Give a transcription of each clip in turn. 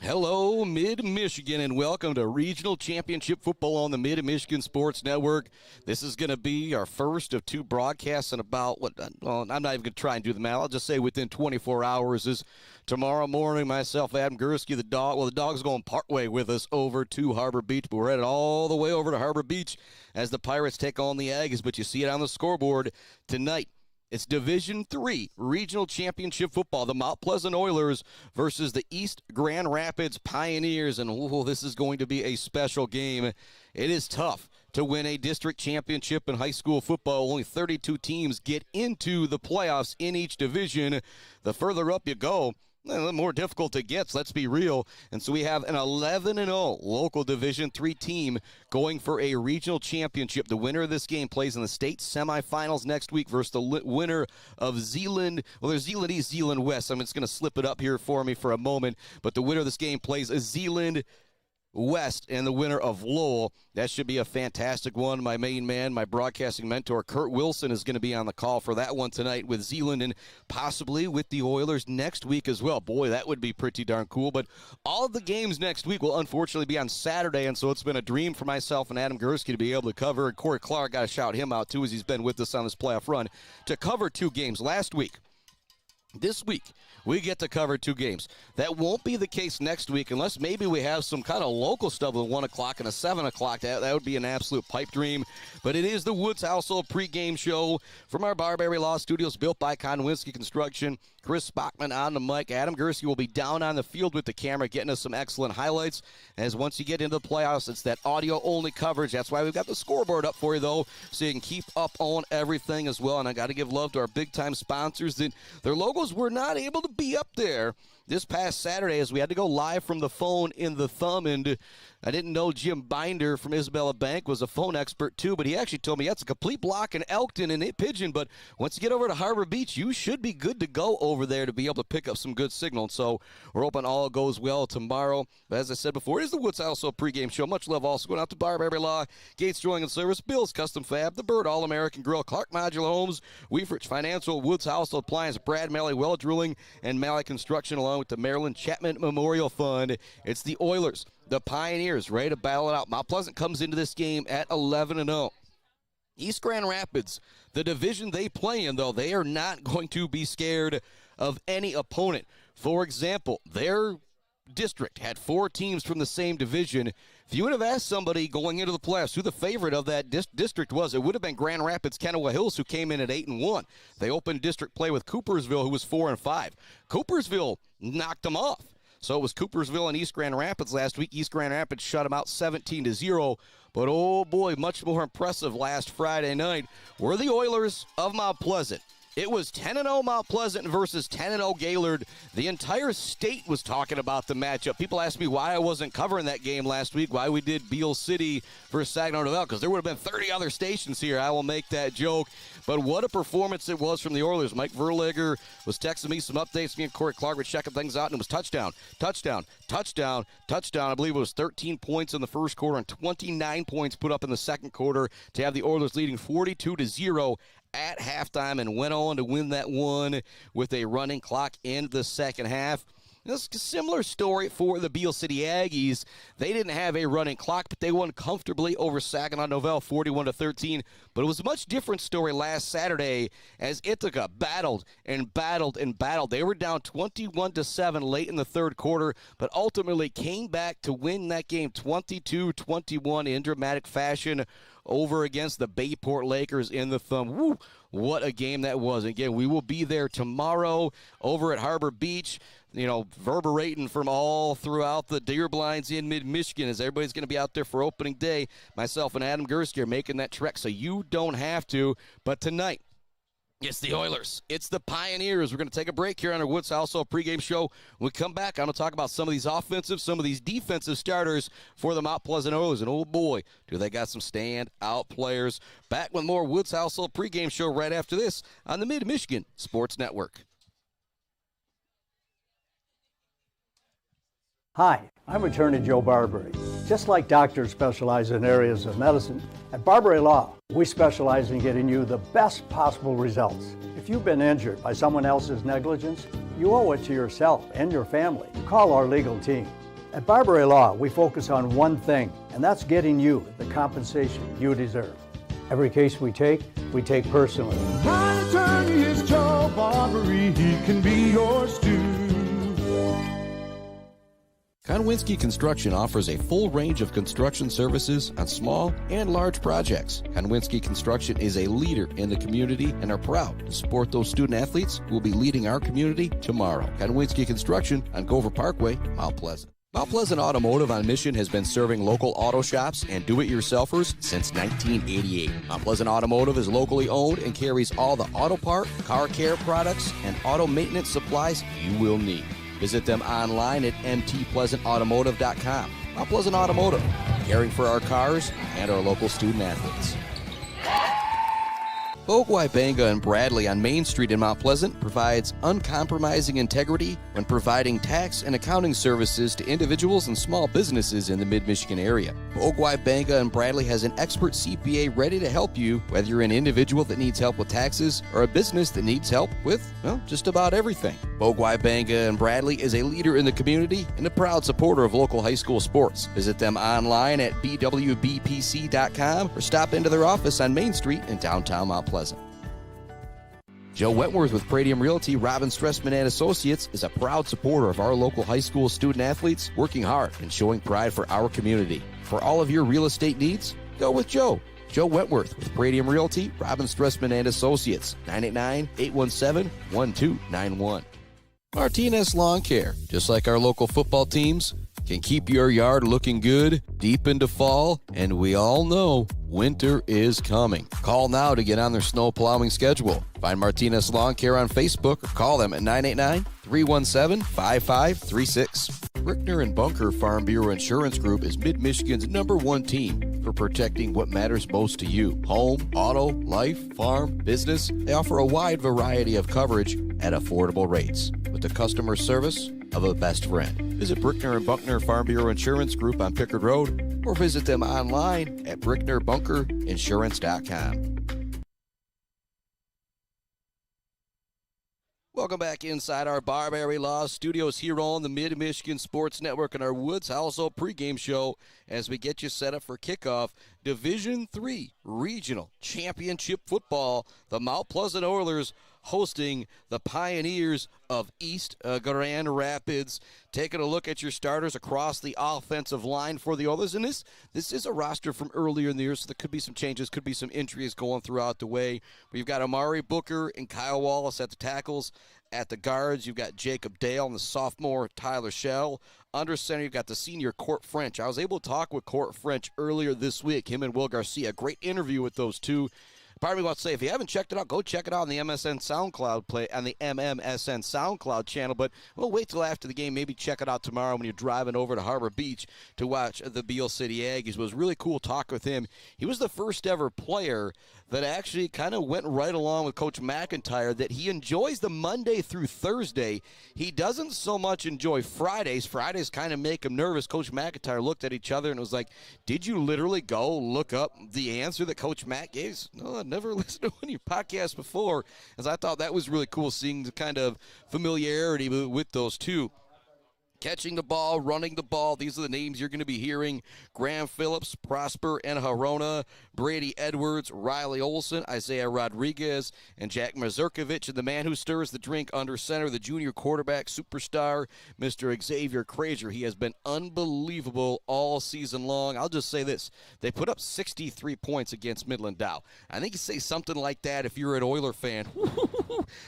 Hello, Mid-Michigan, and welcome to Regional Championship Football on the Mid-Michigan Sports Network. This is going to be our first of two broadcasts in about, I'm not even going to try and do the math. I'll just say within 24 hours is tomorrow morning. Myself, Adam Gursky, the dog's going partway with us over to Harbor Beach, but we're headed all the way over to Harbor Beach as the Pirates take on the Aggies, but you see it on the scoreboard tonight. It's Division III Regional Championship Football. The Mount Pleasant Oilers versus the East Grand Rapids Pioneers. And this is going to be a special game. It is tough to win a district championship in high school football. Only 32 teams get into the playoffs in each division. The further up you go, the more difficult it gets, let's be real. And so we have an 11-0 local Division III team going for a regional championship. The winner of this game plays in the state semifinals next week versus the winner of Zeeland. Well, there's Zeeland East, Zeeland West. I'm just going to slip it up here for me for a moment. But the winner of this game plays a Zeeland West and the winner of Lowell. That should be a fantastic one. My main man, my broadcasting mentor, Kurt Wilson, is going to be on the call for that one tonight with Zeeland and possibly with the Oilers next week as well. Boy, that would be pretty darn cool. But all of the games next week will unfortunately be on Saturday, and so it's been a dream for myself and Adam Gursky to be able to cover. And Corey Clark, got to shout him out too as he's been with us on this playoff run, to cover two games last week. This week, we get to cover two games. That won't be the case next week unless maybe we have some kind of local stuff at 1 o'clock and a 7 o'clock. That would be an absolute pipe dream. But it is the Woods Household pregame show from our Barbary Law Studios, built by Konwinski Construction. Chris Spockman on the mic. Adam Gursky will be down on the field with the camera, getting us some excellent highlights. As once you get into the playoffs, it's that audio-only coverage. That's why we've got the scoreboard up for you, though, so you can keep up on everything as well. And I got to give love to our big-time sponsors. That their logos were not able to be up there this past Saturday as we had to go live from the phone in the Thumb. And I didn't know Jim Binder from Isabella Bank was a phone expert too, but he actually told me that's a complete block in Elkton and Pigeon. But once you get over to Harbor Beach, you should be good to go over there to be able to pick up some good signal. And so we're hoping all goes well tomorrow. But as I said before, it is the Woods Also pregame show. Much love also going out to Barbary Law, Gates Drawing and Service, Bill's Custom Fab, The Bird, All-American Grill, Clark Modular Homes, Weefrich Financial, Woods Household Appliance, Brad Malley Well Drilling, and Malley Construction, along with the Maryland Chapman Memorial Fund. It's the Oilers, the Pioneers, ready to battle it out. Mount Pleasant comes into this game at 11-0. East Grand Rapids, the division they play in, though, they are not going to be scared of any opponent. For example, their district had 4 teams from the same division. If you would have asked somebody going into the playoffs who the favorite of that district was, it would have been Grand Rapids Kennewa Hills, who came in at 8-1. They opened district play with Coopersville, who was 4-5. Coopersville knocked them off. So it was Coopersville and East Grand Rapids last week. East Grand Rapids shut them out 17-0. But, oh, boy, much more impressive last Friday night were the Oilers of Mount Pleasant. It was 10-0 Mount Pleasant versus 10-0 Gaylord. The entire state was talking about the matchup. People asked me why I wasn't covering that game last week, why we did Beale City versus Saginaw Novell, because there would have been 30 other stations here. I will make that joke. But what a performance it was from the Oilers. Mike Verlager was texting me some updates. Me and Corey Clark were checking things out, and it was touchdown, touchdown, touchdown, touchdown. I believe it was 13 points in the first quarter and 29 points put up in the second quarter to have the Oilers leading 42-0 at halftime, and went on to win that one with a running clock in the second half. It's a similar story for the Beale City Aggies. They didn't have a running clock, but they won comfortably over Saginaw Novell 41-13. But it was a much different story last Saturday as Ithaca battled and battled and battled. They were down 21-7 late in the third quarter, but ultimately came back to win that game 22-21 in dramatic fashion over against the Bayport Lakers in the Thumb. Woo, what a game that was. Again, we will be there tomorrow over at Harbor Beach, reverberating from all throughout the deer blinds in mid-Michigan as everybody's going to be out there for opening day. Myself and Adam Gursky are making that trek, so you don't have to. But tonight, it's the Oilers. It's the Pioneers. We're going to take a break here on our Woods Household pregame show. When we come back, I'm going to talk about some of these offensive, some of these defensive starters for the Mount Pleasant Oilers. And, oh, boy, do they got some standout players. Back with more Woods Household pregame show right after this on the Mid-Michigan Sports Network. Hi, I'm Attorney Joe Barbary. Just like doctors specialize in areas of medicine, at Barbary Law, we specialize in getting you the best possible results. If you've been injured by someone else's negligence, you owe it to yourself and your family to call our legal team. At Barbary Law, we focus on one thing, and that's getting you the compensation you deserve. Every case we take personally. My attorney is Joe Barbary, he can be yours too. Konwinski Construction offers a full range of construction services on small and large projects. Konwinski Construction is a leader in the community and are proud to support those student athletes who will be leading our community tomorrow. Konwinski Construction on Gover Parkway, Mount Pleasant. Mount Pleasant Automotive on Mission has been serving local auto shops and do-it-yourselfers since 1988. Mount Pleasant Automotive is locally owned and carries all the auto part, car care products, and auto maintenance supplies you will need. Visit them online at mtpleasantautomotive.com. Mount Pleasant Automotive, caring for our cars and our local student athletes. Bogwai Banga and Bradley on Main Street in Mount Pleasant provides uncompromising integrity when providing tax and accounting services to individuals and small businesses in the Mid-Michigan area. Bogwai Banga and Bradley has an expert CPA ready to help you, whether you're an individual that needs help with taxes or a business that needs help with, well, just about everything. Bogwai Banga and Bradley is a leader in the community and a proud supporter of local high school sports. Visit them online at bwbpc.com or stop into their office on Main Street in downtown Mount Pleasant. Joe Wentworth with Pradium Realty, Robin Stressman and Associates is a proud supporter of our local high school student athletes, working hard and showing pride for our community. For all of your real estate needs, go with Joe. Joe Wentworth with Pradium Realty, Robin Stressman and Associates, 989-817-1291. Martinez Lawn Care, just like our local football teams, can keep your yard looking good deep into fall, and we all know winter is coming. Call now to get on their snow plowing schedule. Find Martinez Lawn Care on Facebook or call them at 989-317-5536. Brickner and Bunker Farm Bureau Insurance Group is Mid-Michigan's #1 team for protecting what matters most to you. Home, auto, life, farm, business. They offer a wide variety of coverage at affordable rates with the customer service of a best friend. Visit Brickner and Buckner Farm Bureau Insurance Group on Pickard Road or visit them online at bricknerbunkerinsurance.com. Welcome back inside our Barbary Law studios here on the Mid-Michigan Sports Network and our Woods Household pregame show as we get you set up for kickoff. Division III Regional Championship Football. The Mount Pleasant Oilers hosting the Pioneers of East Grand Rapids. Taking a look at your starters across the offensive line for the Oilers. And this is a roster from earlier in the year, so there could be some changes, could be some injuries going throughout the way. We've got Amari Booker and Kyle Wallace at the tackles. At the guards, you've got Jacob Dale and the sophomore Tyler Shell. Under center, you've got the senior Court French. I was able to talk with Court French earlier this week, him and Will Garcia. Great interview with those two. Part of me wants to say, if you haven't checked it out, go check it out on the MMSN SoundCloud channel. But we'll wait till after the game. Maybe check it out tomorrow when you're driving over to Harbor Beach to watch the Beale City Aggies. It was really cool talk with him. He was the first ever player that actually kind of went right along with Coach McIntyre, that he enjoys the Monday through Thursday. He doesn't so much enjoy Fridays. Fridays kind of make him nervous. Coach McIntyre looked at each other and was like, did you literally go look up the answer that Coach Matt gave? No, I'd never listened to one of your podcasts before, as I thought that was really cool, seeing the kind of familiarity with those two. Catching the ball, running the ball, these are the names you're going to be hearing. Graham Phillips, Prosper and Harona, Brady Edwards, Riley Olson, Isaiah Rodriguez, and Jack Mazurkovic. And the man who stirs the drink under center, the junior quarterback superstar, Mr. Xavier Krager. He has been unbelievable all season long. I'll just say this. They put up 63 points against Midland Dow. I think you say something like that if you're an Oiler fan.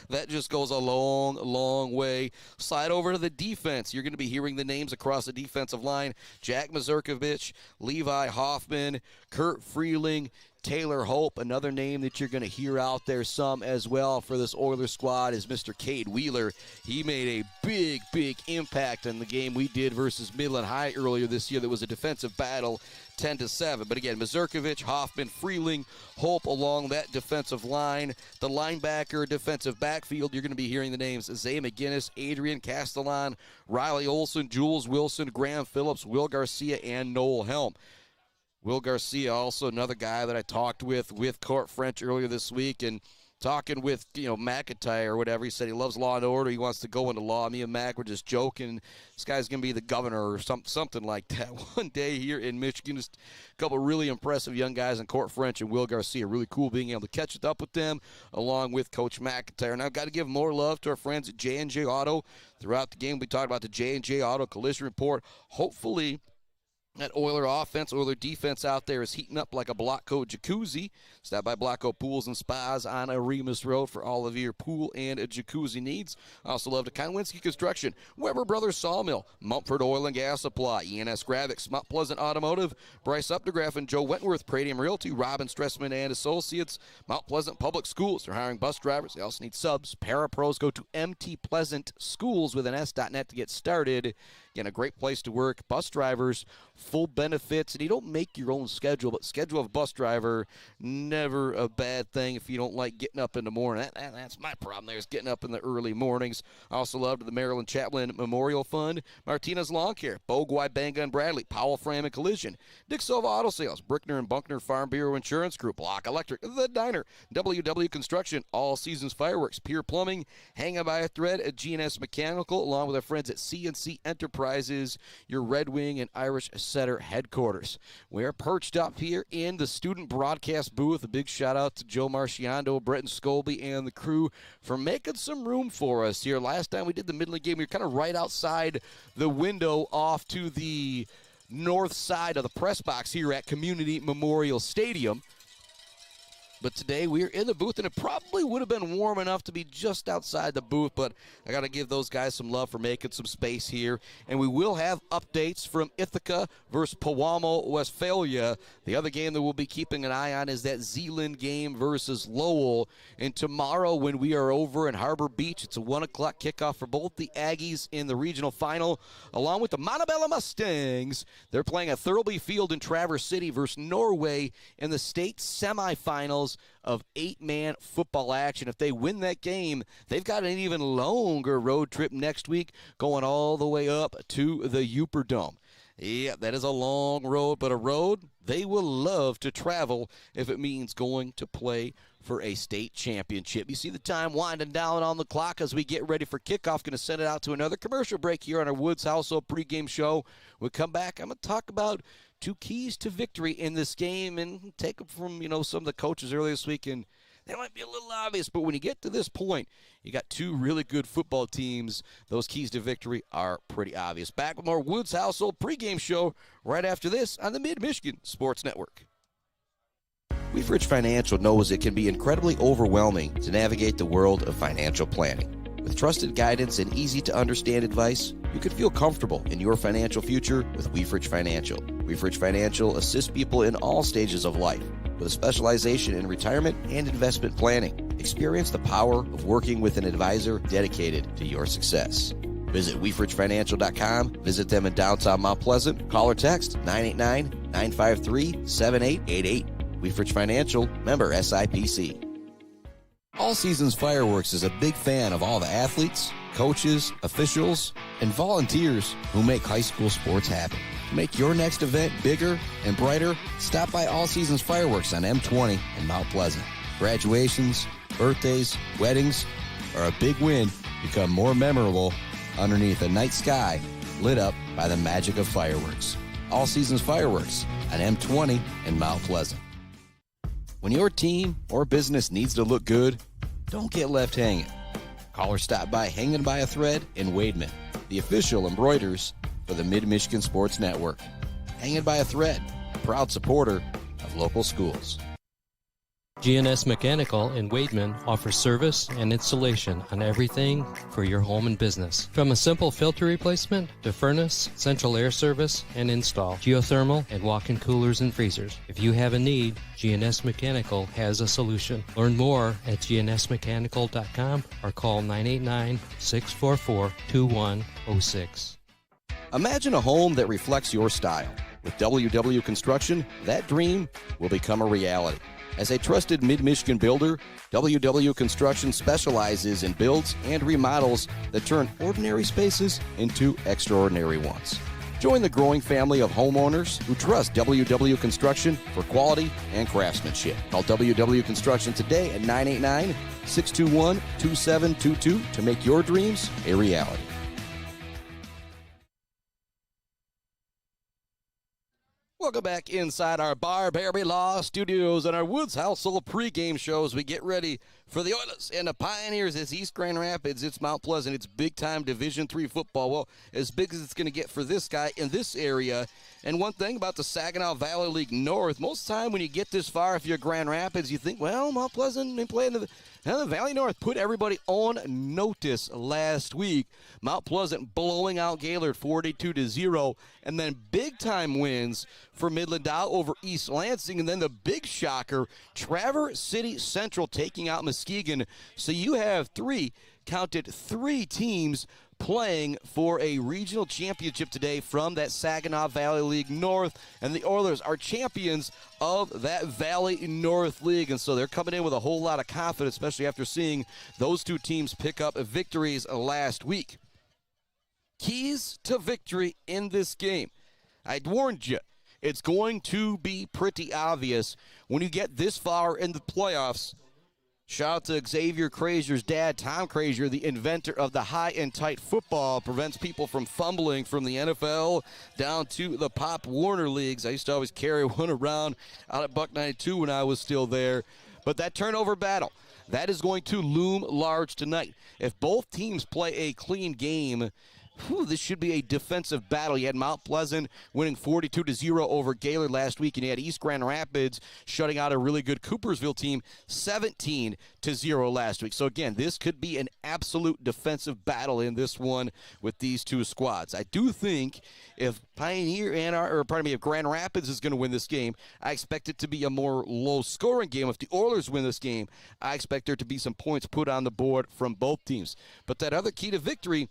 That just goes a long, long way. Slide over to the defense. You're going to be hearing the names across the defensive line. Jack Mazurkovic, Levi Hoffman, Kurt Freeling, Taylor Hope. Another name that you're going to hear out there some as well for this Oilers squad is Mr. Cade Wheeler. He made a big, big impact in the game we did versus Midland High earlier this year. That was a defensive battle, 10-7. But again, Mazurkovic, Hoffman, Freeling, Hope along that defensive line. The linebacker, defensive backfield, you're going to be hearing the names Zay McGinnis, Adrian Castellan, Riley Olson, Jules Wilson, Graham Phillips, Will Garcia, and Noel Helm. Will Garcia, also another guy that I talked with Court French earlier this week, and talking with, McIntyre or whatever. He said he loves Law and Order. He wants to go into law. Me and Mac were just joking. This guy's going to be the governor or something like that one day here in Michigan. Just a couple of really impressive young guys in Court French and Will Garcia. Really cool being able to catch up with them along with Coach McIntyre. And I've got to give more love to our friends at J&J Auto. Throughout the game, we talked about the J&J Auto Collision Report. Hopefully, that Oiler offense, Oiler defense out there is heating up like a Block Code jacuzzi. Stop by Block Code Pools and Spas on Remus Road for all of your pool and jacuzzi needs. I also love to Konwinski Construction, Weber Brothers Sawmill, Mumford Oil and Gas Supply, ENS Graphics, Mount Pleasant Automotive, Bryce Updegraff and Joe Wentworth, Pradium Realty, Robin Stressman and Associates, Mount Pleasant Public Schools. They're hiring bus drivers. They also need subs. Parapros. Go to mtpleasantschools with an s.net to get started. Again, a great place to work. Bus drivers, full benefits, and you don't make your own schedule, but schedule of a bus driver, never a bad thing if you don't like getting up in the morning. That's my problem there, is getting up in the early mornings. I also love the Maryland Chaplin Memorial Fund, Martinez Lawn Care, Bogwai, Banga and Bradley, Powell Frame and Collision, Dick Silva Auto Sales, Brickner and Bunkner Farm Bureau Insurance Group, Block Electric, The Diner, WW Construction, All Seasons Fireworks, Pier Plumbing, Hanging by a Thread at GNS Mechanical, along with our friends at CNC Enterprises, your Red Wing and Irish Setter headquarters. We're perched up here in the student broadcast booth. A big shout out to Joe Marciando, Bretton Scobie, and the crew for making some room for us here. Last time we did the Midland game, we were kind of right outside the window off to the north side of the press box here at Community Memorial Stadium. But today we're in the booth, and it probably would have been warm enough to be just outside the booth, but I got to give those guys some love for making some space here. And we will have updates from Ithaca versus Pewamo, Westphalia. The other game that we'll be keeping an eye on is that Zeeland game versus Lowell. And tomorrow when we are over in Harbor Beach, it's a 1 o'clock kickoff for both the Aggies in the regional final, along with the Montebello Mustangs. They're playing at Thurlby Field in Traverse City versus Norway in the state semifinals of 8-man football action. If they win that game, they've got an even longer road trip next week, going all the way up to the Uper Dome. Yeah, that is a long road, but a road they will love to travel if it means going to play for a state championship. You see the time winding down on the clock as we get ready for kickoff. Going to send it out to another commercial break here on our Woods Household pregame show. We'll come back. I'm going to talk about 2 keys to victory in this game and take them from, some of the coaches earlier this week. And they might be a little obvious, but when you get to this point, you got 2 really good football teams. Those keys to victory are pretty obvious. Back with more Woods Household pregame show right after this on the Mid-Michigan Sports Network. Weefridge Financial knows it can be incredibly overwhelming to navigate the world of financial planning. With trusted guidance and easy-to-understand advice, you can feel comfortable in your financial future with Weefridge Financial. Weefridge Financial assists people in all stages of life with a specialization in retirement and investment planning. Experience the power of working with an advisor dedicated to your success. Visit WeefridgeFinancial.com. Visit them in downtown Mount Pleasant. Call or text 989-953-7888. Weefridge Financial, member SIPC. All Seasons Fireworks is a big fan of all the athletes, coaches, officials, and volunteers who make high school sports happen. To make your next event bigger and brighter, stop by All Seasons Fireworks on M20 in Mount Pleasant. Graduations, birthdays, weddings, or a big win become more memorable underneath a night sky lit up by the magic of fireworks. All Seasons Fireworks on M20 in Mount Pleasant. When your team or business needs to look good, don't get left hanging. Call or stop by Hanging by a Thread in Wademan, the official embroiders for the Mid-Michigan Sports Network. Hanging by a Thread, a proud supporter of local schools. GNS Mechanical in Wademan offers service and installation on everything for your home and business. From a simple filter replacement to furnace, central air service, and install, geothermal, and walk-in coolers and freezers. If you have a need, GNS Mechanical has a solution. Learn more at gnsmechanical.com or call 989-644-2106. Imagine a home that reflects your style. With WW Construction, that dream will become a reality. As a trusted Mid-Michigan builder, WW Construction specializes in builds and remodels that turn ordinary spaces into extraordinary ones. Join the growing family of homeowners who trust WW Construction for quality and craftsmanship. Call WW Construction today at 989-621-2722 to make your dreams a reality. Welcome back inside our Barbary Law Studios and our Woods Household pregame show as we get ready for the Oilers and the Pioneers. It's East Grand Rapids, it's Mount Pleasant, it's big-time Division III football. Well, as big as it's going to get for this guy in this area. And one thing about the Saginaw Valley League North, most of the time when you get this far, if you're Grand Rapids, you think, well, Mount Pleasant, they play in the Valley North put everybody on notice last week. Mount Pleasant blowing out Gaylord 42-0, and then big-time wins for Midland Dow over East Lansing, and then the big shocker, Traverse City Central taking out Muskegon. So you have three teams playing for a regional championship today from that Saginaw Valley League North, and the Oilers are champions of that Valley North League, and so they're coming in with a whole lot of confidence, especially after seeing those two teams pick up victories last week. Keys to victory in this game. I warned you, it's going to be pretty obvious when you get this far in the playoffs. Shout out to Xavier Crazier's dad, Tom Crazier, the inventor of the high and tight football, prevents people from fumbling from the NFL down to the Pop Warner leagues. I used to always carry one around out at Buck 92 when I was still there. But that turnover battle, that is going to loom large tonight. If both teams play a clean game, this should be a defensive battle. You had Mount Pleasant winning 42-0 over Gaylord last week, and you had East Grand Rapids shutting out a really good Coopersville team 17-0 last week. So again, this could be an absolute defensive battle in this one with these two squads. I do think if if Grand Rapids is going to win this game, I expect it to be a more low-scoring game. If the Oilers win this game, I expect there to be some points put on the board from both teams. But that other key to victory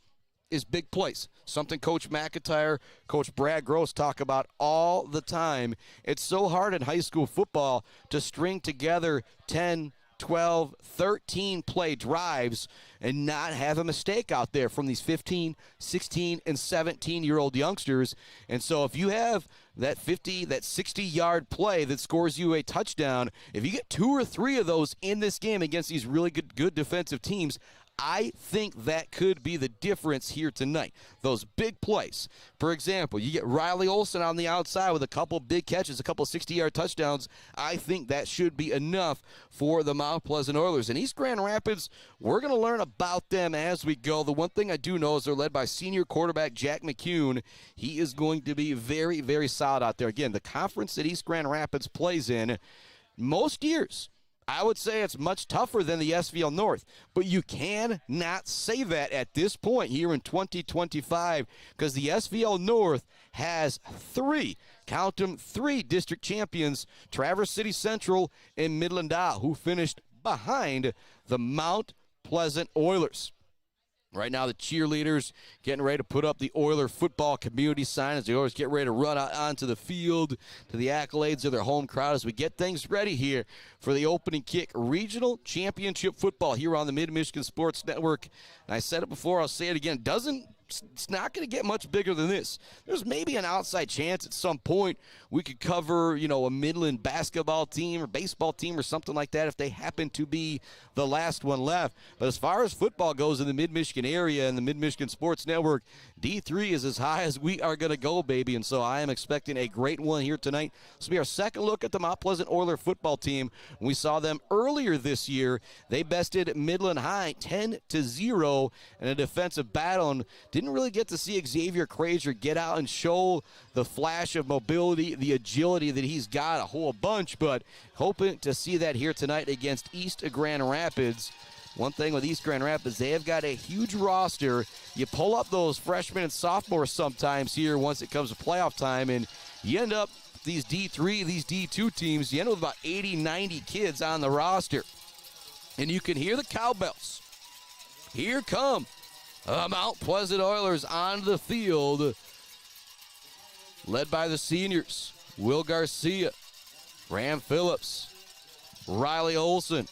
is big plays, something Coach McIntyre, Coach Brad Gross talk about all the time. It's so hard in high school football to string together 10, 12, 13 play drives and not have a mistake out there from these 15, 16, and 17-year-old youngsters. And so if you have that 50, that 60-yard play that scores you a touchdown, if you get 2 or 3 of those in this game against these really good defensive teams, I think that could be the difference here tonight. Those big plays. For example, you get Riley Olson on the outside with a couple big catches, a couple 60-yard touchdowns. I think that should be enough for the Mount Pleasant Oilers. And East Grand Rapids, we're going to learn about them as we go. The one thing I do know is they're led by senior quarterback Jack McCune. He is going to be very, very solid out there. Again, the conference that East Grand Rapids plays in, most years, I would say it's much tougher than the SVL North, but you cannot say that at this point here in 2025 because the SVL North has 3 district champions, Traverse City Central and Midland Dow, who finished behind the Mount Pleasant Oilers. Right now, the cheerleaders getting ready to put up the Oiler football community sign as the Oilers get ready to run out onto the field to the accolades of their home crowd as we get things ready here for the opening kick. Regional championship football here on the Mid-Michigan Sports Network. And I said it before, I'll say it again. It's not going to get much bigger than this. There's maybe an outside chance at some point we could cover, a Midland basketball team or baseball team or something like that if they happen to be the last one left. But as far as football goes in the Mid-Michigan area and the Mid-Michigan Sports Network, D3 is as high as we are going to go, baby. And so I am expecting a great one here tonight. This will be our second look at the Mount Pleasant Oiler football team. We saw them earlier this year. They bested Midland High 10-0 in a defensive battle and didn't really get to see Xavier Crazier get out and show the flash of mobility, the agility that he's got a whole bunch, but hoping to see that here tonight against East Grand Rapids. One thing with East Grand Rapids, they have got a huge roster. You pull up those freshmen and sophomores sometimes here once it comes to playoff time, and you end up these D3, these D2 teams, you end up with about 80, 90 kids on the roster. And you can hear the cowbells. Here come Mount Pleasant Oilers on the field, led by the seniors, Will Garcia, Ram Phillips, Riley Olson,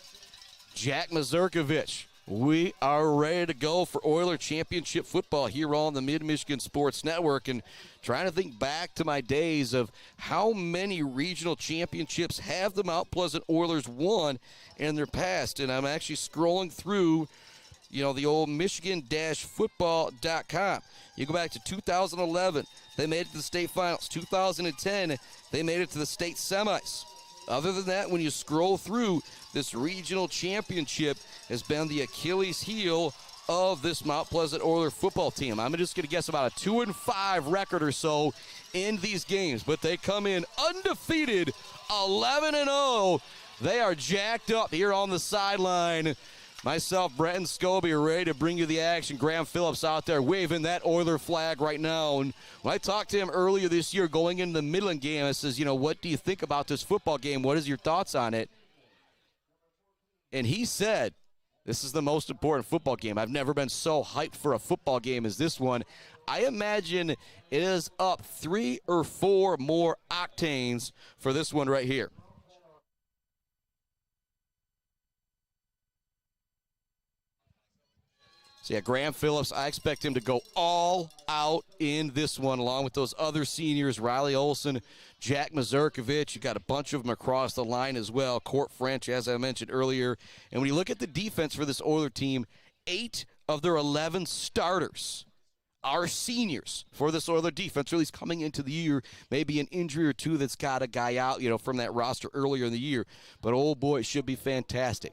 Jack Mazurkovich, We are ready to go for Oiler Championship football here on the Mid-Michigan Sports Network, and trying to think back to my days of how many regional championships have the Mount Pleasant Oilers won in their past. And I'm actually scrolling through, the old Michigan-football.com. You go back to 2011, they made it to the state finals. 2010, they made it to the state semis. Other than that, when you scroll through, this regional championship has been the Achilles heel of this Mount Pleasant Oiler football team. I'm just going to guess about a 2-5 record or so in these games, but they come in undefeated, 11-0. They are jacked up here on the sideline. Myself, Brett, and Scobie are ready to bring you the action. Graham Phillips out there waving that Oiler flag right now. And when I talked to him earlier this year going into the Midland game, I says, what do you think about this football game? What is your thoughts on it? And he said, this is the most important football game. I've never been so hyped for a football game as this one. I imagine it is up 3 or 4 more octanes for this one right here. So, Graham Phillips, I expect him to go all out in this one, along with those other seniors, Riley Olson, Jack Mazurkovich. You got a bunch of them across the line as well. Court French, as I mentioned earlier. And when you look at the defense for this Oiler team, 8 of their 11 starters are seniors for this Oiler defense. Really, coming into the year, maybe an injury or two that's got a guy out, from that roster earlier in the year. But, oh, boy, it should be fantastic.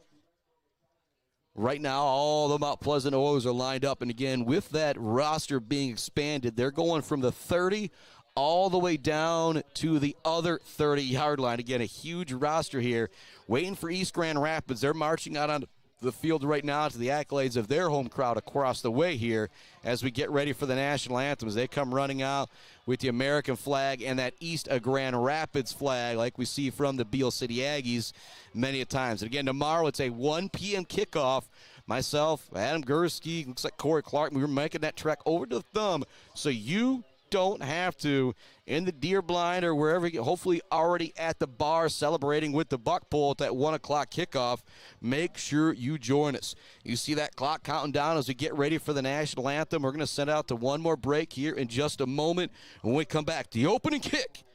Right now, all the Mount Pleasant Oilers are lined up. And, again, with that roster being expanded, they're going from the 30 all the way down to the other 30-yard line. Again, a huge roster here. Waiting for East Grand Rapids. They're marching out on the field right now to the accolades of their home crowd across the way here as we get ready for the national anthems. They come running out with the American flag and that East Grand Rapids flag like we see from the Beale City Aggies many a times. And again, tomorrow it's a 1 p.m. kickoff. Myself, Adam Gursky, looks like Corey Clark, we were making that trek over to the Thumb so you don't have to in the deer blind or wherever you hopefully already at the bar celebrating with the buck pull at that 1 o'clock kickoff. Make sure you join us. You see that clock counting down as we get ready for the national anthem. We're going to send out to one more break here in just a moment. When we come back, the opening kick,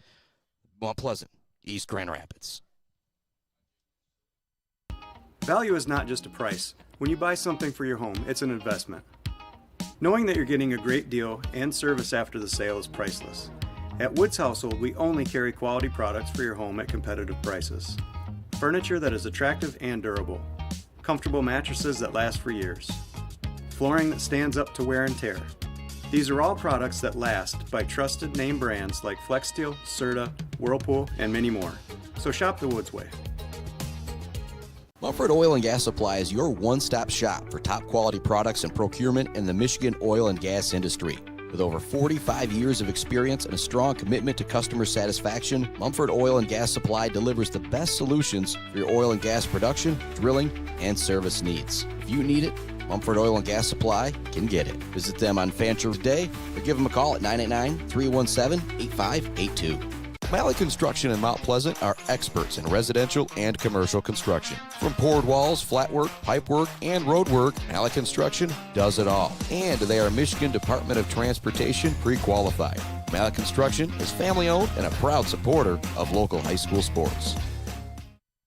Mount Pleasant, East Grand Rapids. Value is not just a price. When you buy something for your home, it's an investment. Knowing that you're getting a great deal and service after the sale is priceless. At Woods Household, we only carry quality products for your home at competitive prices. Furniture that is attractive and durable. Comfortable mattresses that last for years. Flooring that stands up to wear and tear. These are all products that last by trusted name brands like FlexSteel, Serta, Whirlpool, and many more. So shop the Woods way. Mumford Oil and Gas Supply is your one-stop shop for top quality products and procurement in the Michigan oil and gas industry. With over 45 years of experience and a strong commitment to customer satisfaction, Mumford Oil and Gas Supply delivers the best solutions for your oil and gas production, drilling, and service needs. If you need it, Mumford Oil and Gas Supply can get it. Visit them on Fancher Day or give them a call at 989-317-8582. Malley Construction in Mount Pleasant are experts in residential and commercial construction. From poured walls, flat work, pipe work, and road work, Malley Construction does it all. And they are Michigan Department of Transportation pre-qualified. Malley Construction is family-owned and a proud supporter of local high school sports.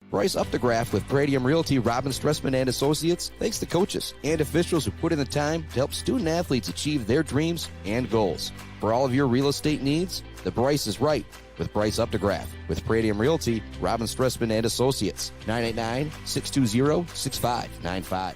Bryce Updegraff with Pradium Realty, Robin Stressman and Associates thanks the coaches and officials who put in the time to help student athletes achieve their dreams and goals. For all of your real estate needs, the Bryce is right with Bryce Updegraff. With Pradium Realty, Robin Stressman and Associates, 989-620-6595.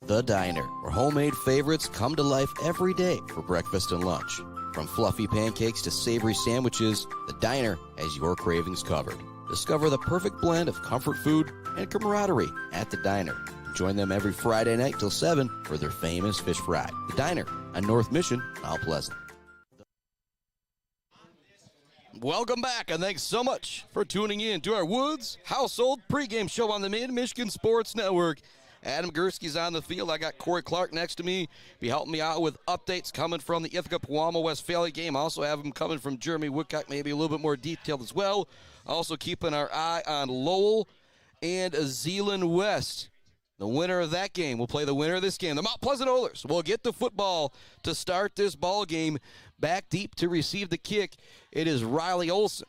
The Diner, where homemade favorites come to life every day for breakfast and lunch. From fluffy pancakes to savory sandwiches, The Diner has your cravings covered. Discover the perfect blend of comfort food and camaraderie at The Diner. Join them every Friday night till 7 for their famous fish fry. The Diner on North Mission, Mount Pleasant. Welcome back, and thanks so much for tuning in to our Woods Household pregame show on the Mid-Michigan Sports Network. Adam Gursky's on the field. I got Corey Clark next to me. Be helping me out with updates coming from the Ithaca-Pewamo-Westphalia game. I also have them coming from Jeremy Woodcock, maybe a little bit more detailed as well. Also keeping our eye on Lowell and Zeeland West. The winner of that game will play the winner of this game. The Mount Pleasant Oilers will get the football to start this ball game. Back deep to receive the kick, it is Riley Olson.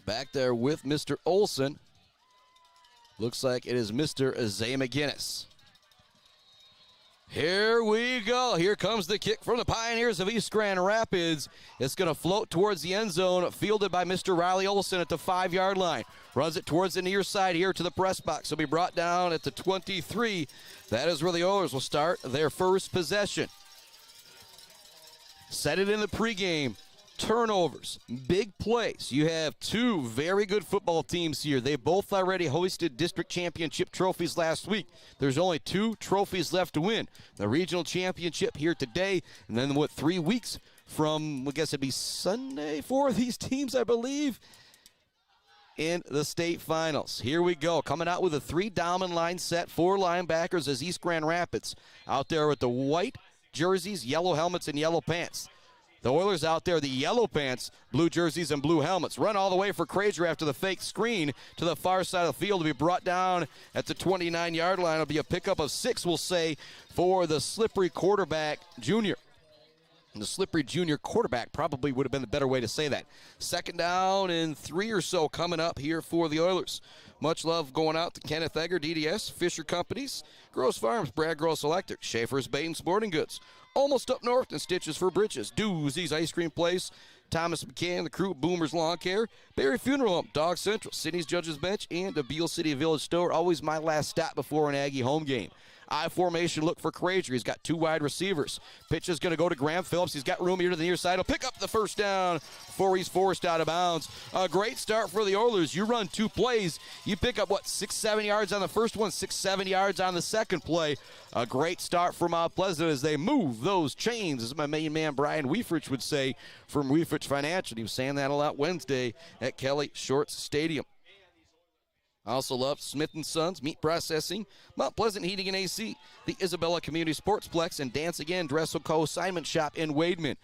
Back there with Mr. Olson. Looks like it is Mr. Zay McGinnis. Here we go. Here comes the kick from the Pioneers of East Grand Rapids. It's going to float towards the end zone, fielded by Mr. Riley Olson at the 5-yard line. Runs it towards the near side here to the press box. It'll be brought down at the 23. That is where the Oilers will start their first possession. Set it in the pregame. Turnovers, big plays. You have two very good football teams here. They both already hosted district championship trophies last week. There's only 2 trophies left to win. The regional championship here today, and then 3 weeks from, I guess it'd be Sunday for these teams, I believe, in the state finals. Here we go, coming out with a 3-down line set, 4 linebackers as East Grand Rapids out there with the white jerseys, yellow helmets, and yellow pants. The Oilers out there, the yellow pants, blue jerseys, and blue helmets. Run all the way for Krager after the fake screen to the far side of the field to be brought down at the 29-yard line. It'll be a pickup of 6, we'll say, for the slippery quarterback junior. And the slippery junior quarterback probably would have been the better way to say that. 2nd down and 3 or so coming up here for the Oilers. Much love going out to Kenneth Egger, DDS, Fisher Companies, Gross Farms, Brad Gross Electric, Schaefer's Bait and Sporting Goods. Almost Up North and Stitches for Britches, Doozy's Ice Cream Place, Thomas McCann, the crew, Boomer's Lawn Care, Barry Funeral Home, Dog Central, Sydney's Judges Bench, and the Beale City Village Store. Always my last stop before an Aggie home game. I formation look for Krager. He's got 2 wide receivers. Pitch is going to go to Graham Phillips. He's got room here to the near side. He'll pick up the first down before he's forced out of bounds. A great start for the Oilers. You run 2 plays. You pick up, 6-7 yards on the first one, 6-7 yards on the second play. A great start for Mount Pleasant as they move those chains, as my main man Brian Weifrich would say from Weifrich Financial. He was saying that a lot Wednesday at Kelly Shorts Stadium. I also love Smith & Sons, Meat Processing, Mount Pleasant Heating and AC, the Isabella Community Sportsplex, and Dance Again Dressel Co. Assignment Shop in Wademan.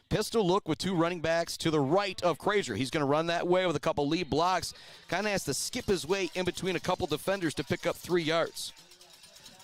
Pistol look with 2 running backs to the right of Krager. He's going to run that way with a couple lead blocks. Kind of has to skip his way in between a couple defenders to pick up 3 yards.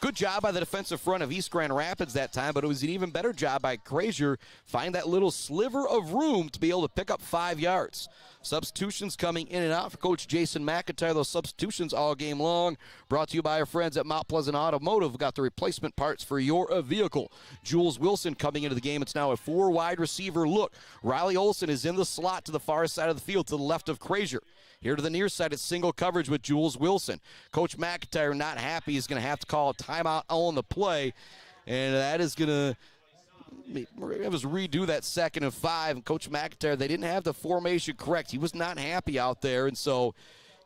Good job by the defensive front of East Grand Rapids that time, but it was an even better job by Krager. Find that little sliver of room to be able to pick up 5 yards. Substitutions coming in and out for Coach Jason McIntyre. Those substitutions all game long. Brought to you by our friends at Mount Pleasant Automotive. Got the replacement parts for your vehicle. Jules Wilson coming into the game. It's now a 4 wide receiver look. Riley Olson is in the slot to the far side of the field to the left of Krager. Here to the near side, it's single coverage with Jules Wilson. Coach McIntyre not happy. He's going to have to call a timeout on the play, and that is going to have us redo that 2nd and 5. And Coach McIntyre, they didn't have the formation correct. He was not happy out there, and so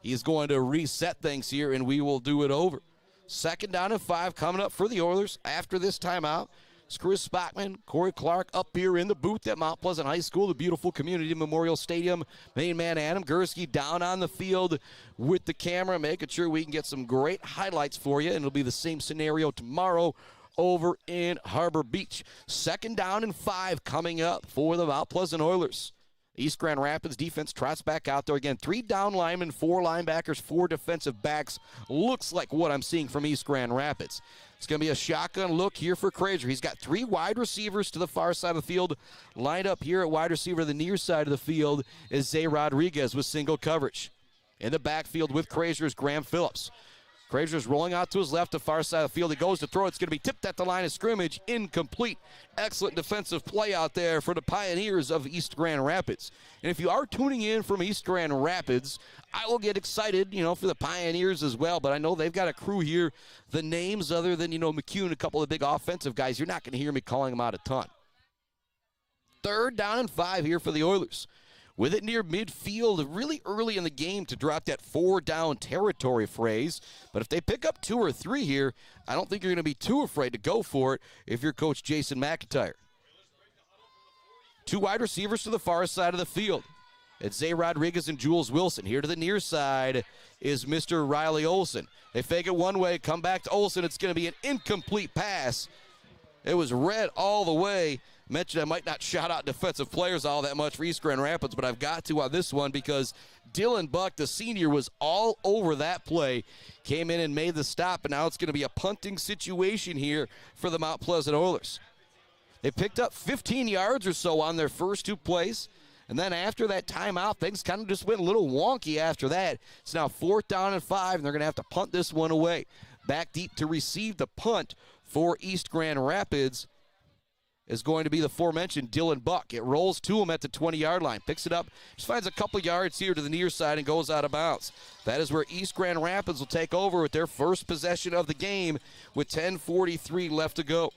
he's going to reset things here, and we will do it over. 2nd down and 5 coming up for the Oilers after this timeout. It's Chris Spockman, Corey Clark up here in the booth at Mount Pleasant High School, the beautiful Community Memorial Stadium. Main man Adam Gursky down on the field with the camera, making sure we can get some great highlights for you, and it'll be the same scenario tomorrow over in Harbor Beach. 2nd down and 5 coming up for the Mount Pleasant Oilers. East Grand Rapids defense trots back out there again. 3 down linemen, 4 linebackers, 4 defensive backs. Looks like what I'm seeing from East Grand Rapids. It's going to be a shotgun look here for Krager. He's got 3 wide receivers to the far side of the field. Lined up here at wide receiver to the near side of the field is Zay Rodriguez with single coverage. In the backfield with Krager is Graham Phillips. Krager's rolling out to his left, the far side of the field. He goes to throw. It's going to be tipped at the line of scrimmage. Incomplete. Excellent defensive play out there for the Pioneers of East Grand Rapids. And if you are tuning in from East Grand Rapids, I will get excited, for the Pioneers as well. But I know they've got a crew here. The names other than, McCune, a couple of big offensive guys, you're not going to hear me calling them out a ton. 3rd down and 5 here for the Oilers. With it near midfield, really early in the game to drop that 4-down territory phrase. But if they pick up 2 or 3 here, I don't think you're going to be too afraid to go for it if you're Coach Jason McIntyre. 2 wide receivers to the far side of the field. It's Zay Rodriguez and Jules Wilson. Here to the near side is Mr. Riley Olson. They fake it one way, come back to Olson. It's going to be an incomplete pass. It was read all the way. mentioned I might not shout out defensive players all that much for East Grand Rapids, but I've got to on this one because Dylan Buck, the senior, was all over that play. Came in and made the stop, and now it's going to be a punting situation here for the Mount Pleasant Oilers. They picked up 15 yards or so on their first 2 plays, and then after that timeout, things kind of just went a little wonky after that. It's now 4th down and 5, and they're going to have to punt this one away. Back deep to receive the punt for East Grand Rapids is going to be the aforementioned Dylan Buck. It rolls to him at the 20-yard line. Picks it up, just finds a couple yards here to the near side and goes out of bounds. That is where East Grand Rapids will take over with their first possession of the game with 10:43 left to go.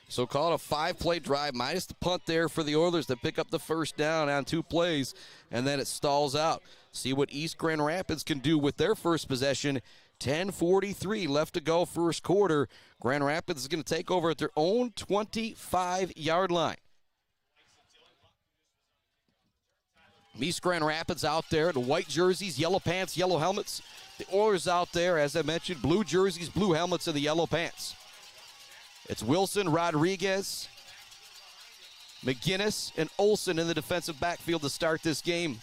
So call it a 5-play drive minus the punt there for the Oilers to pick up the first down on 2 plays, and then it stalls out. See what East Grand Rapids can do with their first possession. 10:43 left to go first quarter. Grand Rapids is going to take over at their own 25-yard line. East Grand Rapids out there, the white jerseys, yellow pants, yellow helmets. The Oilers out there, as I mentioned, blue jerseys, blue helmets, and the yellow pants. It's Wilson, Rodriguez, McGinnis, and Olsen in the defensive backfield to start this game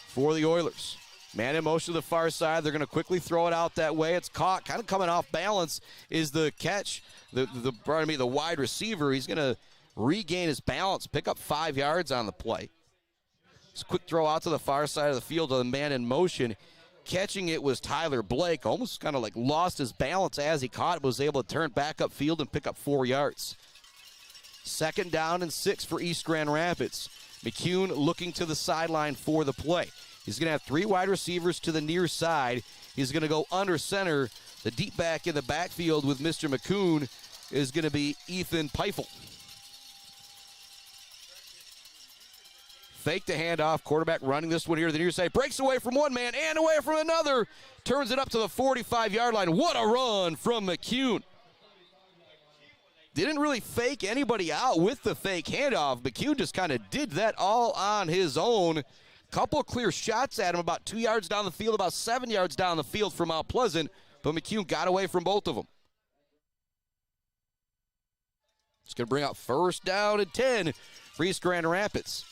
for the Oilers. Man in motion to the far side. They're going to quickly throw it out that way. It's caught, kind of coming off balance is the catch. The wide receiver. He's going to regain his balance, pick up 5 yards on the play. It's a quick throw out to the far side of the field to the man in motion. Catching it was Tyler Blake. Almost kind of like lost his balance as he caught it, was able to turn back upfield and pick up 4 yards. 2nd down and 6 for East Grand Rapids. McCune looking to the sideline for the play. He's going to have 3 wide receivers to the near side. He's going to go under center. The deep back in the backfield with Mr. McCune is going to be Ethan Peifel. Fake the handoff. Quarterback running this one here to the near side. Breaks away from one man and away from another. Turns it up to the 45-yard line. What a run from McCune. Didn't really fake anybody out with the fake handoff. McCune just kind of did that all on his own. Couple of clear shots at him about 2 yards down the field, about 7 yards down the field from Mount Pleasant, but McCune got away from both of them. It's going to bring out 1st down and 10 for East Grand Rapids.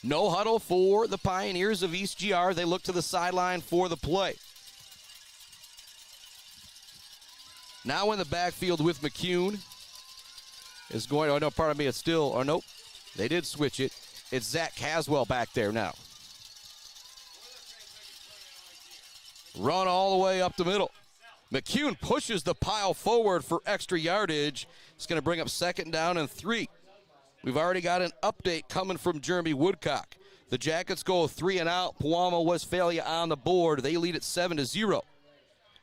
No huddle for the Pioneers of East GR. They look to the sideline for the play. Now in the backfield with McCune is going, oh no, pardon me, it's still, or nope, they did switch it. It's Zach Caswell back there now. Run all the way up the middle. McCune pushes the pile forward for extra yardage. It's going to bring up 2nd down and 3. We've already got an update coming from Jeremy Woodcock. The Jackets go 3 and out. Pewamo Westphalia on the board. They lead at 7-0.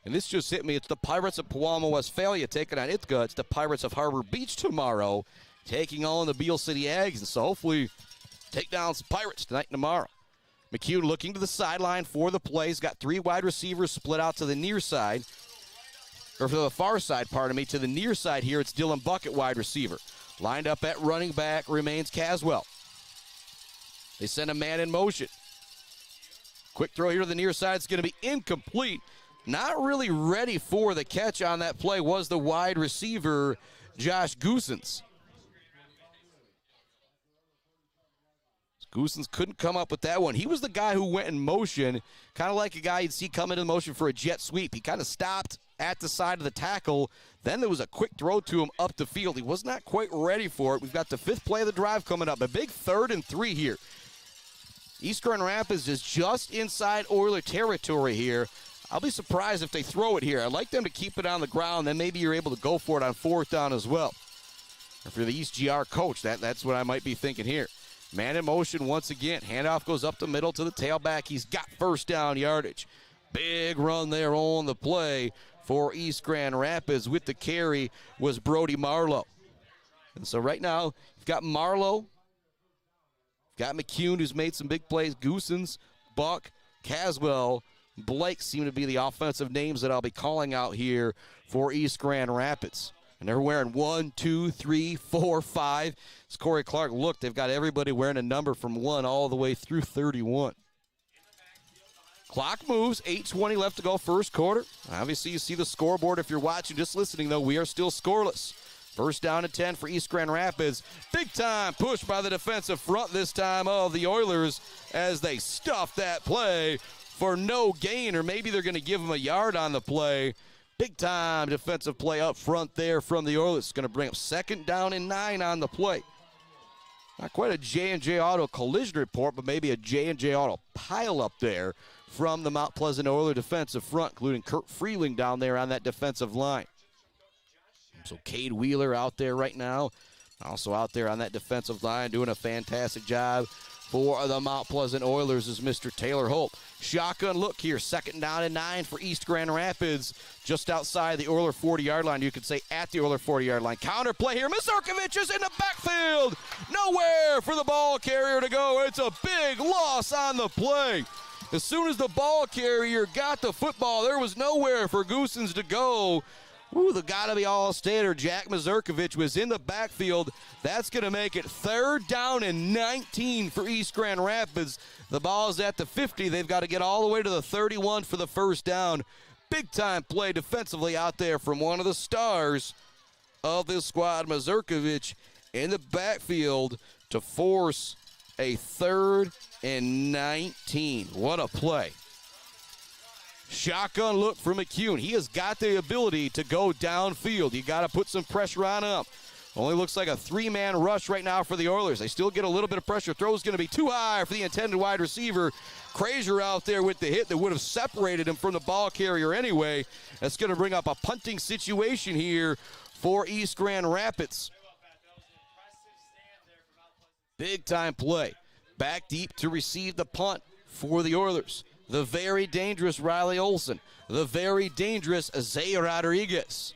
And this just hit me. It's the Pirates of Pewamo Westphalia taking on Ithaca. It's the Pirates of Harbor Beach tomorrow taking on the Beale City Aggies. And so hopefully take down some Pirates tonight and tomorrow. McCune looking to the sideline for the play. He's got 3 wide receivers split out to the near side. Or for the far side, pardon me. To the near side here, it's Dylan Buck at wide receiver. Lined up at running back remains Caswell. They send a man in motion. Quick throw here to the near side. It's going to be incomplete. Not really ready for the catch on that play was the wide receiver, Josh Goosens. Goosens couldn't come up with that one. He was the guy who went in motion, kind of like a guy you'd see coming in motion for a jet sweep. He kind of stopped at the side of the tackle. Then there was a quick throw to him up the field. He was not quite ready for it. We've got the 5th play of the drive coming up. A big 3rd and 3 here. East Grand Rapids is just inside Oiler territory here. I'll be surprised if they throw it here. I'd like them to keep it on the ground. Then maybe you're able to go for it on 4th down as well. If you're the East GR coach, that's what I might be thinking here. Man in motion once again. Handoff goes up the middle to the tailback. He's got 1st down yardage. Big run there on the play for East Grand Rapids. With the carry was Brody Marlowe. And so right now, you've got Marlowe, got McCune, who's made some big plays. Goosens, Buck, Caswell, Blake seem to be the offensive names that I'll be calling out here for East Grand Rapids. And they're wearing 1, 2, 3, 4, 5. As Corey Clark looked, they've got everybody wearing a number from 1 all the way through 31. Clock moves, 8:20 left to go first quarter. Obviously, you see the scoreboard if you're watching. Just listening, though, we are still scoreless. First down and 10 for East Grand Rapids. Big time push by the defensive front this time of the Oilers as they stuff that play for no gain, or maybe they're going to give them a yard on the play. Big time defensive play up front there from the Oilers. It's going to bring up 2nd down and 9 on the play. Not quite a J&J Auto collision report, but maybe a J&J Auto pile up there from the Mount Pleasant Oilers defensive front, including Kurt Freeling down there on that defensive line. So Cade Wheeler out there right now, also out there on that defensive line, doing a fantastic job for the Mount Pleasant Oilers is Mr. Taylor Holt. Shotgun look here, 2nd down and 9 for East Grand Rapids, just outside the Oiler 40-yard line. You could say at the Oiler 40-yard line. Counter play here. Mazurkiewicz is in the backfield. Nowhere for the ball carrier to go. It's a big loss on the play. As soon as the ball carrier got the football, there was nowhere for Goossens to go. Ooh, the gotta-be all-stater Jack Mazurkiewicz was in the backfield. That's going to make it 3rd down and 19 for East Grand Rapids. The ball is at the 50. They've got to get all the way to the 31 for the first down. Big-time play defensively out there from one of the stars of this squad, Mazurkiewicz, in the backfield to force a 3rd and 19. What a play. Shotgun look for McCune. He has got the ability to go downfield. You got to put some pressure on him. Only looks like a 3-man rush right now for the Oilers. They still get a little bit of pressure. Throw's going to be too high for the intended wide receiver. Crazier out there with the hit that would have separated him from the ball carrier anyway. That's going to bring up a punting situation here for East Grand Rapids. Big time play. Back deep to receive the punt for the Oilers. The very dangerous Riley Olsen. The very dangerous Zay Rodriguez.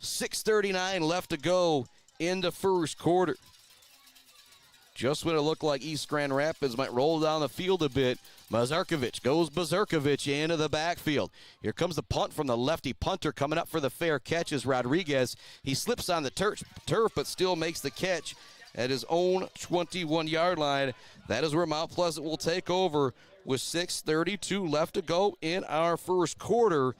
6:39 left to go in the first quarter. Just when it looked like East Grand Rapids might roll down the field a bit, Mazurkiewicz goes into the backfield. Here comes the punt from the lefty punter. Coming up for the fair catch is Rodriguez. He slips on the turf, but still makes the catch at his own 21-yard line. That is where Mount Pleasant will take over with 6:32 left to go in our first quarter.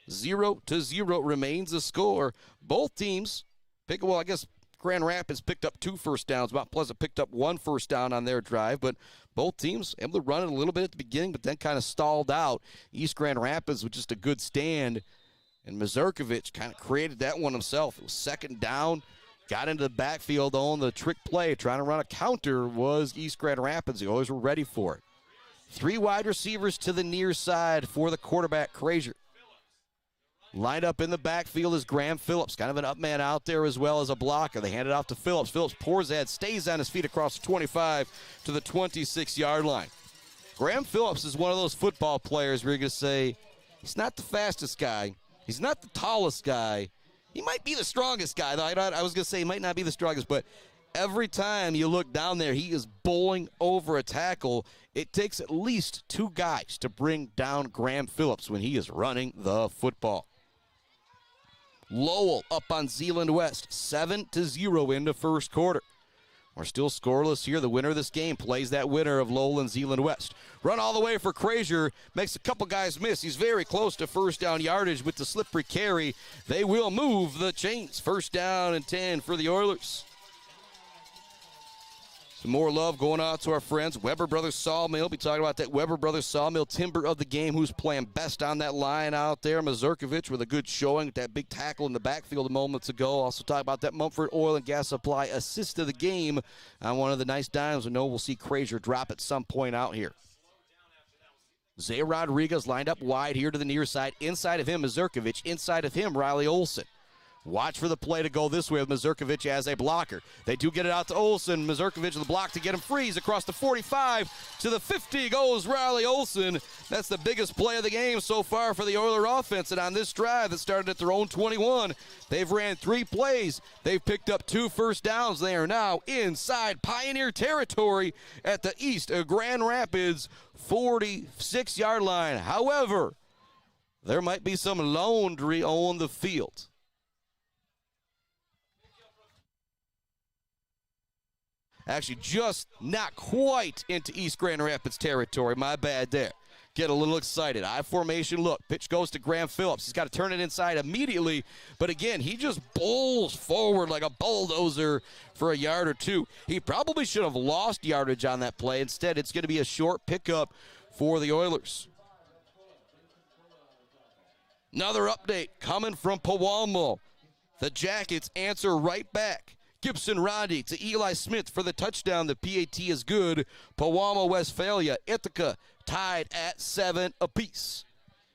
0-0 remains the score. Both teams I guess Grand Rapids picked up 2 first downs. Mount Pleasant picked up 1 first down on their drive, but both teams able to run it a little bit at the beginning, but then kind of stalled out. East Grand Rapids with just a good stand, and Mazurkiewicz kind of created that one himself. It was 2nd down. Got into the backfield on the trick play, trying to run a counter was East Grand Rapids. The Oilers were ready for it. 3 wide receivers to the near side for the quarterback, Crazier. Lined up in the backfield is Graham Phillips, kind of an up man out there as well as a blocker. They hand it off to Phillips. Phillips pours ahead, stays on his feet across the 25 to the 26-yard line. Graham Phillips is one of those football players where you're going to say, he's not the fastest guy. He's not the tallest guy. He might be the strongest guy, though. I was going to say he might not be the strongest, but every time you look down there, he is bowling over a tackle. It takes at least 2 guys to bring down Graham Phillips when he is running the football. Lowell up on Zeeland West, 7-0 in the first quarter. We're still scoreless here. The winner of this game plays that winner of Lowell and Zeeland West. Run all the way for Crazier. Makes a couple guys miss. He's very close to first down yardage with the slippery carry. They will move the chains. 1st down and 10 for the Oilers. Some more love going out to our friends. Weber Brothers Sawmill. Be talking about that Weber Brothers Sawmill timber of the game. Who's playing best on that line out there? Mazurkiewicz with a good showing with that big tackle in the backfield moments ago. Also talk about that Mumford Oil and Gas Supply assist of the game on one of the nice dimes. We know we'll see Crazier drop at some point out here. Zay Rodriguez lined up wide here to the near side. Inside of him, Mazurkiewicz. Inside of him, Riley Olsen. Watch for the play to go this way with Mazurkiewicz as a blocker. They do get it out to Olsen. Mazurkiewicz with the block to get him freeze across the 45 to the 50 goes Riley Olsen. That's the biggest play of the game so far for the Oiler offense. And on this drive that started at their own 21, they've ran 3 plays. They've picked up 2 first downs. They are now inside Pioneer territory at the East of Grand Rapids 46-yard line. However, there might be some laundry on the field. Actually, just not quite into East Grand Rapids territory. My bad there. get a little excited. I formation look. Pitch goes to Graham Phillips. He's got to turn it inside immediately. But again, he just bowls forward like a bulldozer for a yard or two. He probably should have lost yardage on that play. Instead, it's going to be a short pickup for the Oilers. Another update coming from Pewamo. The Jackets answer right back. Gibson Roddy to Eli Smith for the touchdown. The PAT is good. Pewamo, Westphalia, Ithaca tied at 7 apiece.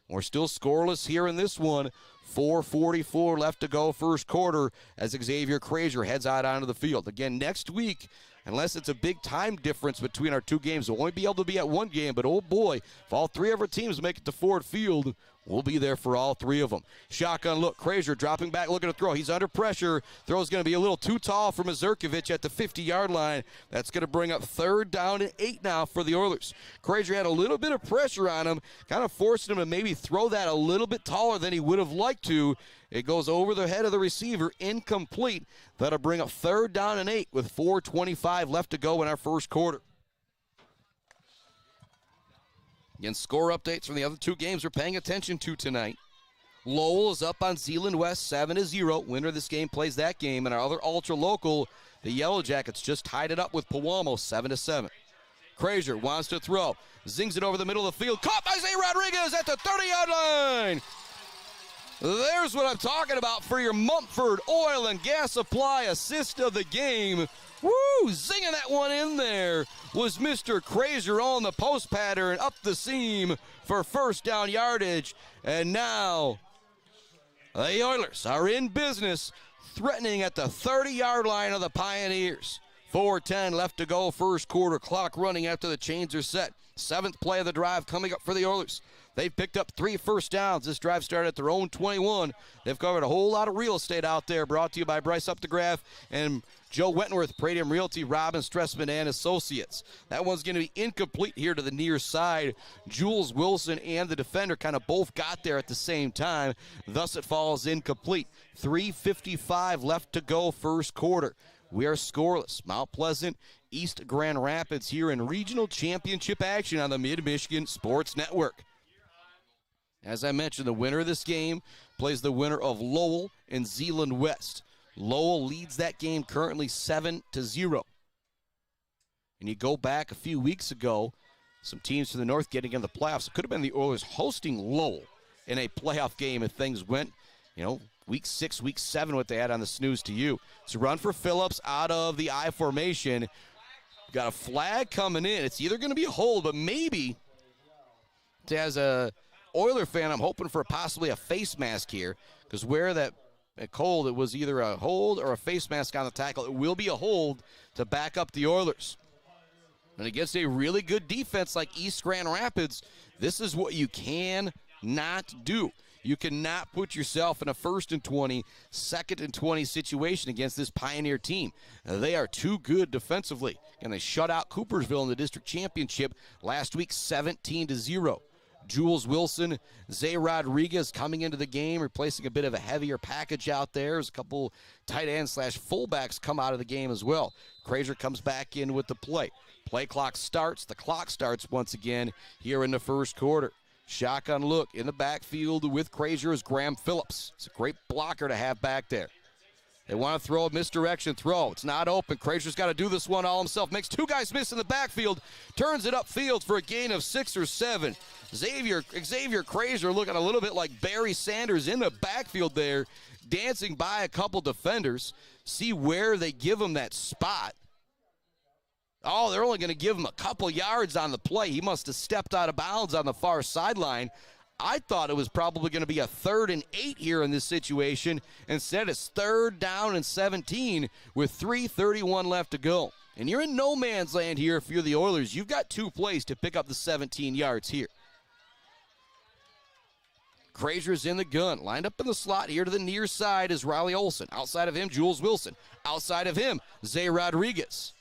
We're still scoreless here in this one. 4:44 left to go first quarter as Xavier Frazier heads out onto the field. Again, next week, unless it's a big time difference between our two games, we'll only be able to be at one game. But, oh, boy, if all three of our teams make it to Ford Field, we'll be there for all three of them. Shotgun look. Frazier dropping back, looking to throw. He's under pressure. Throw's going to be a little too tall for Mazurkiewicz at the 50-yard line. That's going to bring up 3rd down and 8 now for the Oilers. Frazier had a little bit of pressure on him, kind of forcing him to maybe throw that a little bit taller than he would have liked to. It goes over the head of the receiver, incomplete. That'll bring up 3rd down and 8 with 4:25 left to go in our first quarter. Again, score updates from the other two games we're paying attention to tonight. Lowell is up on Zeeland West 7-0. Winner of this game plays that game. And our other ultra-local, the Yellow Jackets, just tied it up with Pewamo 7-7. Frazier wants to throw. Zings it over the middle of the field. Caught by Zay Rodriguez at the 30-yard line. There's what I'm talking about for your Mumford Oil and Gas Supply assist of the game. Woo! Zinging that one in there was Mr. Frazier on the post pattern up the seam for first down yardage. And now the Oilers are in business, threatening at the 30-yard line of the Pioneers. 4:10 left to go first quarter. Clock running after the chains are set. 7th play of the drive coming up for the Oilers. They've picked up 3 first downs. This drive started at their own 21. They've covered a whole lot of real estate out there. Brought to you by Bryce Updegraff and Joe Wentworth, Pradium Realty, Robin Stressman and Associates. That one's going to be incomplete here to the near side. Jules Wilson and the defender kind of both got there at the same time. Thus it falls incomplete. 3:55 left to go first quarter. We are scoreless. Mount Pleasant, East Grand Rapids here in regional championship action on the Mid-Michigan Sports Network. As I mentioned, the winner of this game plays the winner of Lowell and Zeeland West. Lowell leads that game currently 7-0. And you go back a few weeks ago, some teams to the north getting in the playoffs. It could have been the Oilers hosting Lowell in a playoff game if things went, week 6, week 7, what they had on the snooze to you. It's a run for Phillips out of the I formation. Got a flag coming in. It's either going to be a hold, but maybe, as a Oiler fan, I'm hoping for possibly a face mask here, because where that cold, it was either a hold or a face mask on the tackle. It will be a hold to back up the Oilers. And against a really good defense like East Grand Rapids, this is what you cannot do. You cannot put yourself in a 1st and 20, 2nd and 20 situation against this Pioneer team. They are too good defensively, and they shut out Coopersville in the district championship last week 17-0. Jules Wilson, Zay Rodriguez coming into the game, replacing a bit of a heavier package out there. There's a couple tight ends / fullbacks come out of the game as well. Frazier comes back in with the play. Play clock starts. The clock starts once again here in the first quarter. Shotgun look in the backfield with Frazier is Graham Phillips. It's a great blocker to have back there. They want to throw a misdirection throw. It's not open. Frazier's got to do this one all himself. Makes 2 guys miss in the backfield. Turns it upfield for a gain of 6 or 7. Xavier Frazier looking a little bit like Barry Sanders in the backfield there, dancing by a couple defenders. See where they give him that spot. Oh, they're only going to give him a couple yards on the play. He must have stepped out of bounds on the far sideline. I thought it was probably going to be a 3rd and 8 here in this situation. Instead, it's 3rd down and 17 with 3:31 left to go. And you're in no man's land here if you're the Oilers. You've got 2 plays to pick up the 17 yards here. Frazier's in the gun. Lined up in the slot here to the near side is Riley Olsen. Outside of him, Jules Wilson. Outside of him, Zay Rodriguez.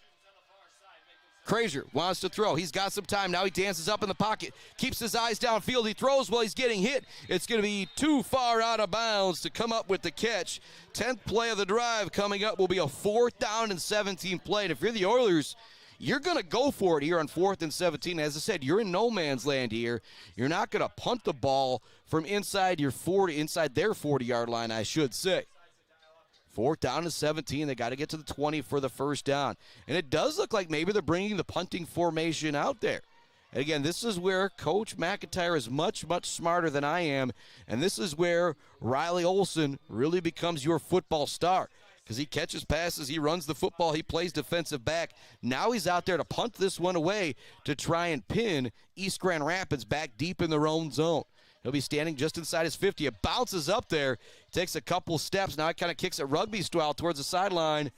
Frazier wants to throw. He's got some time. Now he dances up in the pocket. Keeps his eyes downfield. He throws while he's getting hit. It's going to be too far out of bounds to come up with the catch. 10th play of the drive coming up will be a 4th down and 17 play. And if you're the Oilers, you're going to go for it here on 4th and 17. As I said, you're in no man's land here. You're not going to punt the ball from inside their 40-yard line, I should say. 4th down and 17. They got to get to the 20 for the first down. And it does look like maybe they're bringing the punting formation out there. And again, this is where Coach McIntyre is much, much smarter than I am. And this is where Riley Olsen really becomes your football star. Because he catches passes, he runs the football, he plays defensive back. Now he's out there to punt this one away to try and pin East Grand Rapids back deep in their own zone. He'll be standing just inside his 50. It bounces up there, takes a couple steps. Now it kind of kicks it rugby style towards the sideline.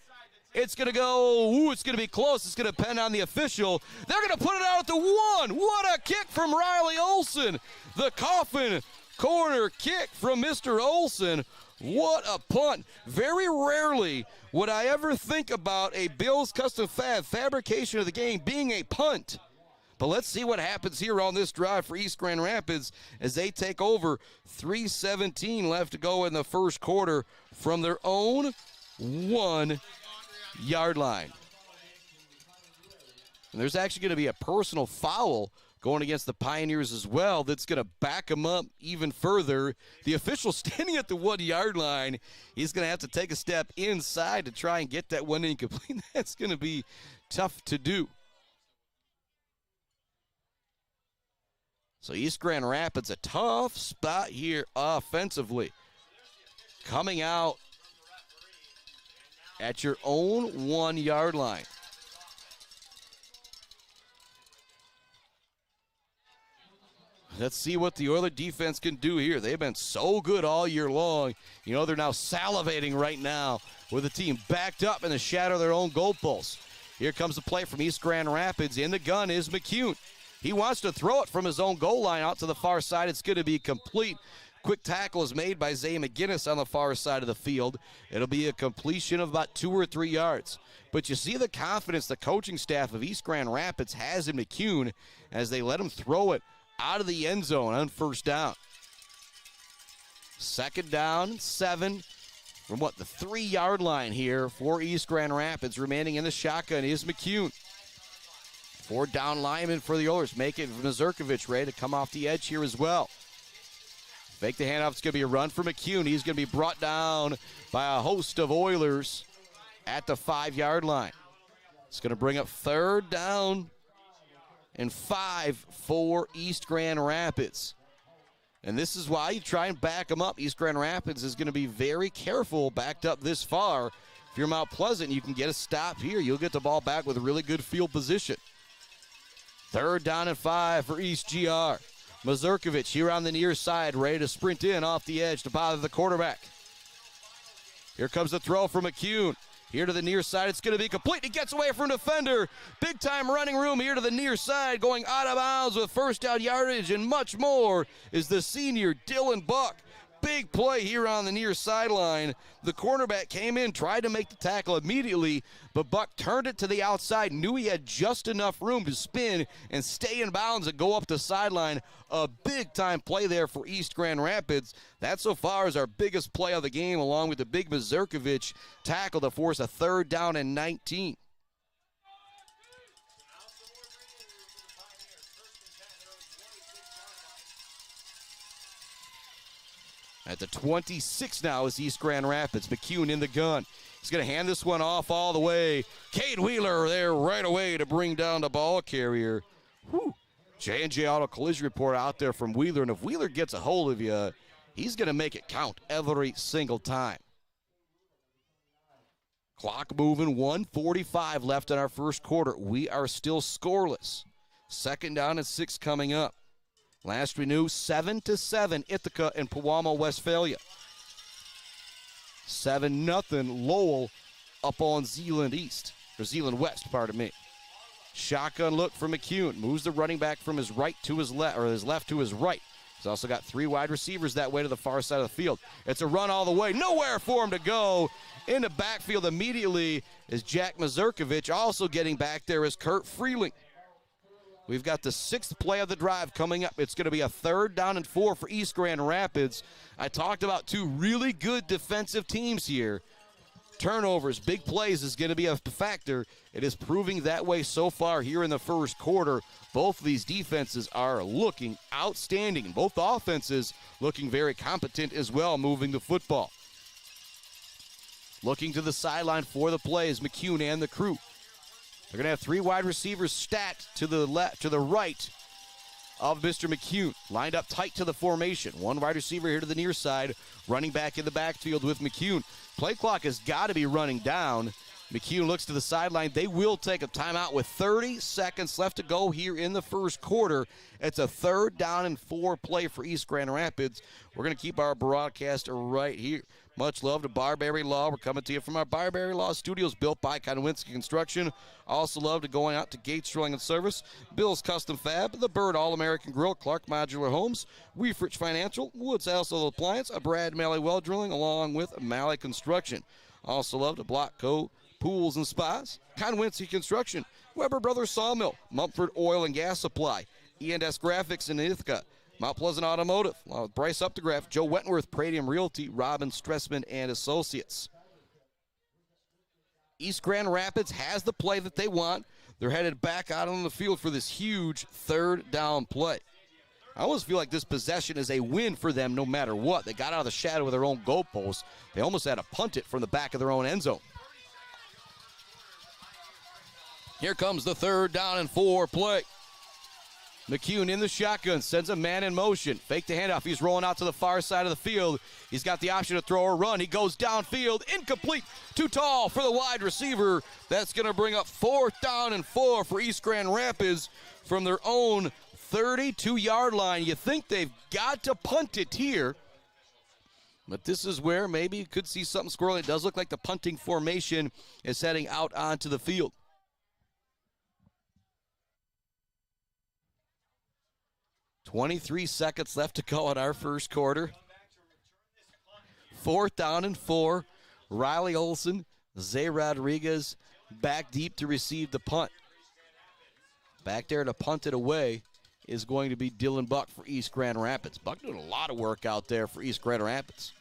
It's going to go, it's going to be close. It's going to depend on the official. They're going to put it out at the 1. What a kick from Riley Olsen. The coffin corner kick from Mr. Olsen. What a punt. Very rarely would I ever think about a Bills Custom fabrication of the game being a punt. But let's see what happens here on this drive for East Grand Rapids as they take over. 3:17 left to go in the first quarter from their own 1-yard line. And there's actually going to be a personal foul going against the Pioneers as well that's going to back them up even further. The official standing at the 1-yard line, he's going to have to take a step inside to try and get that one incomplete. That's going to be tough to do. So East Grand Rapids, a tough spot here offensively. Coming out at your own 1-yard line. Let's see what the Oilers defense can do here. They've been so good all year long. You know, they're now salivating right now with the team backed up in the shadow of their own goalposts. Here comes the play from East Grand Rapids. In the gun is McCune. He wants to throw it from his own goal line out to the far side. It's going to be complete. Quick tackle is made by Zay McGinnis on the far side of the field. It'll be a completion of about 2 or 3 yards. But you see the confidence the coaching staff of East Grand Rapids has in McCune as they let him throw it out of the end zone on first down. 2nd down, 7 from the 3-yard line here for East Grand Rapids. Remaining in the shotgun is McCune. 4 down linemen for the Oilers. Make it Mazurkovic ready to come off the edge here as well. Fake the handoff. It's going to be a run for McCune. He's going to be brought down by a host of Oilers at the 5-yard line. It's going to bring up 3rd down and 5 for East Grand Rapids. And this is why you try and back them up. East Grand Rapids is going to be very careful backed up this far. If you're Mount Pleasant, you can get a stop here. You'll get the ball back with a really good field position. 3rd down and 5 for East GR. Mazurkovic here on the near side, ready to sprint in off the edge to bother the quarterback. Here comes the throw from McCune. Here to the near side, it's going to be complete. He gets away from defender. Big time running room here to the near side, going out of bounds with first down yardage and much more is the senior Dylan Buck. Big play here on the near sideline. The cornerback came in, tried to make the tackle immediately, but Buck turned it to the outside, knew he had just enough room to spin and stay in bounds and go up the sideline. A big-time play there for East Grand Rapids. That so far is our biggest play of the game, along with the big Mazurkovic tackle to force a 3rd down and 19. At the 26 now is East Grand Rapids. McCune in the gun. He's going to hand this one off all the way. Cade Wheeler there right away to bring down the ball carrier. J&J Auto Collision Report out there from Wheeler. And if Wheeler gets a hold of you, he's going to make it count every single time. Clock moving, 1:45 left in our first quarter. We are still scoreless. 2nd down and 6 coming up. Last we knew, 7-7 Ithaca and Pewamo, Westphalia. 7-0 Lowell up on Zeeland West, pardon me. Shotgun look for McCune. Moves the running back from his right to his left, or his left to his right. He's also got 3 wide receivers that way to the far side of the field. It's a run all the way. Nowhere for him to go. In the backfield immediately is Jack Mazurkovic. Also getting back there is Kurt Freeling. We've got the 6th play of the drive coming up. It's going to be a 3rd down and 4 for East Grand Rapids. I talked about 2 really good defensive teams here. turnovers, big plays is going to be a factor. It is proving that way so far here in the first quarter. Both of these defenses are looking outstanding. Both offenses looking very competent as well, moving the football. Looking to the sideline for the play is McCune and the crew. They're going to have three wide receivers stacked to the left, to the right of Mr. McCune. Lined up tight to the formation. One wide receiver here to the near side, running back in the backfield with McCune. Play clock has got to be running down. McCune looks to the sideline. They will take a timeout with 30 seconds left to go here in the first quarter. It's a 3rd down and 4 play for East Grand Rapids. We're going to keep our broadcast right here. Much love to Barbary Law. We're coming to you from our Barbary Law studios, built by Konowinski Construction. Also love to going out to Gates Drilling and Service, Bill's Custom Fab, The Bird All-American Grill, Clark Modular Homes, Weefrich Financial, Woods Household Appliance, Brad Malley Well Drilling, along with Malley Construction. Also love to Block Co. Pools and Spas, Konowinski Construction, Weber Brothers Sawmill, Mumford Oil and Gas Supply, E&S Graphics in Ithaca, Mount Pleasant Automotive, along with Bryce Updegraff, Joe Wentworth, Pradium Realty, Robin Stressman and Associates. East Grand Rapids has the play that they want. They're headed back out on the field for this huge 3rd down play. I almost feel like this possession is a win for them no matter what. They got out of the shadow of their own goalpost. They almost had to punt it from the back of their own end zone. Here comes the 3rd down and 4 play. McCune in the shotgun, sends a man in motion. Fake the handoff. He's rolling out to the far side of the field. He's got the option to throw or run. He goes downfield, incomplete, too tall for the wide receiver. That's going to bring up 4th down and 4 for East Grand Rapids from their own 32-yard line. You think they've got to punt it here, but this is where maybe you could see something squirrely. It does look like the punting formation is heading out onto the field. 23 seconds left to go in our first quarter. 4th down and 4. Riley Olson, Zay Rodriguez back deep to receive the punt. Back there to punt it away is going to be Dylan Buck for East Grand Rapids. Buck doing a lot of work out there for East Grand Rapids.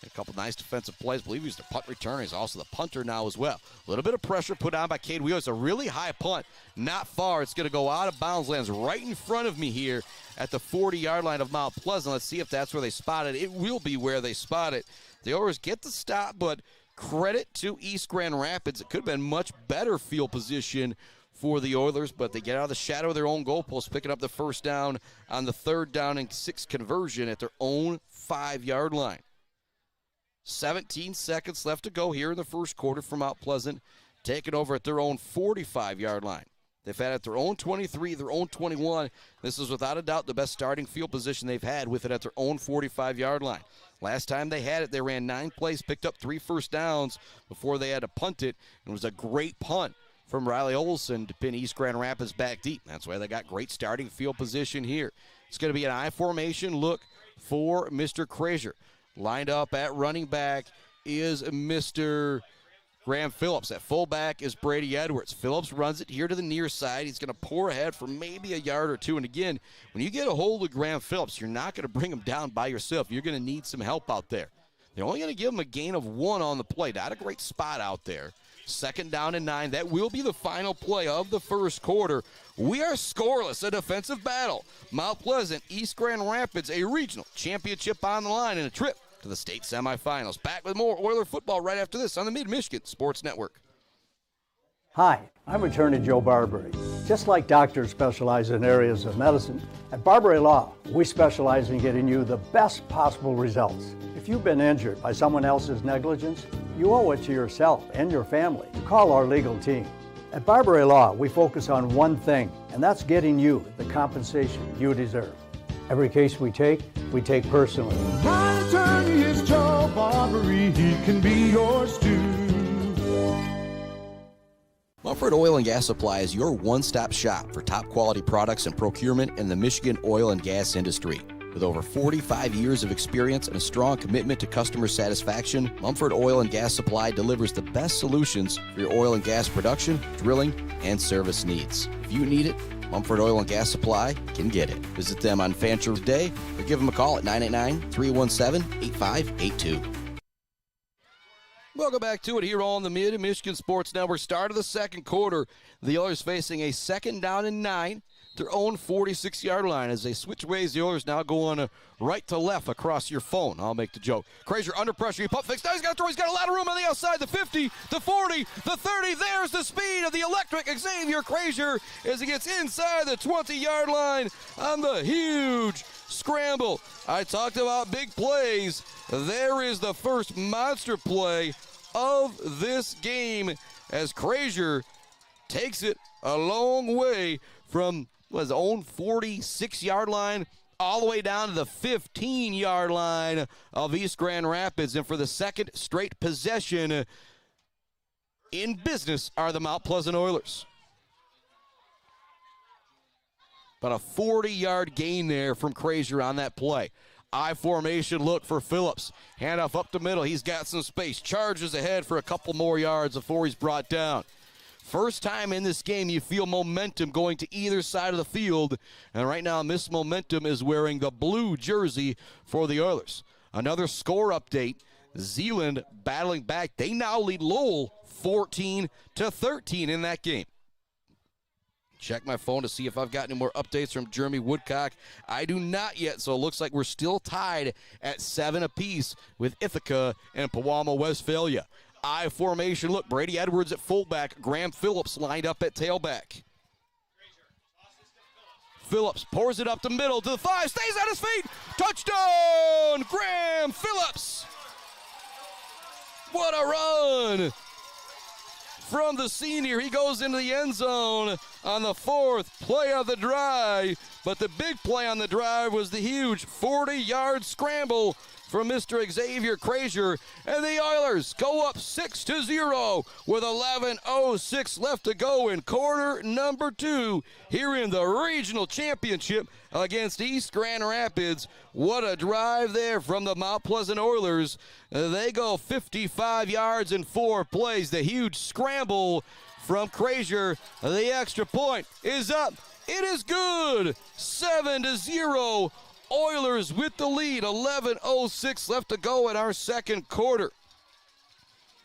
A couple nice defensive plays. I believe he's the punt returner. He's also the punter now as well. A little bit of pressure put on by Cade Wheeler. It's a really high punt. Not far. It's going to go out of bounds. Lands right in front of me here at the 40-yard line of Mount Pleasant. Let's see if that's where they spot it. It will be where they spot it. The Oilers get the stop, but credit to East Grand Rapids. It could have been much better field position for the Oilers, but they get out of the shadow of their own goalpost, picking up the 1st down on the 3rd down and 6 conversion at their own 5-yard line. 17 seconds left to go here in the first quarter for Mount Pleasant, taking over at their own 45-yard line. They've had at their own 23, their own 21. This is without a doubt the best starting field position they've had with it at their own 45-yard line. Last time they had it, they ran 9 plays, picked up 3 first downs before they had to punt it. It was a great punt from Riley Olson to pin East Grand Rapids back deep. That's why they got great starting field position here. It's going to be an I formation look for Mr. Krazier. Lined up at running back is Mr. Graham Phillips. At fullback is Brady Edwards. Phillips runs it here to the near side. He's going to pour ahead for maybe a yard or two. And again, when you get a hold of Graham Phillips, you're not going to bring him down by yourself. You're going to need some help out there. They're only going to give him a gain of 1 on the play. Not a great spot out there. 2nd down and 9. That will be the final play of the first quarter. We are scoreless, a defensive battle. Mount Pleasant, East Grand Rapids, a regional championship on the line and a trip to the state semifinals. Back with more Oiler football right after this on the Mid-Michigan Sports Network. Hi, I'm attorney Joe Barbary. Just like doctors specialize in areas of medicine, at Barbary Law, we specialize in getting you the best possible results. If you've been injured by someone else's negligence, you owe it to yourself and your family to call our legal team. At Barbary Law, we focus on one thing, and that's getting you the compensation you deserve. Every case we take personally. My attorney is Joe Barbary. He can be yours too. Mumford Oil and Gas Supply is your one-stop shop for top quality products and procurement in the Michigan oil and gas industry. With over 45 years of experience and a strong commitment to customer satisfaction, Mumford Oil and Gas Supply delivers the best solutions for your oil and gas production, drilling, and service needs. If you need it, Mumford Oil and Gas Supply can get it. Visit them on Fancher Day or give them a call at 989-317-8582. Welcome back to it here on the Mid-Michigan Sports Network. Start of the second quarter. The Oilers facing a 2nd down and 9. Their own 46-yard line as they switch ways. The Oilers now go on right to left across your phone. I'll make the joke. Frazier under pressure. He pump fakes. Now he's got to throw. He's got a lot of room on the outside. The 50, the 40, the 30. There's the speed of the electric Xavier Frazier as he gets inside the 20-yard line on the huge scramble. I talked about big plays. There is the first monster play of this game as Frazier takes it a long way from his own 46-yard line all the way down to the 15-yard line of East Grand Rapids. And for the second straight possession in business are the Mount Pleasant Oilers. About a 40-yard gain there from Frazier on that play. I formation look for Phillips. Handoff up the middle. He's got some space. Charges ahead for a couple more yards before he's brought down. First time in this game you feel momentum going to either side of the field. And right now Miss Momentum is wearing the blue jersey for the Oilers. Another score update. Zeeland battling back. They now lead Lowell 14-13 in that game. Check my phone to see if I've got any more updates from Jeremy Woodcock. I do not yet, so it looks like we're still tied at 7 apiece with Ithaca and Pewamo Westphalia. I formation look. Brady Edwards at fullback. Graham Phillips lined up at tailback. Phillips pours it up the middle to the 5. Stays on his feet. Touchdown, Graham Phillips. What a run from the senior. He goes into the end zone on the 4th play of the drive. But the big play on the drive was the huge 40-yard scramble from Mr. Xavier Frazier. And the Oilers go up 6-0 with 11:06 left to go in quarter number 2 here in the regional championship against East Grand Rapids. What a drive there from the Mount Pleasant Oilers. They go 55 yards in 4 plays. The huge scramble from Frazier. The extra point is up. It is good. 7-0. Oilers with the lead. 11:06 left to go in our second quarter.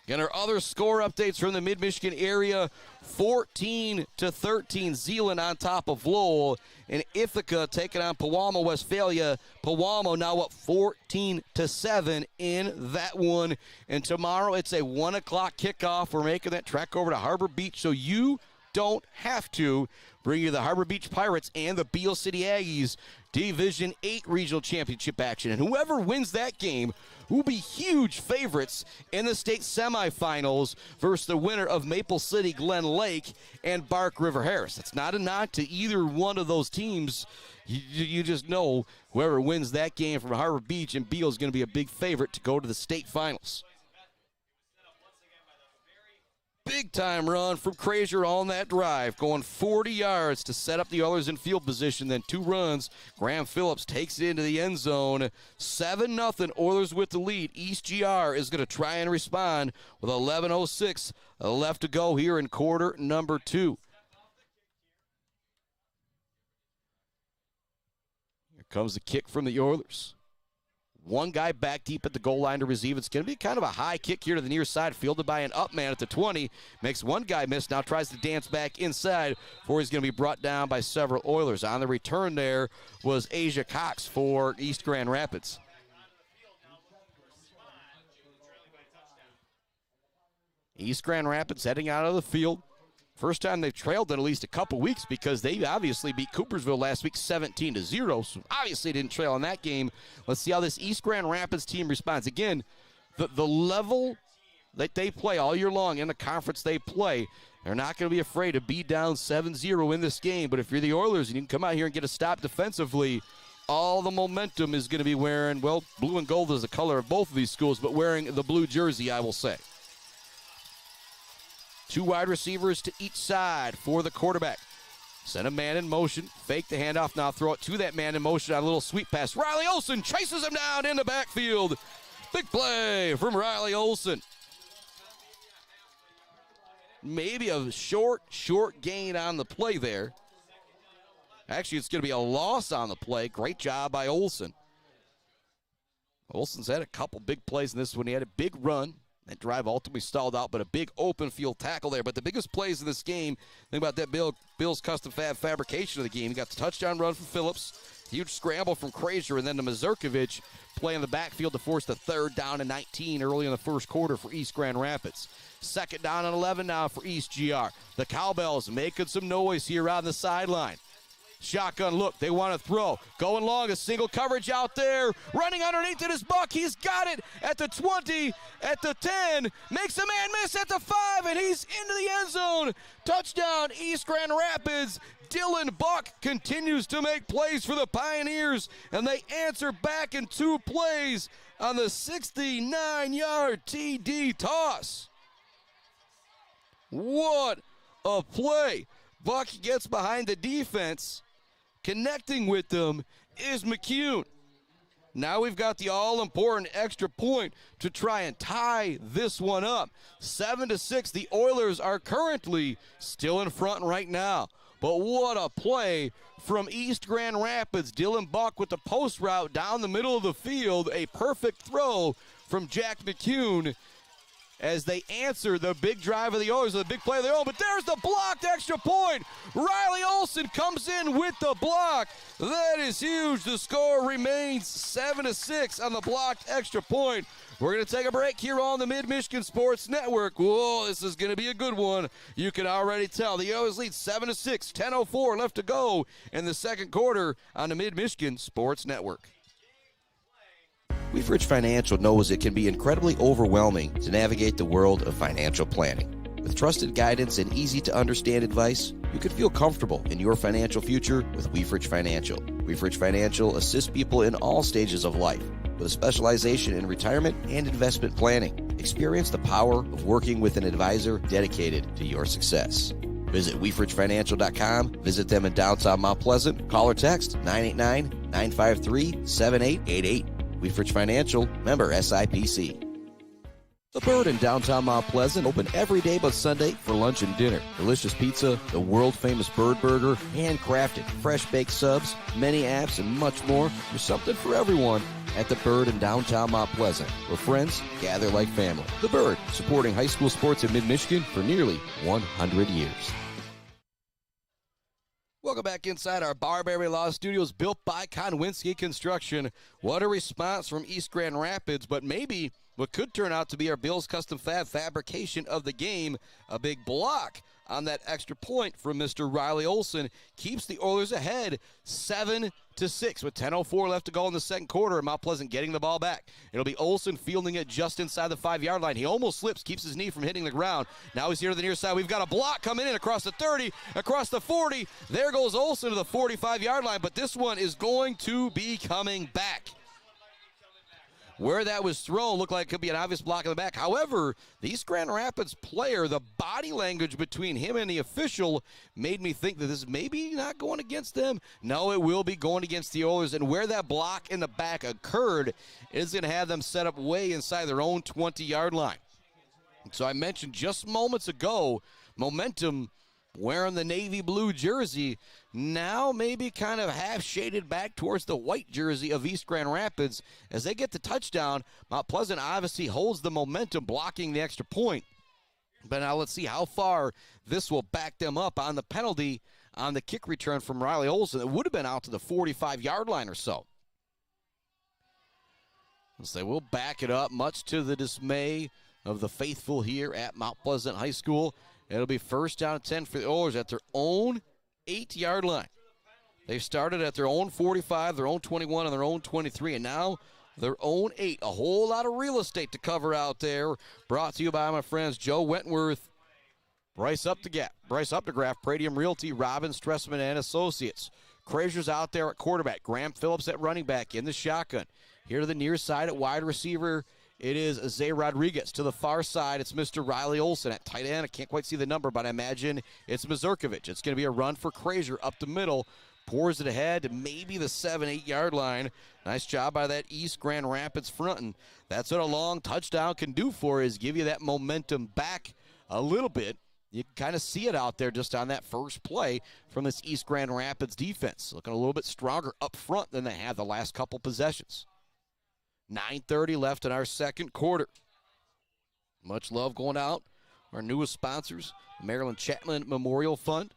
And our other score updates from the Mid-Michigan area, 14-13, Zeeland on top of Lowell, and Ithaca taking on Pewamo Westphalia. Pewamo now up 14-7 in that one. And tomorrow it's a 1 o'clock kickoff. We're making that trek over to Harbor Beach, so you don't have to. Bring you the Harbor Beach Pirates and the Beale City Aggies Division 8 Regional Championship action. And whoever wins that game will be huge favorites in the state semifinals versus the winner of Maple City Glen Lake and Bark River Harris. It's not a nod to either one of those teams. You just know whoever wins that game from Harbor Beach and Beale is going to be a big favorite to go to the state finals. Big-time run from Frazier on that drive, going 40 yards to set up the Oilers in field position, then 2 runs. Graham Phillips takes it into the end zone. 7-0, Oilers with the lead. East GR is going to try and respond with 11:06 left to go here in quarter number 2. Here comes the kick from the Oilers. One guy back deep at the goal line to receive. It's going to be kind of a high kick here to the near side, fielded by an up man at the 20. Makes one guy miss, now tries to dance back inside before he's going to be brought down by several Oilers. On the return there was Asia Cox for East Grand Rapids. East Grand Rapids heading out of the field. First time they've trailed in at least a couple weeks because they obviously beat Coopersville last week 17-0. So obviously didn't trail in that game. Let's see how this East Grand Rapids team responds. Again, the level that they play all year long in the conference they play, they're not going to be afraid to be down 7-0 in this game. But if you're the Oilers and you can come out here and get a stop defensively, all the momentum is going to be wearing, well, blue and gold is the color of both of these schools, but wearing the blue jersey, I will say. 2 wide receivers to each side for the quarterback. Send a man in motion, fake the handoff, now throw it to that man in motion on a little sweep pass. Riley Olsen chases him down in the backfield. Big play from Riley Olsen. Maybe a short gain on the play there. Actually, it's going to be a loss on the play. Great job by Olsen. Olsen's had a couple big plays in this one. He had a big run That drive ultimately stalled out, but a big open field tackle there. But the biggest plays in this game, think about that Bills custom fabrication of the game. You got the touchdown run from Phillips, huge scramble from Krazier, and then to Mazurkovic play in the backfield to force the 3rd down and 19 early in the first quarter for East Grand Rapids. 2nd down and 11 now for East GR. The Cowbells making some noise here on the sideline. Shotgun look, they want to throw. Going long, a single coverage out there. Running underneath it is Buck. He's got it at the 20, at the 10. Makes a man miss at the 5, and he's into the end zone. Touchdown, East Grand Rapids. Dylan Buck continues to make plays for the Pioneers, and they answer back in 2 plays on the 69-yard TD toss. What a play. Buck gets behind the defense. Connecting with them is McCune. Now we've got the all-important extra point to try and tie this one up. 7-6, the Oilers are currently still in front right now. But what a play from East Grand Rapids. Dylan Buck with the post route down the middle of the field. A perfect throw from Jack McCune as they answer the big drive of the Oilers, the big play of their own. But there's the blocked extra point. Riley Olson comes in with the block. That is huge. The score remains 7-6 on the blocked extra point. We're going to take a break here on the Mid-Michigan Sports Network. Whoa, this is going to be a good one. You can already tell. The Oilers lead 7-6, 10:04 left to go in the second quarter on the Mid-Michigan Sports Network. Weefridge Financial knows it can be incredibly overwhelming to navigate the world of financial planning. With trusted guidance and easy-to-understand advice, you can feel comfortable in your financial future with Weefridge Financial. Weefridge Financial assists people in all stages of life with a specialization in retirement and investment planning. Experience the power of working with an advisor dedicated to your success. Visit WeefridgeFinancial.com. Visit them in downtown Mount Pleasant. Call or text 989-953-7888. Weefridge Financial, member SIPC. The Bird in downtown Mount Pleasant, open every day but Sunday for lunch and dinner. Delicious pizza, the world-famous Bird Burger, handcrafted, fresh-baked subs, many apps, and much more. There's something for everyone at The Bird in downtown Mount Pleasant, where friends gather like family. The Bird, supporting high school sports in mid-Michigan for nearly 100 years. Welcome back inside our Barbary Law Studios, built by Konwinski Construction. What a response from East Grand Rapids, but maybe what could turn out to be our Bills Custom fabrication of the game. A big block on that extra point from Mr. Riley Olson keeps the Oilers ahead 7-6 with 10:04 left to go in the second quarter, and Mount Pleasant getting the ball back. It'll be Olson fielding it just inside the 5-yard line. He almost slips, keeps his knee from hitting the ground. Now he's here to the near side. We've got a block coming in across the 30, across the 40. There goes Olson to the 45-yard line, but this one is going to be coming back. Where that was thrown looked like it could be an obvious block in the back. However, the East Grand Rapids player, the body language between him and the official made me think that this is maybe not going against them. No, it will be going against the Oilers. And where that block in the back occurred is going to have them set up way inside their own 20-yard line. So I mentioned just moments ago, momentum wearing the navy blue jersey, now maybe kind of half shaded back towards the white jersey of East Grand Rapids. As they get the touchdown, Mount Pleasant obviously holds the momentum, blocking the extra point. But now let's see how far this will back them up on the penalty on the kick return from Riley Olson. It would have been out to the 45-yard line or so. So they will back it up, much to the dismay of the faithful here at Mount Pleasant High School. It'll be 1st down and 10 for the Oilers at their own 8-yard line. They've started at their own 45, their own 21, and their own 23, and now their own 8. A whole lot of real estate to cover out there. Brought to you by my friends Joe Wentworth, Bryce Updegraff, Pradium Realty, Robin Stressman and Associates. Krazier's out there at quarterback. Graham Phillips at running back in the shotgun. Here to the near side at wide receiver, it is Zay Rodriguez. To the far side, it's Mr. Riley Olson. At tight end, I can't quite see the number, but I imagine it's Mazurkovic. It's going to be a run for Krazier up the middle. Pours it ahead to maybe the 7-8-yard line. Nice job by that East Grand Rapids front. And that's what a long touchdown can do for you, is give you that momentum back a little bit. You can kind of see it out there just on that first play from this East Grand Rapids defense. Looking a little bit stronger up front than they have the last couple possessions. 9:30 left in our second quarter. Much love going out. Our newest sponsors, Maryland Chapman Memorial Fund.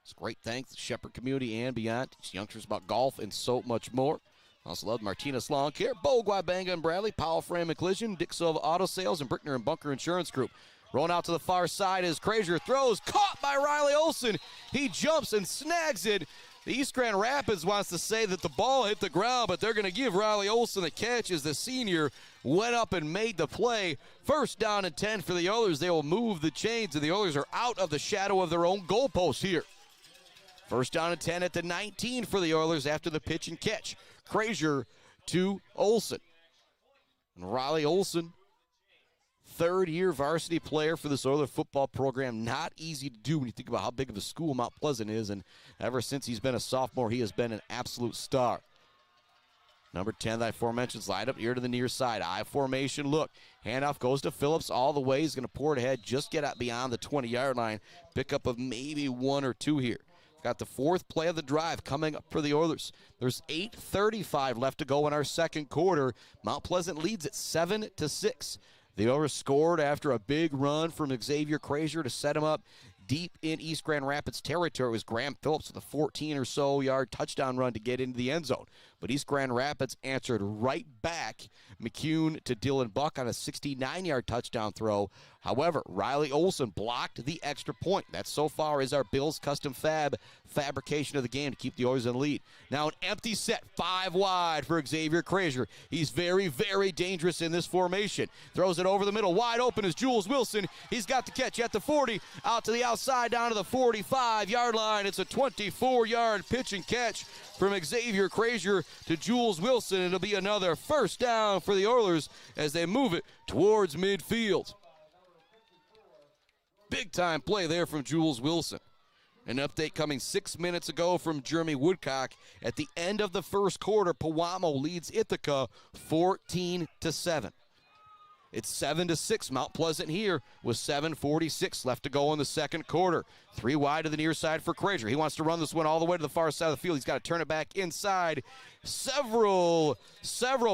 It's great thanks to Shepherd community and beyond. Teach youngsters about golf and so much more. Also love Martinez Lawn Care, Bo Guabanga and Bradley, Powell Frame and Collision, Dick Silva Auto Sales, and Brickner and Bunker Insurance Group. Rolling out to the far side as Frazier throws, caught by Riley Olson. He jumps and snags it. The East Grand Rapids wants to say that the ball hit the ground, but they're going to give Riley Olson the catch as the senior went up and made the play. First down and 10 for the Oilers. They will move the chains, and the Oilers are out of the shadow of their own goalpost here. First down and 10 at the 19 for the Oilers after the pitch and catch. Frazier to Olson. And Riley Olson, third-year varsity player for this Oiler football program. Not easy to do when you think about how big of a school Mount Pleasant is, and ever since he's been a sophomore, he has been an absolute star. Number 10, that aforementioned, lined up here to the near side. I formation look. Handoff goes to Phillips all the way. He's going to pour it ahead, just get out beyond the 20-yard line. Pickup of maybe 1 or 2 here. Got the fourth play of the drive coming up for the Oilers. There's 8:35 left to go in our second quarter. Mount Pleasant leads at 7-6. The Oilers scored after a big run from Xavier Frazier to set him up deep in East Grand Rapids territory. It was Graham Phillips with a 14 or so yard touchdown run to get into the end zone. But East Grand Rapids answered right back. McCune to Dylan Buck on a 69-yard touchdown throw. However, Riley Olson blocked the extra point. That so far is our Bills custom fabrication of the game to keep the Oilers in the lead. Now an empty set, 5 wide for Xavier Frazier. He's very, very dangerous in this formation. Throws it over the middle. Wide open is Jules Wilson. He's got the catch at the 40, out to the outside, down to the 45-yard line. It's a 24-yard pitch and catch from Xavier Frazier to Jules Wilson. It'll be another first down for the Oilers as they move it towards midfield. Big-time play there from Jules Wilson. An update coming 6 minutes ago from Jeremy Woodcock. At the end of the first quarter, Pewamo leads Ithaca 14-7. It's 7-6. Mount Pleasant here with 7:46 left to go in the second quarter. 3 wide to the near side for Frazier. He wants to run this one all the way to the far side of the field. He's got to turn it back inside. Several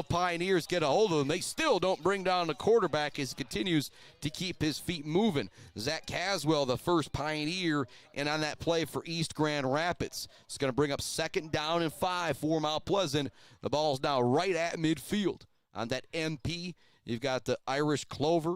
Pioneers get a hold of him. They still don't bring down the quarterback as he continues to keep his feet moving. Zach Caswell, the first Pioneer, and on that play for East Grand Rapids. It's going to bring up 2nd down and 5 for Mount Pleasant. The ball's now right at midfield. On that MP, you've got the Irish Clover,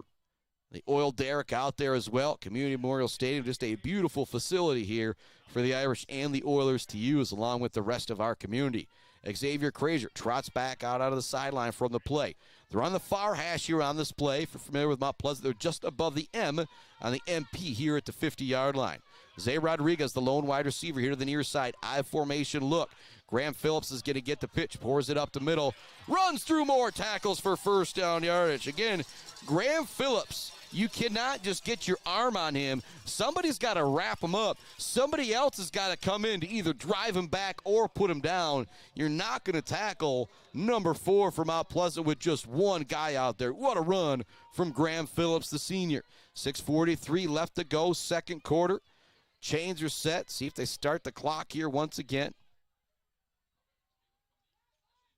the Oil Derrick out there as well. Community Memorial Stadium, just a beautiful facility here for the Irish and the Oilers to use along with the rest of our community. Xavier Frazier trots back out of the sideline from the play. They're on the far hash here on this play. If you're familiar with Mount Pleasant, they're just above the M on the MP here at the 50-yard line. Zay Rodriguez, the lone wide receiver here to the near side. I formation look. Graham Phillips is going to get the pitch, pours it up the middle, runs through more tackles for first down yardage. Again, Graham Phillips, you cannot just get your arm on him. Somebody's got to wrap him up. Somebody else has got to come in to either drive him back or put him down. You're not going to tackle number 4 from Mount Pleasant with just one guy out there. What a run from Graham Phillips, the senior. 6:43 left to go, second quarter. Chains are set. See if they start the clock here once again.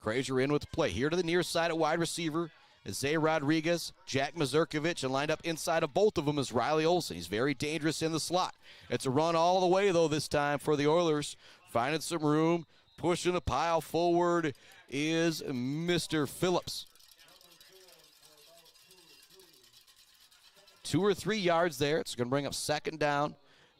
Frazier in with the play. Here to the near side at wide receiver is Zay Rodriguez, Jack Mazurkovich, and lined up inside of both of them is Riley Olson. He's very dangerous in the slot. It's a run all the way, though, this time for the Oilers. Finding some room, pushing the pile forward is Mr. Phillips. 2 or 3 yards there. It's going to bring up 2nd down.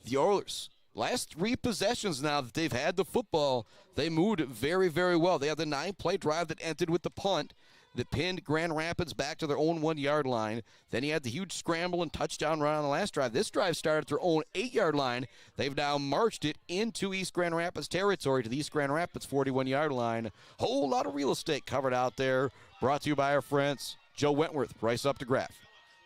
The Oilers, last 3 possessions now that they've had the football, they moved it very, very well. They had the 9-play drive that ended with the punt that pinned Grand Rapids back to their own 1-yard line. Then he had the huge scramble and touchdown run on the last drive. This drive started at their own 8-yard line. They've now marched it into East Grand Rapids territory to the East Grand Rapids 41-yard line. Whole lot of real estate covered out there. Brought to you by our friends Joe Wentworth, Bryce up to Graph.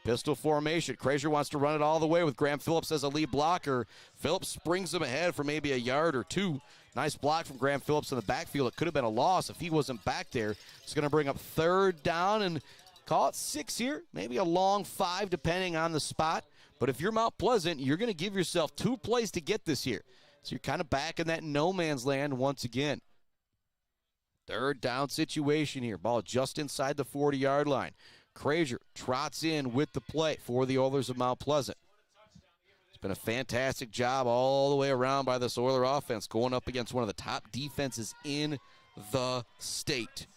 Pistol formation. Frazier wants to run it all the way with Graham Phillips as a lead blocker. Phillips springs him ahead for maybe a yard or 2. Nice block from Graham Phillips in the backfield. It could have been a loss if he wasn't back there. It's going to bring up 3rd down and call it 6 here. Maybe a long 5 depending on the spot. But if you're Mount Pleasant, you're going to give yourself 2 plays to get this here. So you're kind of back in that no man's land once again. 3rd down situation here. Ball just inside the 40-yard line. Krazier trots in with the play for the Oilers of Mount Pleasant. It's been a fantastic job all the way around by this Oiler offense, going up against one of the top defenses in the state.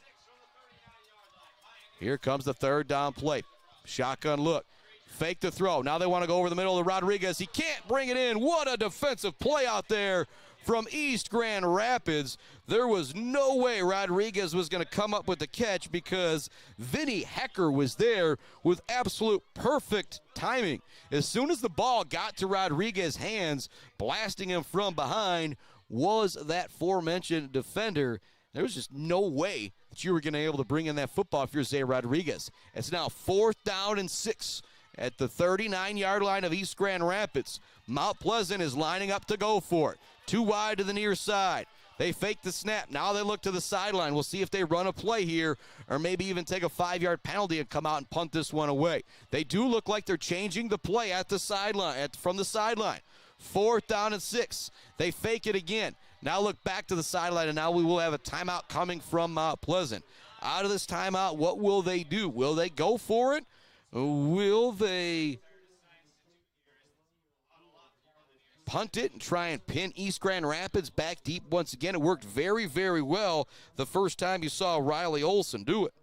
Here comes the third down play. Shotgun look. Fake the throw. Now they want to go over the middle of Rodriguez. He can't bring it in. What a defensive play out there from East Grand Rapids. There was no way Rodriguez was going to come up with the catch because Vinny Hecker was there with absolute perfect timing. As soon as the ball got to Rodriguez's hands, blasting him from behind was that aforementioned defender. There was just no way that you were going to be able to bring in that football if you're Zay Rodriguez. It's now 4th down and 6 at the 39-yard line of East Grand Rapids. Mount Pleasant is lining up to go for it. Too wide to the near side. They fake the snap. Now they look to the sideline. We'll see if they run a play here or maybe even take a 5-yard penalty and come out and punt this one away. They do look like they're changing the play at the sideline, from the sideline. 4th down and 6. They fake it again. Now look back to the sideline, and now we will have a timeout coming from Mount Pleasant. Out of this timeout, what will they do? Will they go for it? Will they punt it and try and pin East Grand Rapids back deep once again? It worked very, very well the first time you saw Riley Olson do it.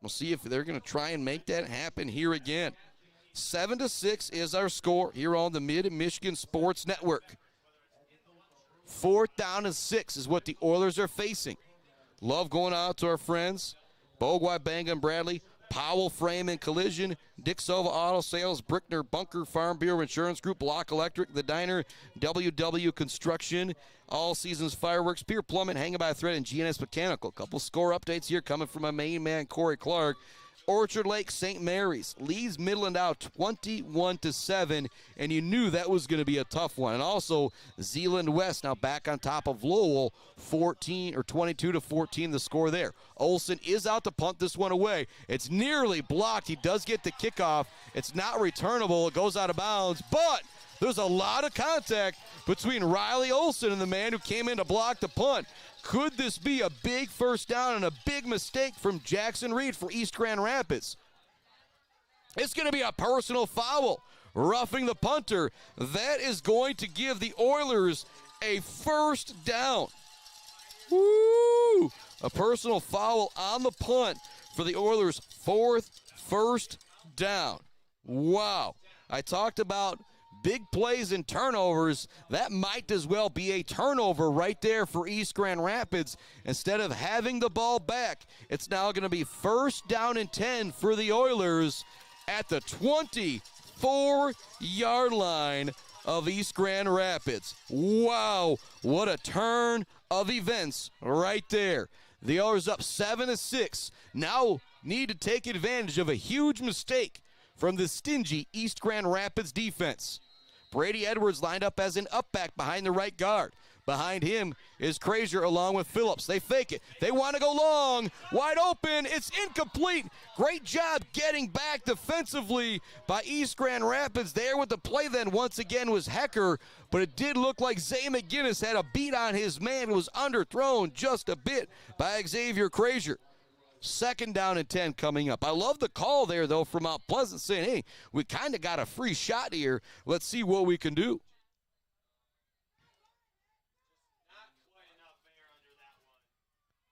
We'll see if they're going to try and make that happen here again. 7-6 is our score here on the Mid-Michigan Sports Network. 4th down and 6 is what the Oilers are facing. Love going out to our friends, Bogwai, Banga, and Bradley, Powell Frame and Collision, Dick Sova Auto Sales, Brickner Bunker, Farm Bureau Insurance Group, Block Electric, The Diner, WW Construction, All Seasons Fireworks, Pier Plumbing, Hanging by a Thread, and GNS Mechanical. A couple score updates here coming from my main man, Corey Clark. Orchard Lake St. Mary's leads Midland out 21-7, and you knew that was going to be a tough one. And also Zeeland West now back on top of Lowell, 22-14 the score there. Olson is out to punt this one away. It's nearly blocked. He does get the kickoff. It's not returnable. It goes out of bounds, but there's a lot of contact between Riley Olson and the man who came in to block the punt. Could this be a big first down and a big mistake from Jackson Reed for East Grand Rapids? It's going to be a personal foul, roughing the punter. That is going to give the Oilers a first down. Woo! A personal foul on the punt for the Oilers' 4th first down. Wow. I talked about big plays and turnovers. That might as well be a turnover right there for East Grand Rapids. Instead of having the ball back, it's now going to be 1st down and 10 for the Oilers at the 24-yard line of East Grand Rapids. Wow, what a turn of events right there. The Oilers up 7-6. Now need to take advantage of a huge mistake from the stingy East Grand Rapids defense. Brady Edwards lined up as an up back behind the right guard. Behind him is Krazier along with Phillips. They fake it. They want to go long. Wide open. It's incomplete. Great job getting back defensively by East Grand Rapids. There with the play then once again was Hecker, but it did look like Zay McGinnis had a beat on his man who was underthrown just a bit by Xavier Krazier. 2nd down and 10 coming up. I love the call there, though, from Mount Pleasant saying, hey, we kind of got a free shot here. Let's see what we can do.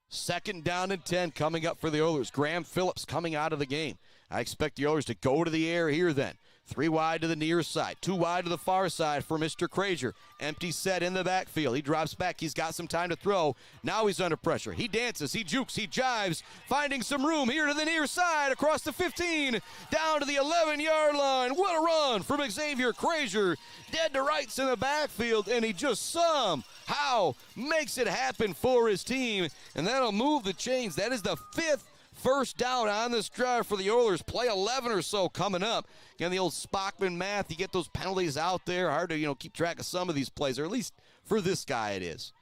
Second down and 10 coming up for the Oilers. Graham Phillips coming out of the game. I expect the Oilers to go to the air here then. 3 wide to the near side, 2 wide to the far side for Mr. Krazier. Empty set in the backfield. He drops back. He's got some time to throw. Now he's under pressure. He dances, he jukes, he jives, finding some room here to the near side across the 15, down to the 11-yard line. What a run from Xavier Krazier. Dead to rights in the backfield, and he just somehow makes it happen for his team, and that'll move the chains. That is the 5th first down on this drive for the Oilers. Play 11 or so coming up. Again, the old Spockman math. You get those penalties out there. Hard to, keep track of some of these plays, or at least for this guy it is.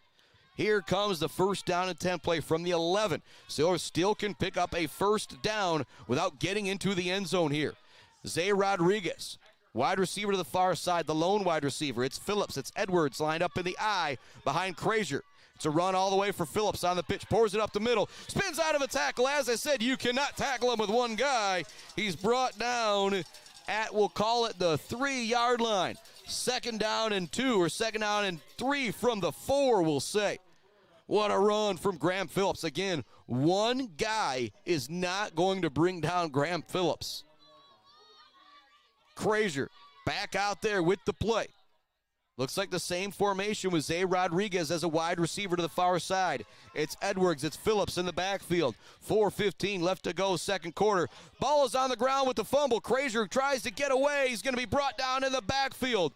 Here comes the 1st down and 10 play from the 11. So the Oilers still can pick up a first down without getting into the end zone here. Zay Rodriguez, wide receiver to the far side, the lone wide receiver. It's Phillips, it's Edwards lined up in the I behind Krazier. It's a run all the way for Phillips on the pitch. Pours it up the middle. Spins out of a tackle. As I said, you cannot tackle him with one guy. He's brought down at, we'll call it the 3-yard line. 2nd down and 2, or 2nd down and 3 from the 4, we'll say. What a run from Graham Phillips. Again, one guy is not going to bring down Graham Phillips. Frazier back out there with the play. Looks like the same formation with Zay Rodriguez as a wide receiver to the far side. It's Edwards, it's Phillips in the backfield. 4:15 left to go, 2nd quarter. Ball is on the ground with the fumble. Frazier tries to get away. He's going to be brought down in the backfield.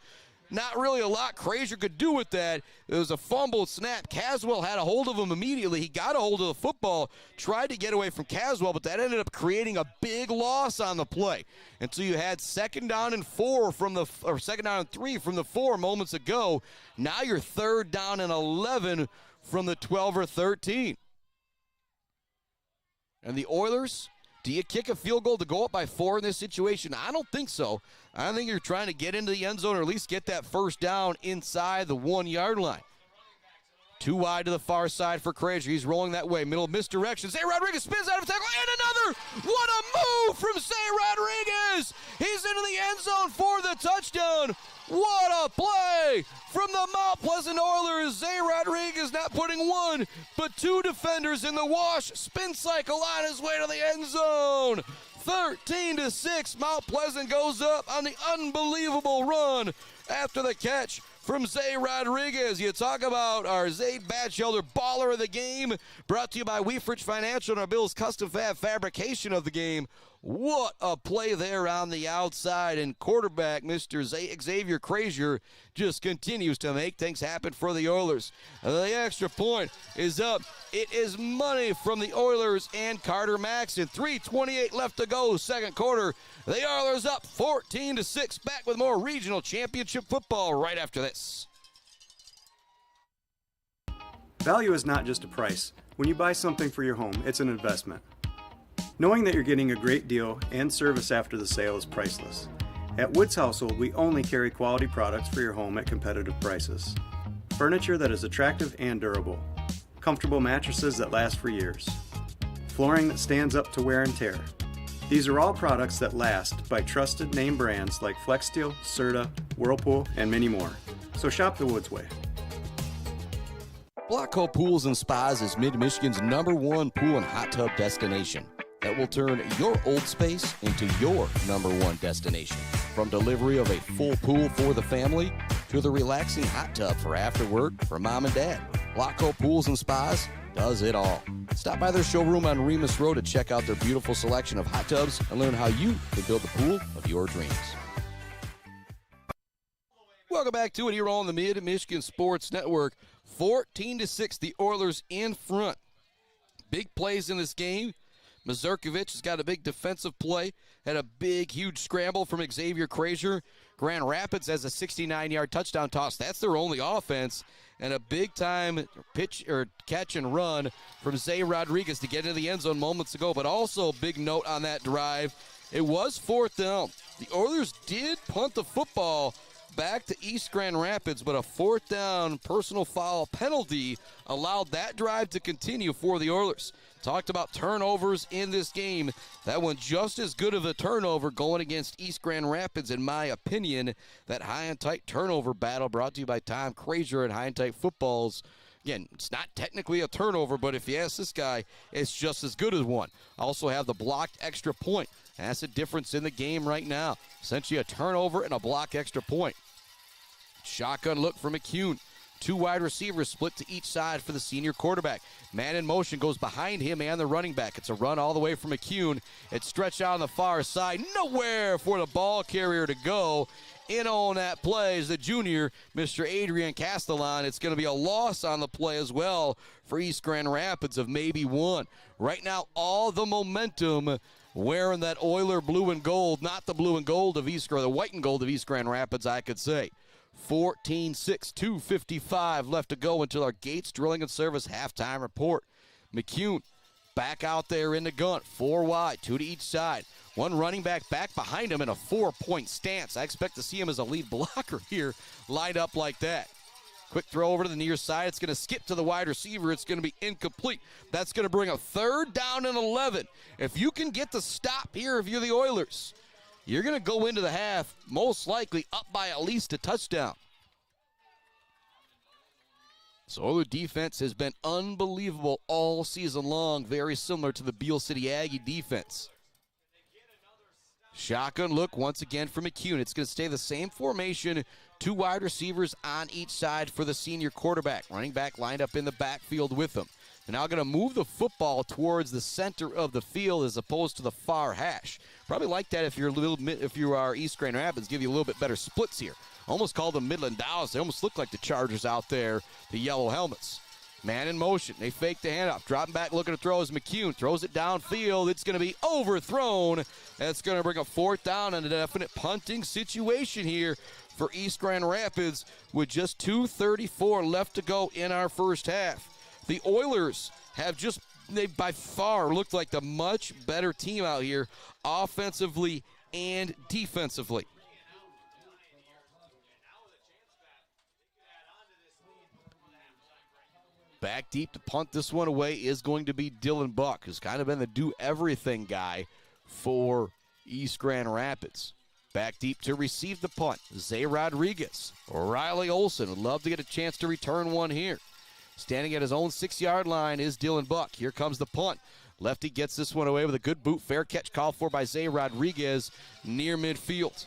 Not really a lot Frazier could do with that. It was a fumbled snap. Caswell had a hold of him immediately. He got a hold of the football, tried to get away from Caswell, but that ended up creating a big loss on the play. And so you had 2nd down and 4 from the, or 2nd down and 3 from the 4 moments ago. Now you're 3rd down and 11 from the 12 or 13. And the Oilers, do you kick a field goal to go up by 4 in this situation? I don't think so. I think you're trying to get into the end zone or at least get that 1st down inside the 1-yard line. 2 wide to the far side for Frazier. He's rolling that way. Middle misdirection. Zay Rodriguez spins out of tackle. And another. What a move from Zay Rodriguez. He's into the end zone for the touchdown. What a play from the Mount Pleasant Oilers. Zay Rodriguez not putting 1, but 2 defenders in the wash. Spin cycle on his way to the end zone. 13-6, Mount Pleasant goes up on the unbelievable run after the catch from Zay Rodriguez. You talk about our Zayd Batchelder baller of the game, brought to you by Weefrich Financial and our Bill's Custom Fab fabrication of the game. What a play there on the outside, and quarterback Mr. Xavier Frazier just continues to make things happen for the Oilers. The extra point is up. It is money from the Oilers and Carter Maxson. 3:28 left to go, 2nd quarter. The Oilers up 14-6. Back with more regional championship football right after this. Value is not just a price. When you buy something for your home, it's an investment. Knowing that you're getting a great deal and service after the sale is priceless. At Woods Household, we only carry quality products for your home at competitive prices. Furniture that is attractive and durable. Comfortable mattresses that last for years. Flooring that stands up to wear and tear. These are all products that last by trusted name brands like FlexSteel, Serta, Whirlpool, and many more. So shop the Woods way. Blocko Pools and Spas is Mid-Michigan's #1 pool and hot tub destination that will turn your old space into your #1 destination. From delivery of a full pool for the family to the relaxing hot tub for after work for mom and dad, Blocko Pools and Spas does it all. Stop by their showroom on Remus Road to check out their beautiful selection of hot tubs and learn how you can build the pool of your dreams. Welcome back to it here on the Mid-Michigan Sports Network. 14-6, the Oilers in front. Big plays in this game. Mazurkiewicz has got a big defensive play, had a big, huge scramble from Xavier Frazier. Grand Rapids has a 69-yard touchdown toss. That's their only offense. And a big-time pitch or catch and run from Zay Rodriguez to get into the end zone moments ago. But also, big note on that drive, it was 4th down. The Oilers did punt the football back to East Grand Rapids, but a 4th down personal foul penalty allowed that drive to continue for the Oilers. Talked about turnovers in this game. That one just as good of a turnover going against East Grand Rapids, in my opinion. That high and tight turnover battle brought to you by Tom Frazier at High and Tight Footballs. Again, it's not technically a turnover, but if you ask this guy, it's just as good as one. Also have the blocked extra point. That's the difference in the game right now. Essentially a turnover and a block extra point. Shotgun look for McCune. 2 wide receivers split to each side for the senior quarterback. Man in motion goes behind him and the running back. It's a run all the way from McCune. It's stretched out on the far side. Nowhere for the ball carrier to go. In on that play is the junior, Mr. Adrian Castellan. It's going to be a loss on the play as well for East Grand Rapids of maybe 1. Right now, all the momentum wearing that Oiler blue and gold, not the blue and gold of East, or the white and gold of East Grand Rapids, I could say. 14-6, 2:55 left to go until our Gates Drilling and Service halftime report. McCune back out there in the gun, 4 wide, 2 to each side. One running back behind him in a 4-point stance. I expect to see him as a lead blocker here, lined up like that. Quick throw over to the near side. It's going to skip to the wide receiver. It's going to be incomplete. That's going to bring a 3rd down and 11. If you can get the stop here, if you're the Oilers, you're going to go into the half most likely up by at least a touchdown. So Oiler defense has been unbelievable all season long, very similar to the Beale City Aggie defense. Shotgun look once again for McCune. It's going to stay the same formation, 2 wide receivers on each side for the senior quarterback. Running back lined up in the backfield with them. They're now going to move the football towards the center of the field as opposed to the far hash. Probably like that if you are East Grand Rapids, give you a little bit better splits here. Almost called them Midland Dallas. They almost look like the Chargers out there, the yellow helmets. Man in motion. They fake the handoff. Dropping back, looking to throw is McCune. Throws it downfield. It's going to be overthrown. That's going to bring a 4th down and a definite punting situation here for East Grand Rapids with just 2:34 left to go in our first half. The Oilers they by far looked like the much better team out here offensively and defensively. Back deep to punt this one away is going to be Dylan Buck, who's kind of been the do-everything guy for East Grand Rapids. Back deep to receive the punt, Zay Rodriguez. Riley Olson would love to get a chance to return one here. Standing at his own 6-yard line is Dylan Buck. Here comes the punt. Lefty gets this one away with a good boot. Fair catch called for by Zay Rodriguez near midfield.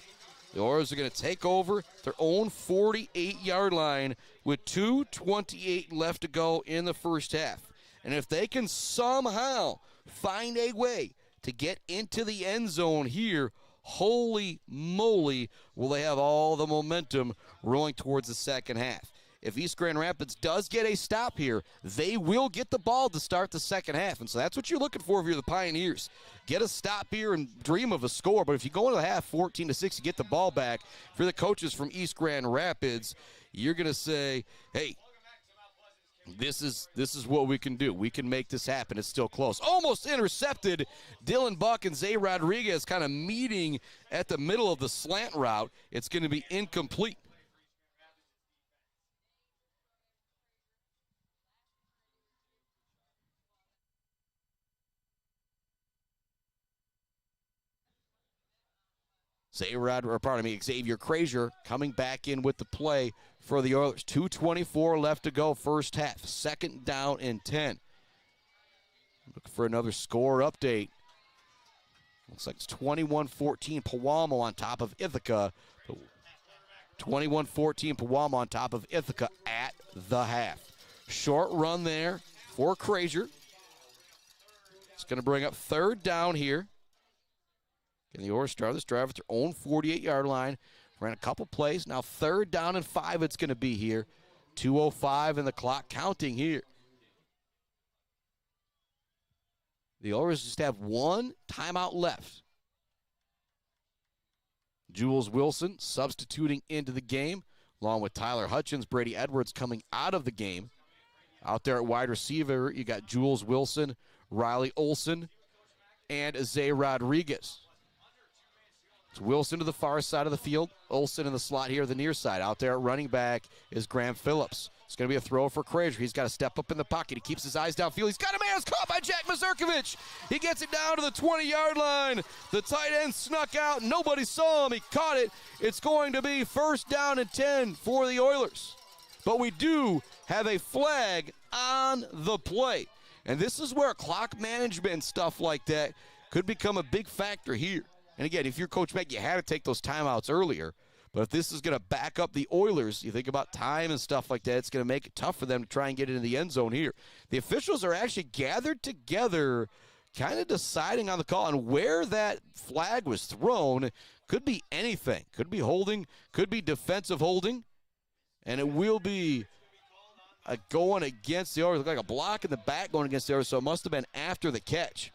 The Oilers are going to take over their own 48-yard line with 2:28 left to go in the first half. And if they can somehow find a way to get into the end zone here, holy moly, will they have all the momentum rolling towards the second half. If East Grand Rapids does get a stop here, they will get the ball to start the second half. And so that's what you're looking for if you're the Pioneers. Get a stop here and dream of a score. But if you go into the half 14-6, you get the ball back. If you're the coaches from East Grand Rapids, you're going to say, hey, this is what we can do. We can make this happen. It's still close. Almost intercepted. Dylan Buck and Zay Rodriguez kind of meeting at the middle of the slant route. It's going to be incomplete. Xavier Frazier coming back in with the play for the Oilers. 2:24 left to go first half. 2nd down and 10. Looking for another score update. Looks like it's 21-14 Pewamo on top of Ithaca. 21-14 Pewamo on top of Ithaca at the half. Short run there for Frazier. It's going to bring up 3rd down here. And the Oilers start this drive at their own 48-yard line. Ran a couple plays. Now 3rd down and 5 it's going to be here. 2:05 and the clock counting here. The Oilers just have 1 timeout left. Jules Wilson substituting into the game, along with Tyler Hutchins. Brady Edwards coming out of the game. Out there at wide receiver, you got Jules Wilson, Riley Olson, and Zay Rodriguez. It's Wilson to the far side of the field. Olsen in the slot here, the near side. Out there at running back is Graham Phillips. It's going to be a throw for Frazier. He's got to step up in the pocket. He keeps his eyes downfield. He's got a man. It's caught by Jack Mazurkovic. He gets it down to the 20-yard line. The tight end snuck out. Nobody saw him. He caught it. It's going to be 1st down and 10 for the Oilers. But we do have a flag on the play. And this is where clock management and stuff like that could become a big factor here. And again, if you're Coach Beck, you had to take those timeouts earlier. But if this is going to back up the Oilers, you think about time and stuff like that, it's going to make it tough for them to try and get into the end zone here. The officials are actually gathered together, kind of deciding on the call on where that flag was thrown. Could be anything. Could be holding, could be defensive holding. And it will be going against the Oilers. Look like a block in the back going against the Oilers, so it must have been after the catch.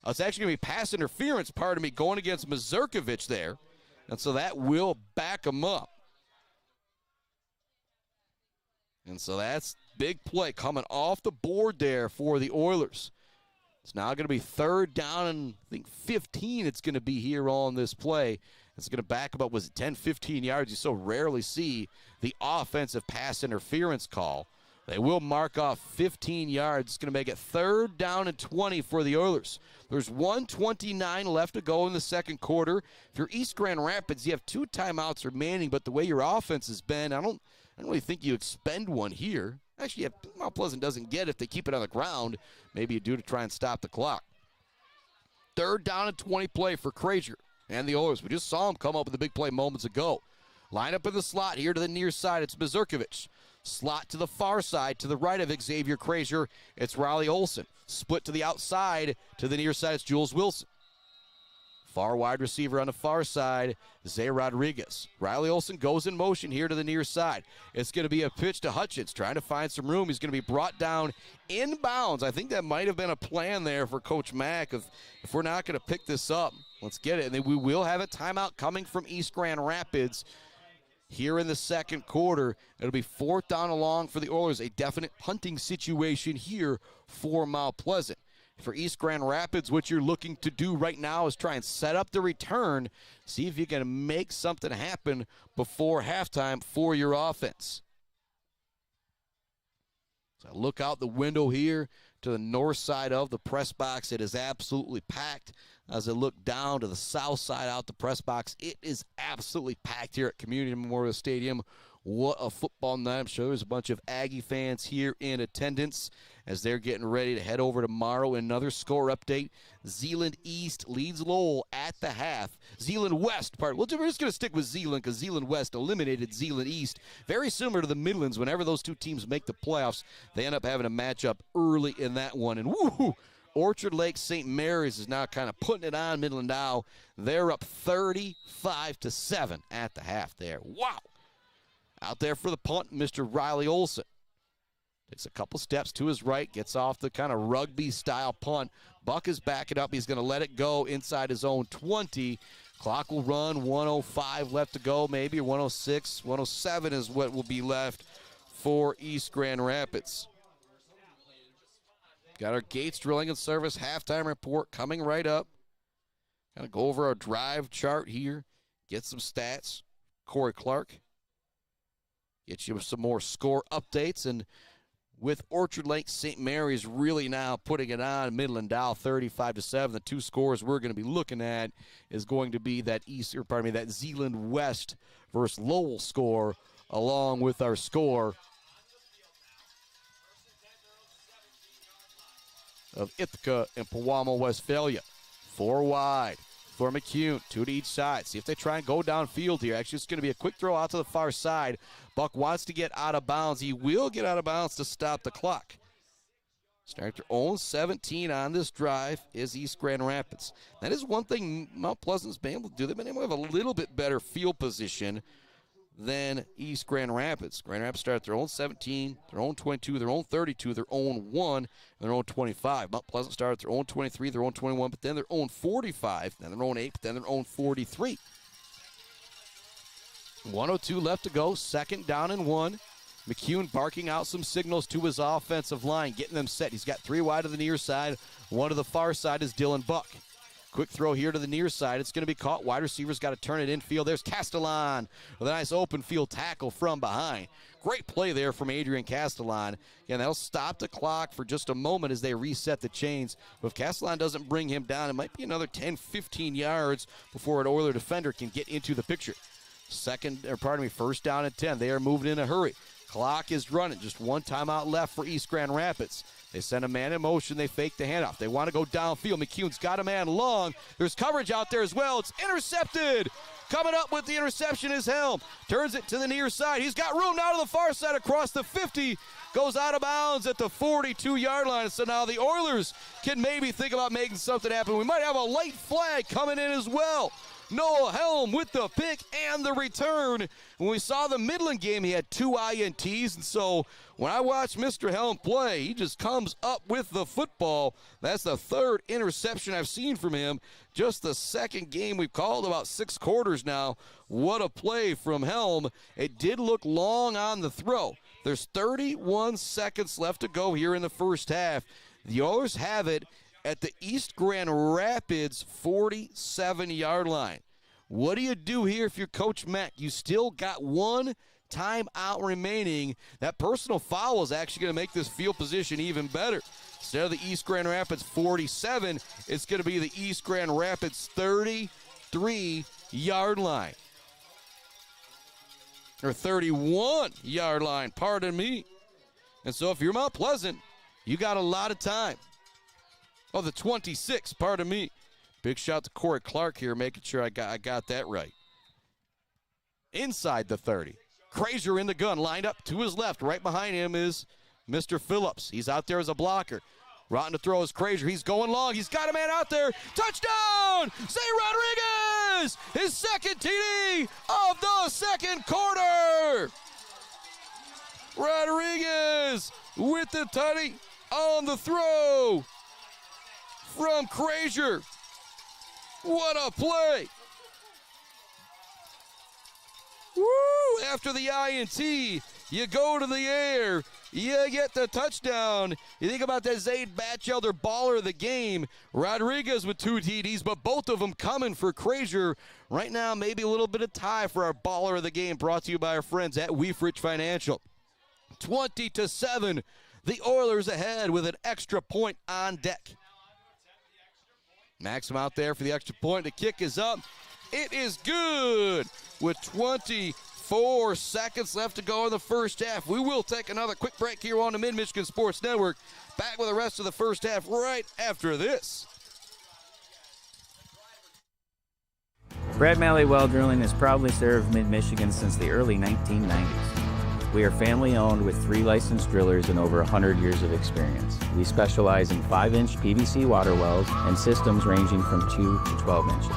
It's actually going to be pass interference, pardon me, going against Mazurkovic there. And so that will back him up. And so that's big play coming off the board there for the Oilers. It's now going to be 3rd down and I think 15 it's going to be here on this play It's going to back about, 10, 15 yards. You so rarely see the offensive pass interference call. They will mark off 15 yards. It's going to make it 3rd down and 20 for the Oilers. There's 1:29 left to go in the second quarter. If you're East Grand Rapids, you have 2 timeouts remaining, but the way your offense has been, I don't really think you expend one here. Actually, if Mount Pleasant doesn't get it, if they keep it on the ground, maybe you do to try and stop the clock. 3rd down and 20 play for Krazier and the Oilers. We just saw him come up with a big play moments ago. Line up in the slot here to the near side. It's Mazurkiewicz. Slot to the far side, to the right of Xavier Krazier. It's Riley Olsen. Split to the outside, to the near side. It's Jules Wilson. Far wide receiver on the far side, Zay Rodriguez. Riley Olsen goes in motion here to the near side. It's going to be a pitch to Hutchins, trying to find some room. He's going to be brought down inbounds. I think that might have been a plan there for Coach Mack. If we're not going to pick this up, let's get it. And then we will have a timeout coming from East Grand Rapids here in the second quarter. It'll be 4th down and long for the Oilers. A definite punting situation here for Mount Pleasant. For East Grand Rapids, what you're looking to do right now is try and set up the return, see if you can make something happen before halftime for your offense. So I look out the window here to the north side of the press box. It is absolutely packed. As I look down to the south side out the press box, it is absolutely packed here at Community Memorial Stadium. What a football night. I'm sure there's a bunch of Aggie fans here in attendance as they're getting ready to head over tomorrow. Another score update. Zeeland East leads Lowell at the half. Zeeland West, we're just going to stick with Zeeland because Zeeland West eliminated Zeeland East. Very similar to the Midlands. Whenever those two teams make the playoffs, they end up having a matchup early in that one. And woohoo! Orchard Lake St. Mary's is now kind of putting it on Midland now. They're up 35-7 at the half there. Wow! Out there for the punt, Mr. Riley Olsen. Takes a couple steps to his right, gets off the kind of rugby-style punt. Buck is backing up. He's going to let it go inside his own 20. Clock will run, 1:05 left to go, maybe 1:06. 1:07 is what will be left for East Grand Rapids. Got our Gates Drilling and Service halftime report coming right up. Kind of go over our drive chart here, get some stats. Corey Clark. Get you some more score updates, and with Orchard Lake St. Mary's really now putting it on Midland Dow 35-7. The 2 scores we're going to be looking at is going to be that that Zeeland West versus Lowell score, along with our score of Ithaca and Pewamo, Westphalia. 4 wide for McCune, 2 to each side. See if they try and go downfield here. Actually, it's going to be a quick throw out to the far side. Buck wants to get out of bounds. He will get out of bounds to stop the clock. Start their own 17 on this drive is East Grand Rapids. That is one thing Mount Pleasant's been able to do. They've been able to have a little bit better field position than East Grand Rapids. Grand Rapids start their own 17, their own 22, their own 32, their own 1, and their own 25. Mount Pleasant started their own 23, their own 21, but then their own 45, then their own 8, but then their own 43. 1:02 left to go, 2nd down and 1. McCune barking out some signals to his offensive line, getting them set. He's got 3 wide to the near side. 1 to the far side is Dylan Buck. Quick throw here to the near side. It's going to be caught. Wide receiver's got to turn it infield. There's Castellan with a nice open field tackle from behind. Great play there from Adrian Castellan. Again, that'll stop the clock for just a moment as they reset the chains. But if Castellan doesn't bring him down, it might be another 10, 15 yards before an Oiler defender can get into the picture. 1st down and 10. They are moving in a hurry. Clock is running. Just 1 timeout left for East Grand Rapids. They send a man in motion. They fake the handoff. They want to go downfield. McCune's got a man long. There's coverage out there as well. It's intercepted. Coming up with the interception is Helm. Turns it to the near side. He's got room now to the far side across the 50. Goes out of bounds at the 42-yard line. So now the Oilers can maybe think about making something happen. We might have a late flag coming in as well. Noah Helm with the pick and the return. When we saw the Midland game, he had 2 INTs, and so when I watch Mr. Helm play, he just comes up with the football. That's the 3rd interception I've seen from him. Just the 2nd game we've called, about 6 quarters now. What a play from Helm. It did look long on the throw. There's 31 seconds left to go here in the first half. The Oilers have it at the East Grand Rapids 47-yard line. What do you do here if you're Coach Mack? You still got one timeout remaining. That personal foul is actually going to make this field position even better. Instead of the East Grand Rapids 47, it's going to be the East Grand Rapids 33-yard line. Or 31-yard line, pardon me. And so if you're Mount Pleasant, you got a lot of time. Oh, the 26, pardon me. Big shout to Corey Clark here, making sure I got that right. Inside the 30. Krazier in the gun, lined up to his left. Right behind him is Mr. Phillips. He's out there as a blocker. Rotten to throw is Krazier. He's going long. He's got a man out there. Touchdown! Zay Rodriguez! His second TD of the second quarter! Rodriguez with the tutty on the throw from Krazier. What a play! Woo! After the INT, you go to the air, you get the touchdown. You think about that Zaid Batchelder baller of the game. Rodriguez with 2 TDs, but both of them coming for Krazier. Right now, maybe a little bit of tie for our baller of the game, brought to you by our friends at Weefrich Financial. 20-7, the Oilers ahead with an extra point on deck. Maxim out there for the extra point. The kick is up. It is good with 24 seconds left to go in the first half. We will take another quick break here on the Mid-Michigan Sports Network. Back with the rest of the first half right after this. Brad Malley Well Drilling has proudly served Mid-Michigan since the early 1990s. We are family-owned with 3 licensed drillers and over 100 years of experience. We specialize in 5-inch PVC water wells and systems ranging from 2 to 12 inches.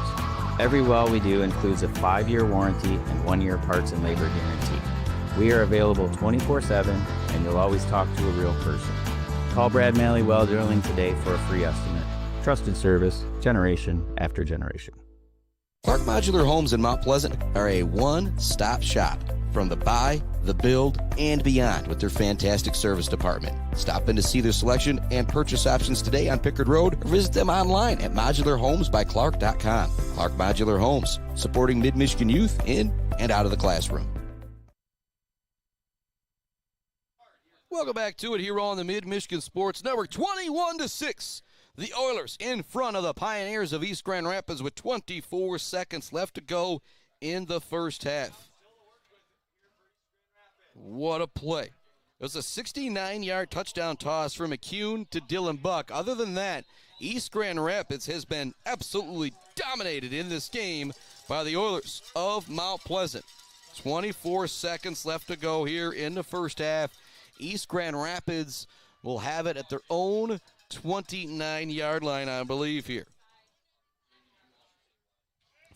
Every well we do includes a 5-year warranty and 1-year parts and labor guarantee. We are available 24/7, and you'll always talk to a real person. Call Brad Malley Well Drilling today for a free estimate. Trusted service, generation after generation. Clark Modular Homes in Mount Pleasant are a one-stop shop from the buy, the build, and beyond with their fantastic service department. Stop in to see their selection and purchase options today on Pickard Road or visit them online at modularhomesbyclark.com. Clark Modular Homes, supporting Mid-Michigan youth in and out of the classroom. Welcome back to it here on the Mid-Michigan Sports Network. 21-6. The Oilers in front of the Pioneers of East Grand Rapids with 24 seconds left to go in the first half. What a play. It was a 69-yard touchdown toss from McCune to Dylan Buck. Other than that, East Grand Rapids has been absolutely dominated in this game by the Oilers of Mount Pleasant. 24 seconds left to go here in the first half. East Grand Rapids will have it at their own 29-yard line, I believe, here.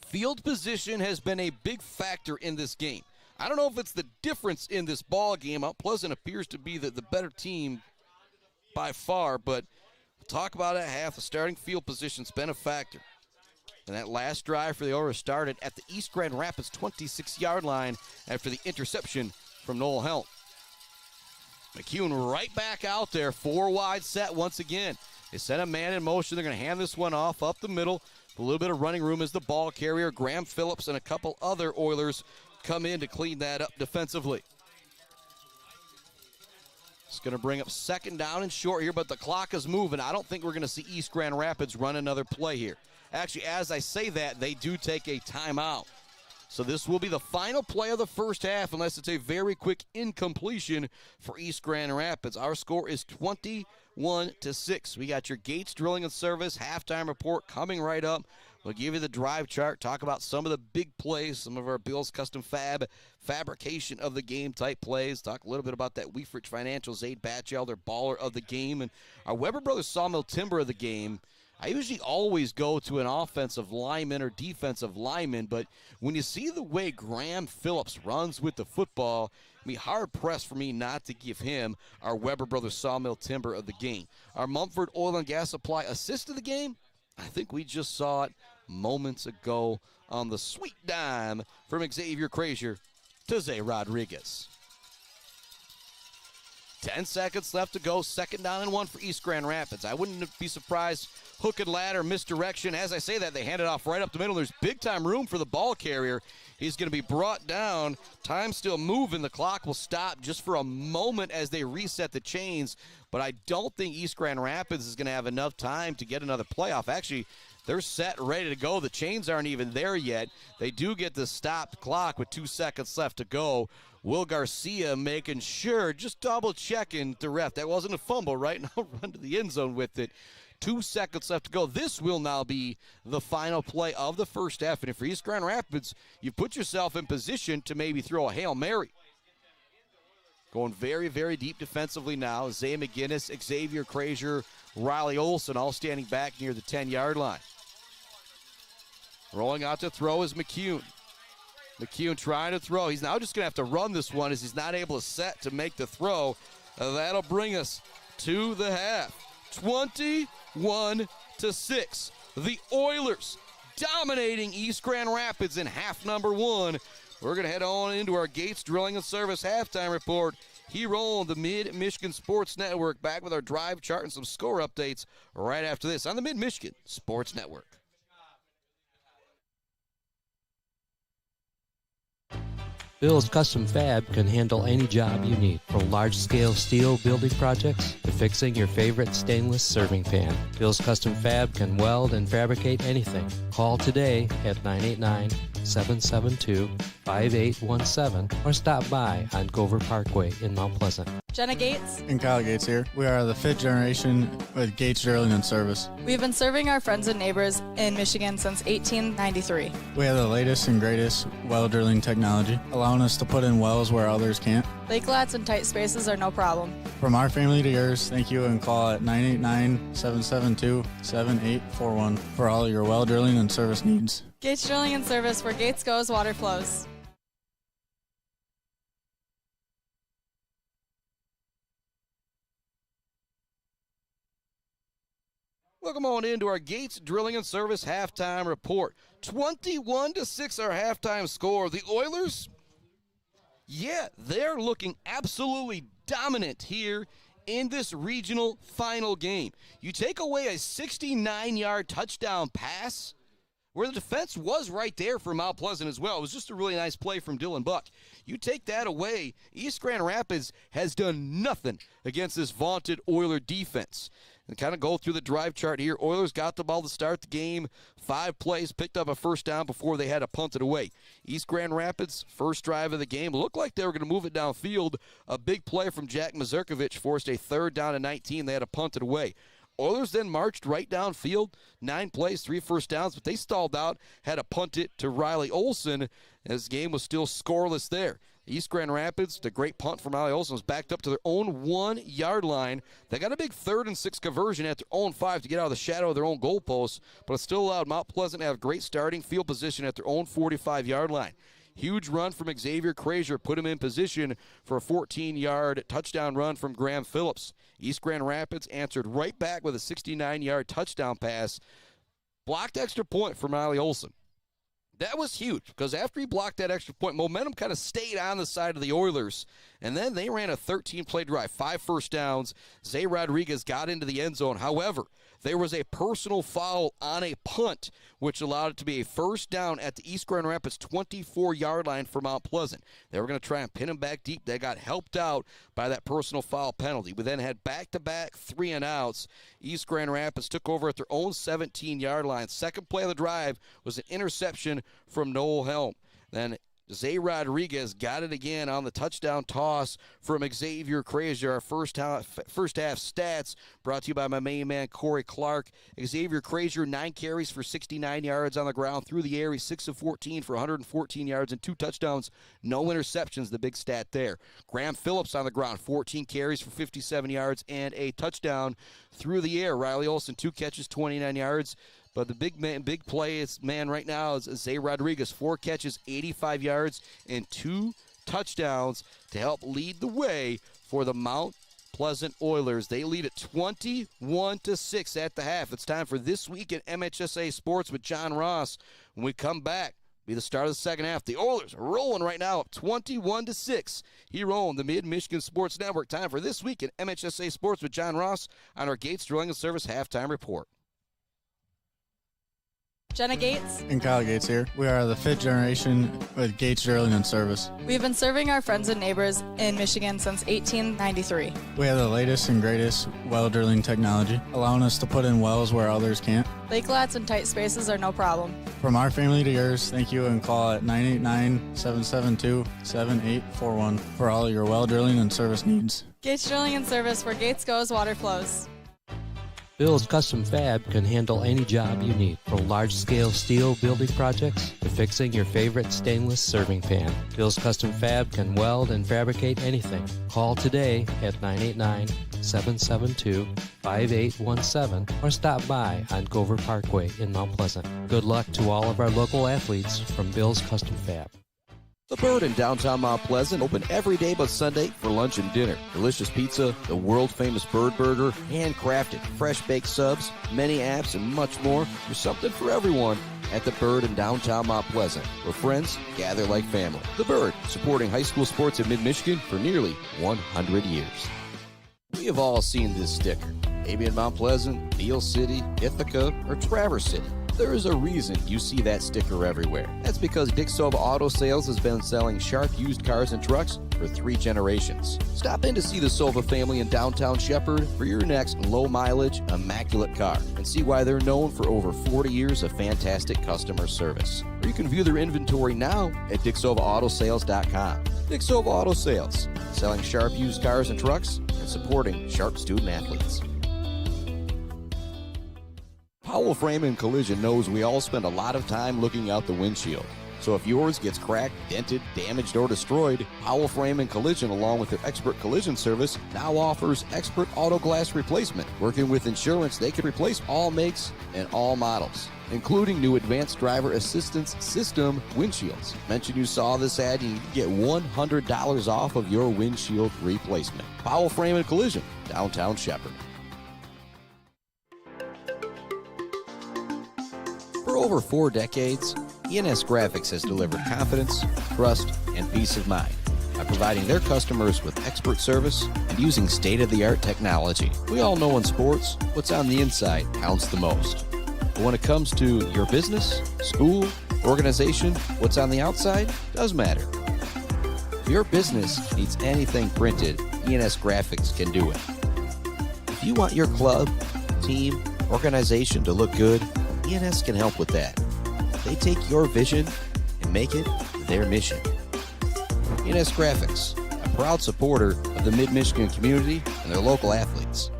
Field position has been a big factor in this game. I don't know if it's the difference in this ball game. Mount Pleasant appears to be the better team by far, but we'll talk about it at half. The starting field position's been a factor. And that last drive for the Oilers started at the East Grand Rapids 26-yard line after the interception from Noel Helm. McCune right back out there, 4 wide set once again. They set a man in motion. They're going to hand this one off up the middle. A little bit of running room as the ball carrier. Graham Phillips and a couple other Oilers come in to clean that up defensively. It's going to bring up second down and short here, but the clock is moving. I don't think we're going to see East Grand Rapids run another play here. Actually, as I say that, they do take a timeout. So this will be the final play of the first half unless it's a very quick incompletion for East Grand Rapids. Our score is 21-6. We got your Gates Drilling and Service halftime report coming right up. We'll give you the drive chart, talk about some of the big plays, some of our Bill's Custom fabrication of the game type plays, talk a little bit about that Weefrich Financial Zaid Batchelder baller of the game, and our Weber Brothers Sawmill Timber of the game. I usually always go to an offensive lineman or defensive lineman, but when you see the way Graham Phillips runs with the football, I mean, hard-pressed for me not to give him our Weber Brothers Sawmill Timber of the game. Our Mumford Oil and Gas Supply assist of the game, I think we just saw it moments ago on the sweet dime from Xavier Krazier to Zay Rodriguez. 10 seconds left to go. 2nd down and 1 for East Grand Rapids. I wouldn't be surprised. Hook and ladder, misdirection. As I say that, they hand it off right up the middle. There's big-time room for the ball carrier. He's going to be brought down. Time still moving. The clock will stop just for a moment as they reset the chains. But I don't think East Grand Rapids is going to have enough time to get another playoff. Actually, they're set, ready to go. The chains aren't even there yet. They do get the stopped clock with 2 seconds left to go. Will Garcia making sure, just double-checking the ref. That wasn't a fumble, right? Now run to the end zone with it. 2 seconds left to go. This will now be the final play of the first half. And if for East Grand Rapids, you put yourself in position to maybe throw a Hail Mary. Going very, very deep defensively now. Zay McGinnis, Xavier Krazier, Riley Olson all standing back near the 10-yard line. Rolling out to throw is McCune. McCune trying to throw. He's now just going to have to run this one as he's not able to set to make the throw. That'll bring us to the half. 21-6. The Oilers dominating East Grand Rapids in half number 1. We're going to head on into our Gates Drilling and Service halftime report here on the Mid-Michigan Sports Network. Back with our drive chart and some score updates right after this on the Mid-Michigan Sports Network. Bill's Custom Fab can handle any job you need, from large-scale steel building projects to fixing your favorite stainless serving pan. Bill's Custom Fab can weld and fabricate anything. Call today at 989-772-5817 or stop by on Gover Parkway in Mount Pleasant. Jenna Gates and Kyle Gates here. We are the 5th generation with Gates Drilling and Service. We've been serving our friends and neighbors in Michigan since 1893. We have the latest and greatest well drilling technology, allowing us to put in wells where others can't. Lake lots and tight spaces are no problem. From our family to yours, thank you, and call at 989-772-7841 for all your well drilling and service needs. Gates Drilling and Service, where Gates goes, water flows. Welcome on into our Gates Drilling and Service halftime report. 21-6 our halftime score. The Oilers, yeah, they're looking absolutely dominant here in this regional final game. You take away a 69-yard touchdown pass where the defense was right there for Mount Pleasant as well. It was just a really nice play from Dylan Buck. You take that away, East Grand Rapids has done nothing against this vaunted Oiler defense. And kind of go through the drive chart here. Oilers got the ball to start the game. 5 plays, picked up a first down before they had to punt it away. East Grand Rapids, first drive of the game, looked like they were going to move it downfield. A big play from Jack Mazurkovic forced a 3rd down and 19. They had to punt it away. Oilers then marched right downfield, 9 plays, 3 first downs, but they stalled out, had to punt it to Riley Olson, as the game was still scoreless there. East Grand Rapids, the great punt from Riley Olson, was backed up to their own 1-yard line. They got a big 3rd and 6 conversion at their own 5 to get out of the shadow of their own goalposts, but it still allowed Mount Pleasant to have great starting field position at their own 45-yard line. Huge run from Xavier Krazier put him in position for a 14-yard touchdown run from Graham Phillips. East Grand Rapids answered right back with a 69-yard touchdown pass. Blocked extra point from Riley Olson. That was huge because after he blocked that extra point, momentum kind of stayed on the side of the Oilers. And then they ran a 13-play drive, 5 first downs. Zay Rodriguez got into the end zone. However, there was a personal foul on a punt, which allowed it to be a first down at the East Grand Rapids 24-yard line for Mount Pleasant. They were going to try and pin him back deep. They got helped out by that personal foul penalty. We then had back-to-back 3-and-outs. East Grand Rapids took over at their own 17-yard line. Second play of the drive was an interception from Noel Helm. Then Zay Rodriguez got it again on the touchdown toss from Xavier Krazier. Our first half stats brought to you by my main man, Corey Clark. Xavier Krazier, 9 carries for 69 yards on the ground. Through the air, he's 6 of 14 for 114 yards and 2 touchdowns. No interceptions, the big stat there. Graham Phillips on the ground, 14 carries for 57 yards and a touchdown. Through the air, Riley Olson, 2 catches, 29 yards. But the big play man right now is Zay Rodriguez, 4 catches, 85 yards, and 2 touchdowns to help lead the way for the Mount Pleasant Oilers. They lead at 21-6 at the half. It's time for This Week in MHSA Sports with John Ross. When we come back Be the start of the second half. The Oilers are rolling right now up 21-6 here on the Mid-Michigan Sports Network. Time for This Week in MHSA Sports with John Ross on our Gates Drilling and Service halftime report. Jenna Gates. And Kyle Gates here. We are the 5th generation with Gates Drilling and Service. We've been serving our friends and neighbors in Michigan since 1893. We have the latest and greatest well drilling technology, allowing us to put in wells where others can't. Lake lots and tight spaces are no problem. From our family to yours, thank you, and call at 989-772-7841 for all your well drilling and service needs. Gates Drilling and Service, where Gates goes, water flows. Bill's Custom Fab can handle any job you need, from large-scale steel building projects to fixing your favorite stainless serving pan. Bill's Custom Fab can weld and fabricate anything. Call today at 989-772-5817 or stop by on Gover Parkway in Mount Pleasant. Good luck to all of our local athletes from Bill's Custom Fab. The Bird in downtown Mount Pleasant, open every day but Sunday for lunch and dinner. Delicious pizza, the world-famous Bird Burger, handcrafted, fresh-baked subs, many apps, and much more. There's something for everyone at The Bird in downtown Mount Pleasant, where friends gather like family. The Bird, supporting high school sports in mid-Michigan for nearly 100 years. We have all seen this sticker, maybe in Mount Pleasant, Beale City, Ithaca, or Traverse City. There is a reason you see that sticker everywhere. That's because Dick Sova Auto Sales has been selling sharp used cars and trucks for 3 generations. Stop in to see the Sova family in downtown Shepherd for your next low-mileage, immaculate car and see why they're known for over 40 years of fantastic customer service. Or you can view their inventory now at DickSovaAutoSales.com. Dick Sova Auto Sales, selling sharp used cars and trucks and supporting sharp student athletes. Powell Frame and Collision knows we all spend a lot of time looking out the windshield. So if yours gets cracked, dented, damaged, or destroyed, Powell Frame and Collision, along with their expert collision service, now offers expert auto glass replacement. Working with insurance, they can replace all makes and all models, including new advanced driver assistance system windshields. Mention you saw this ad and you can get $100 off of your windshield replacement. Powell Frame and Collision, downtown Shepherd. For over 4 decades, ENS Graphics has delivered confidence, trust, and peace of mind by providing their customers with expert service and using state-of-the-art technology. We all know in sports, what's on the inside counts the most. But when it comes to your business, school, organization, what's on the outside does matter. If your business needs anything printed, ENS Graphics can do it. If you want your club, team, organization to look good, ENS can help with that. They take your vision and make it their mission. ENS Graphics, a proud supporter of the Mid-Michigan community and their local athletes.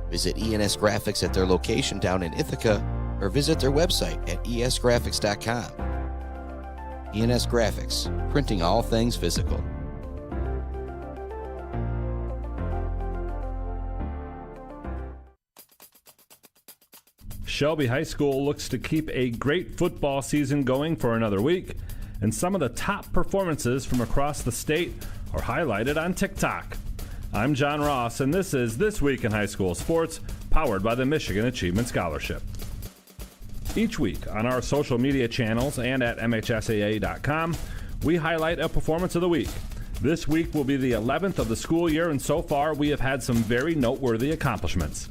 Visit ENS Graphics at their location down in Ithaca or visit their website at esgraphics.com. ENS Graphics, printing all things physical. Shelby High School looks to keep a great football season going for another week, and some of the top performances from across the state are highlighted on TikTok. I'm John Ross, and this is This Week in High School Sports, powered by the Michigan Achievement Scholarship. Each week on our social media channels and at MHSAA.com, we highlight a performance of the week. This week will be the 11th of the school year, and so far we have had some very noteworthy accomplishments.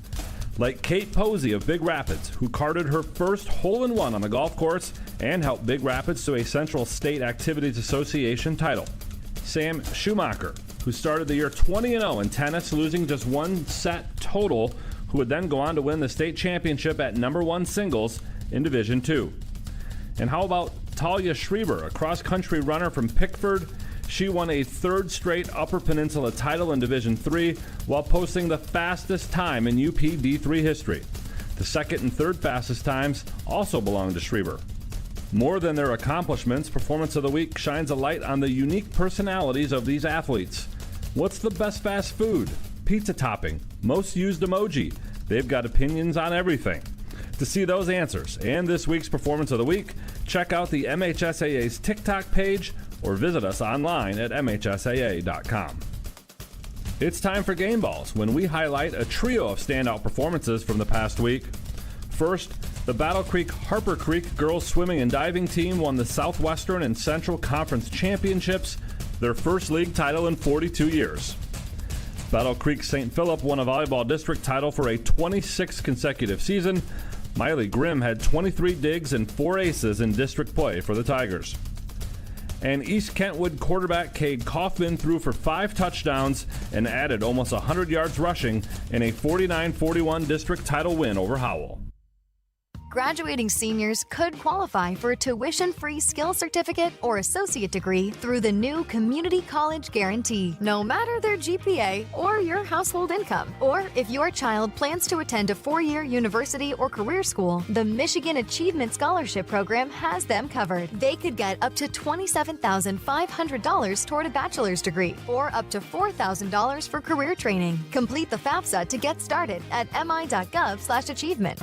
Like Kate Posey of Big Rapids, who carded her first hole-in-one on the golf course and helped Big Rapids to a Central State Activities Association title. Sam Schumacher, who started the year 20-0 in tennis, losing just 1 set total, who would then go on to win the state championship at #1 singles in Division II. And how about Talia Schreiber, a cross-country runner from Pickford? She won a 3rd straight Upper Peninsula title in Division III while posting the fastest time in UP D3 history. The 2nd and 3rd fastest times also belong to Schreiber. More than their accomplishments, Performance of the Week shines a light on the unique personalities of these athletes. What's the best fast food? Pizza topping? Most used emoji? They've got opinions on everything. To see those answers and this week's Performance of the Week, check out the MHSAA's TikTok page or visit us online at MHSAA.com. It's time for Game Balls, when we highlight a trio of standout performances from the past week. First, The Battle Creek Harper Creek girls swimming and diving team won the Southwestern and Central Conference Championships, their first league title in 42 years. Battle Creek St. Philip won a volleyball district title for a 26th consecutive season. Miley Grimm had 23 digs and 4 aces in district play for the Tigers. And East Kentwood quarterback Cade Kaufman threw for 5 touchdowns and added almost 100 yards rushing in a 49-41 district title win over Howell. Graduating seniors could qualify for a tuition-free skill certificate or associate degree through the new Community College Guarantee, no matter their GPA or your household income. Or if your child plans to attend a 4-year university or career school, the Michigan Achievement Scholarship Program has them covered. They could get up to $27,500 toward a bachelor's degree or up to $4,000 for career training. Complete the FAFSA to get started at mi.gov/achievement.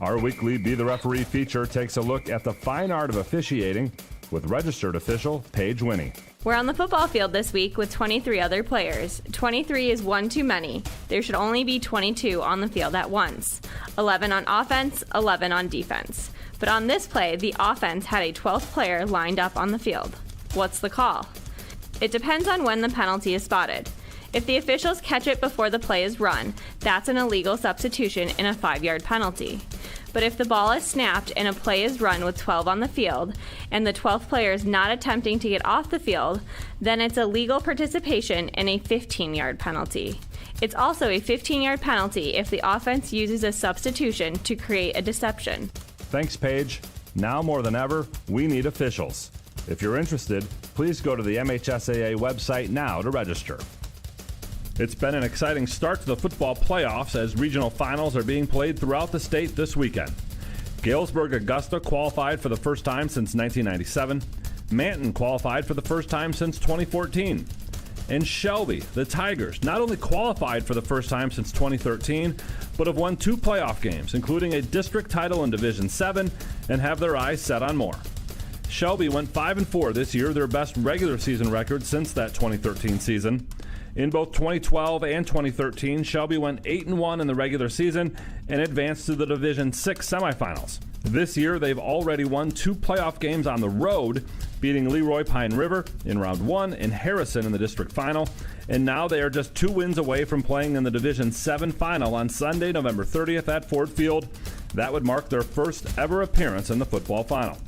Our weekly Be the Referee feature takes a look at the fine art of officiating with registered official Paige Winnie. We're on the football field this week with 23 other players. 23 is one too many. There should only be 22 on the field at once. 11 on offense, 11 on defense. But on this play, the offense had a 12th player lined up on the field. What's the call? It depends on when the penalty is spotted. If the officials catch it before the play is run, that's an illegal substitution and a 5-yard penalty. But if the ball is snapped and a play is run with 12 on the field, and the 12th player is not attempting to get off the field, then it's a legal participation and a 15-yard penalty. It's also a 15-yard penalty if the offense uses a substitution to create a deception. Thanks, Paige. Now more than ever, we need officials. If you're interested, please go to the MHSAA website now to register. It's been an exciting start to the football playoffs as regional finals are being played throughout the state this weekend. Galesburg Augusta qualified for the first time since 1997. Manton qualified for the first time since 2014. And Shelby, the Tigers, not only qualified for the first time since 2013, but have won 2 playoff games, including a district title in Division 7, and have their eyes set on more. Shelby went 5-4 this year, their best regular season record since that 2013 season. In both 2012 and 2013, Shelby went 8-1 in the regular season and advanced to the Division 6 semifinals. This year, they've already won 2 playoff games on the road, beating Leroy Pine River in round 1 and Harrison in the district final, and now they are just 2 wins away from playing in the Division 7 final on Sunday, November 30th at Ford Field. That would mark their first ever appearance in the football final.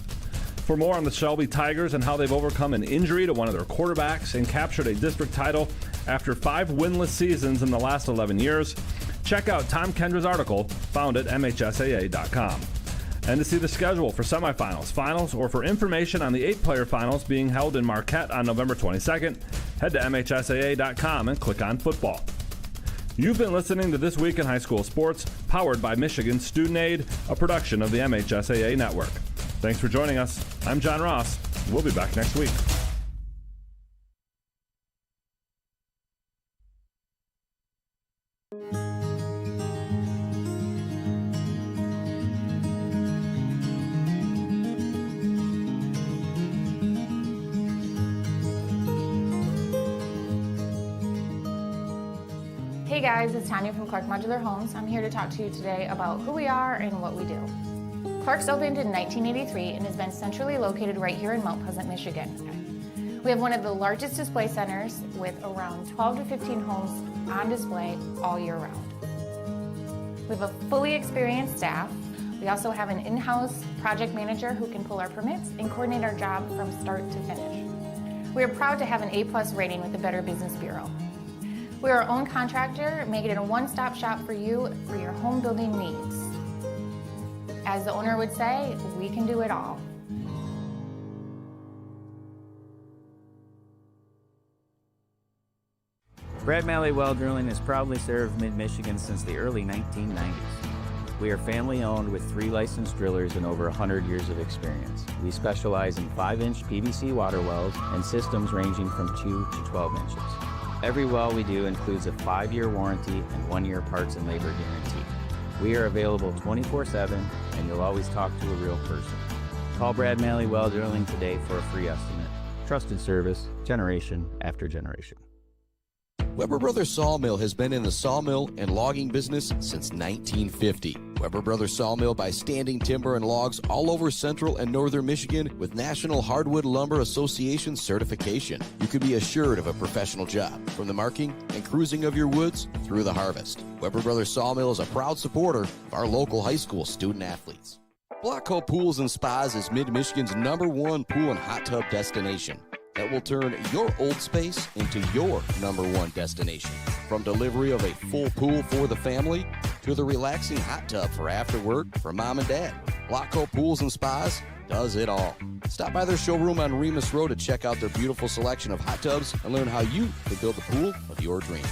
For more on the Shelby Tigers and how they've overcome an injury to one of their quarterbacks and captured a district title after 5 winless seasons in the last 11 years, check out Tom Kendra's article found at MHSAA.com. And to see the schedule for semifinals, finals, or for information on the 8-player finals being held in Marquette on November 22nd, head to MHSAA.com and click on football. You've been listening to This Week in High School Sports, powered by Michigan Student Aid, a production of the MHSAA Network. Thanks for joining us. I'm John Ross. We'll be back next week. Hey guys, it's Tanya from Clark Modular Homes. I'm here to talk to you today about who we are and what we do. Clark's opened in 1983 and has been centrally located right here in Mount Pleasant, Michigan. We have one of the largest display centers with around 12 to 15 homes on display all year round. We have a fully experienced staff. We also have an in-house project manager who can pull our permits and coordinate our job from start to finish. We are proud to have an A+ rating with the Better Business Bureau. We are our own contractor, making it a one-stop shop for you for your home building needs. As the owner would say, we can do it all. Brad Malley Well Drilling has proudly served Mid-Michigan since the early 1990s. We are family-owned with 3 licensed drillers and over 100 years of experience. We specialize in 5-inch PVC water wells and systems ranging from 2 to 12 inches. Every well we do includes a 5-year warranty and 1-year parts and labor guarantee. We are available 24/7, and you'll always talk to a real person. Call Brad Malley Well Drilling today for a free estimate. Trusted service, generation after generation. Weber Brothers Sawmill has been in the sawmill and logging business since 1950. Weber Brothers Sawmill buys standing timber and logs all over central and northern Michigan with National Hardwood Lumber Association certification. You can be assured of a professional job, from the marking and cruising of your woods through the harvest. Weber Brothers Sawmill is a proud supporter of our local high school student athletes. Blockco Pools and Spas is Mid-Michigan's #1 pool and hot tub destination that will turn your old space into your #1 destination. From delivery of a full pool for the family to the relaxing hot tub for after work for mom and dad, Blockco Pools and Spas does it all. Stop by their showroom on Remus Road to check out their beautiful selection of hot tubs and learn how you can build the pool of your dreams.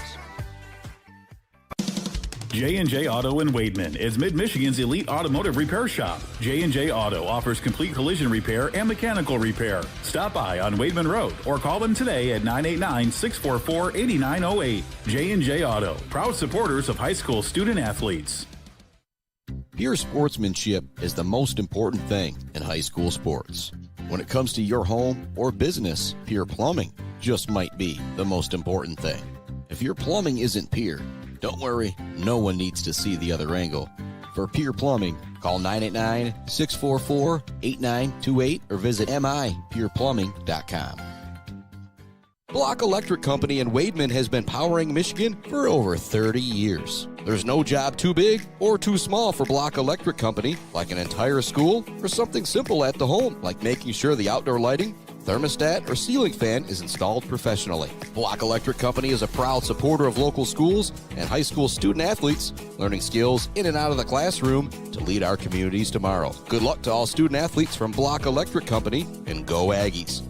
J&J Auto in Wademan is Mid-Michigan's elite automotive repair shop. J&J Auto offers complete collision repair and mechanical repair. Stop by on Wademan Road or call them today at 989-644-8908. J&J Auto, proud supporters of high school student athletes. Pure sportsmanship is the most important thing in high school sports. When it comes to your home or business, Pure Plumbing just might be the most important thing. If your plumbing isn't pure, don't worry, no one needs to see the other angle. For Pure Plumbing, call 989-644-8928 or visit mipureplumbing.com. Block Electric Company in Wademan has been powering Michigan for over 30 years. There's no job too big or too small for Block Electric Company, like an entire school or something simple at the home, like making sure the outdoor lighting, thermostat, or ceiling fan is installed professionally. Block Electric Company is a proud supporter of local schools and high school student athletes, learning skills in and out of the classroom to lead our communities tomorrow. Good luck to all student athletes from Block Electric Company, and go Aggies.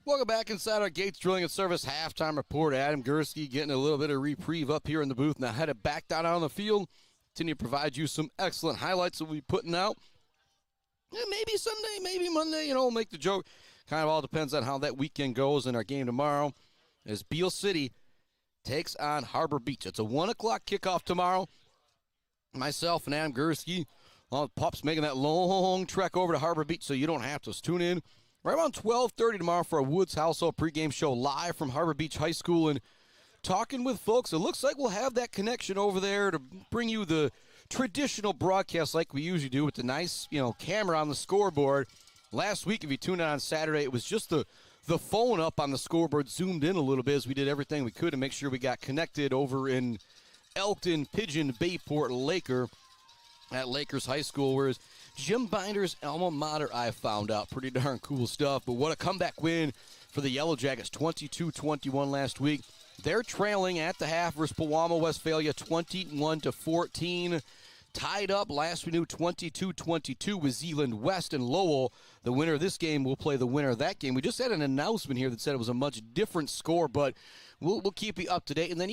Welcome back inside our Gates Drilling and Service halftime report. Adam Gursky getting a little bit of reprieve up here in the booth. Now headed back down on the field. Continue to provide you some excellent highlights that we'll be putting out. Yeah, maybe Sunday, maybe Monday, we'll make the joke. Kind of all depends on how that weekend goes in our game tomorrow as Beale City takes on Harbor Beach. It's a 1 o'clock kickoff tomorrow. Myself and Adam Gursky, well, Pup's making that long trek over to Harbor Beach so you don't have to. So tune in right around 12:30 tomorrow for a Woods Household pregame show live from Harbor Beach High School and talking with folks. It looks like we'll have that connection over there to bring you the traditional broadcast like we usually do with the nice, camera on the scoreboard. Last week, if you tuned in on Saturday, it was just the phone up on the scoreboard zoomed in a little bit as we did everything we could to make sure we got connected over in Elkton, Pigeon, Bayport, Laker at Lakers High School, whereas Jim Binder's alma mater, I found out. Pretty darn cool stuff. But what a comeback win for the Yellow Jackets, 22-21 last week. They're trailing at the half versus Pewamo, Westphalia, 21-14. Tied up last we knew 22-22 with Zeeland West and Lowell. The winner of this game will play the winner of that game. We just had an announcement here that said it was a much different score, but we'll keep you up to date. And then,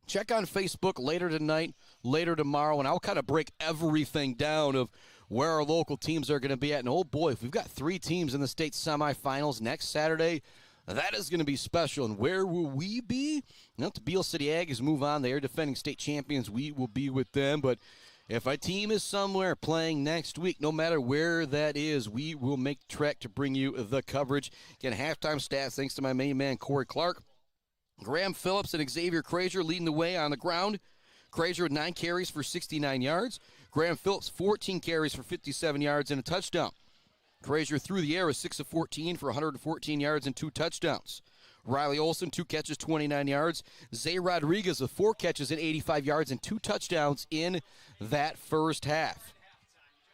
check on Facebook later tonight, later tomorrow, and I'll kind of break everything down of where our local teams are going to be at. And, oh, boy, if we've got 3 teams in the state semifinals next Saturday, that is going to be special. And where will we be? If the Beale City Aggies move on, they are defending state champions. We will be with them. But if a team is somewhere playing next week, no matter where that is, we will make the trek to bring you the coverage. Again, halftime stats thanks to my main man, Corey Clark. Graham Phillips and Xavier Krazier leading the way on the ground. Krazier with 9 carries for 69 yards. Graham Phillips, 14 carries for 57 yards and a touchdown. Krazier through the air was 6 of 14 for 114 yards and 2 touchdowns. Riley Olson, 2 catches, 29 yards. Zay Rodriguez with 4 catches and 85 yards and 2 touchdowns in that first half.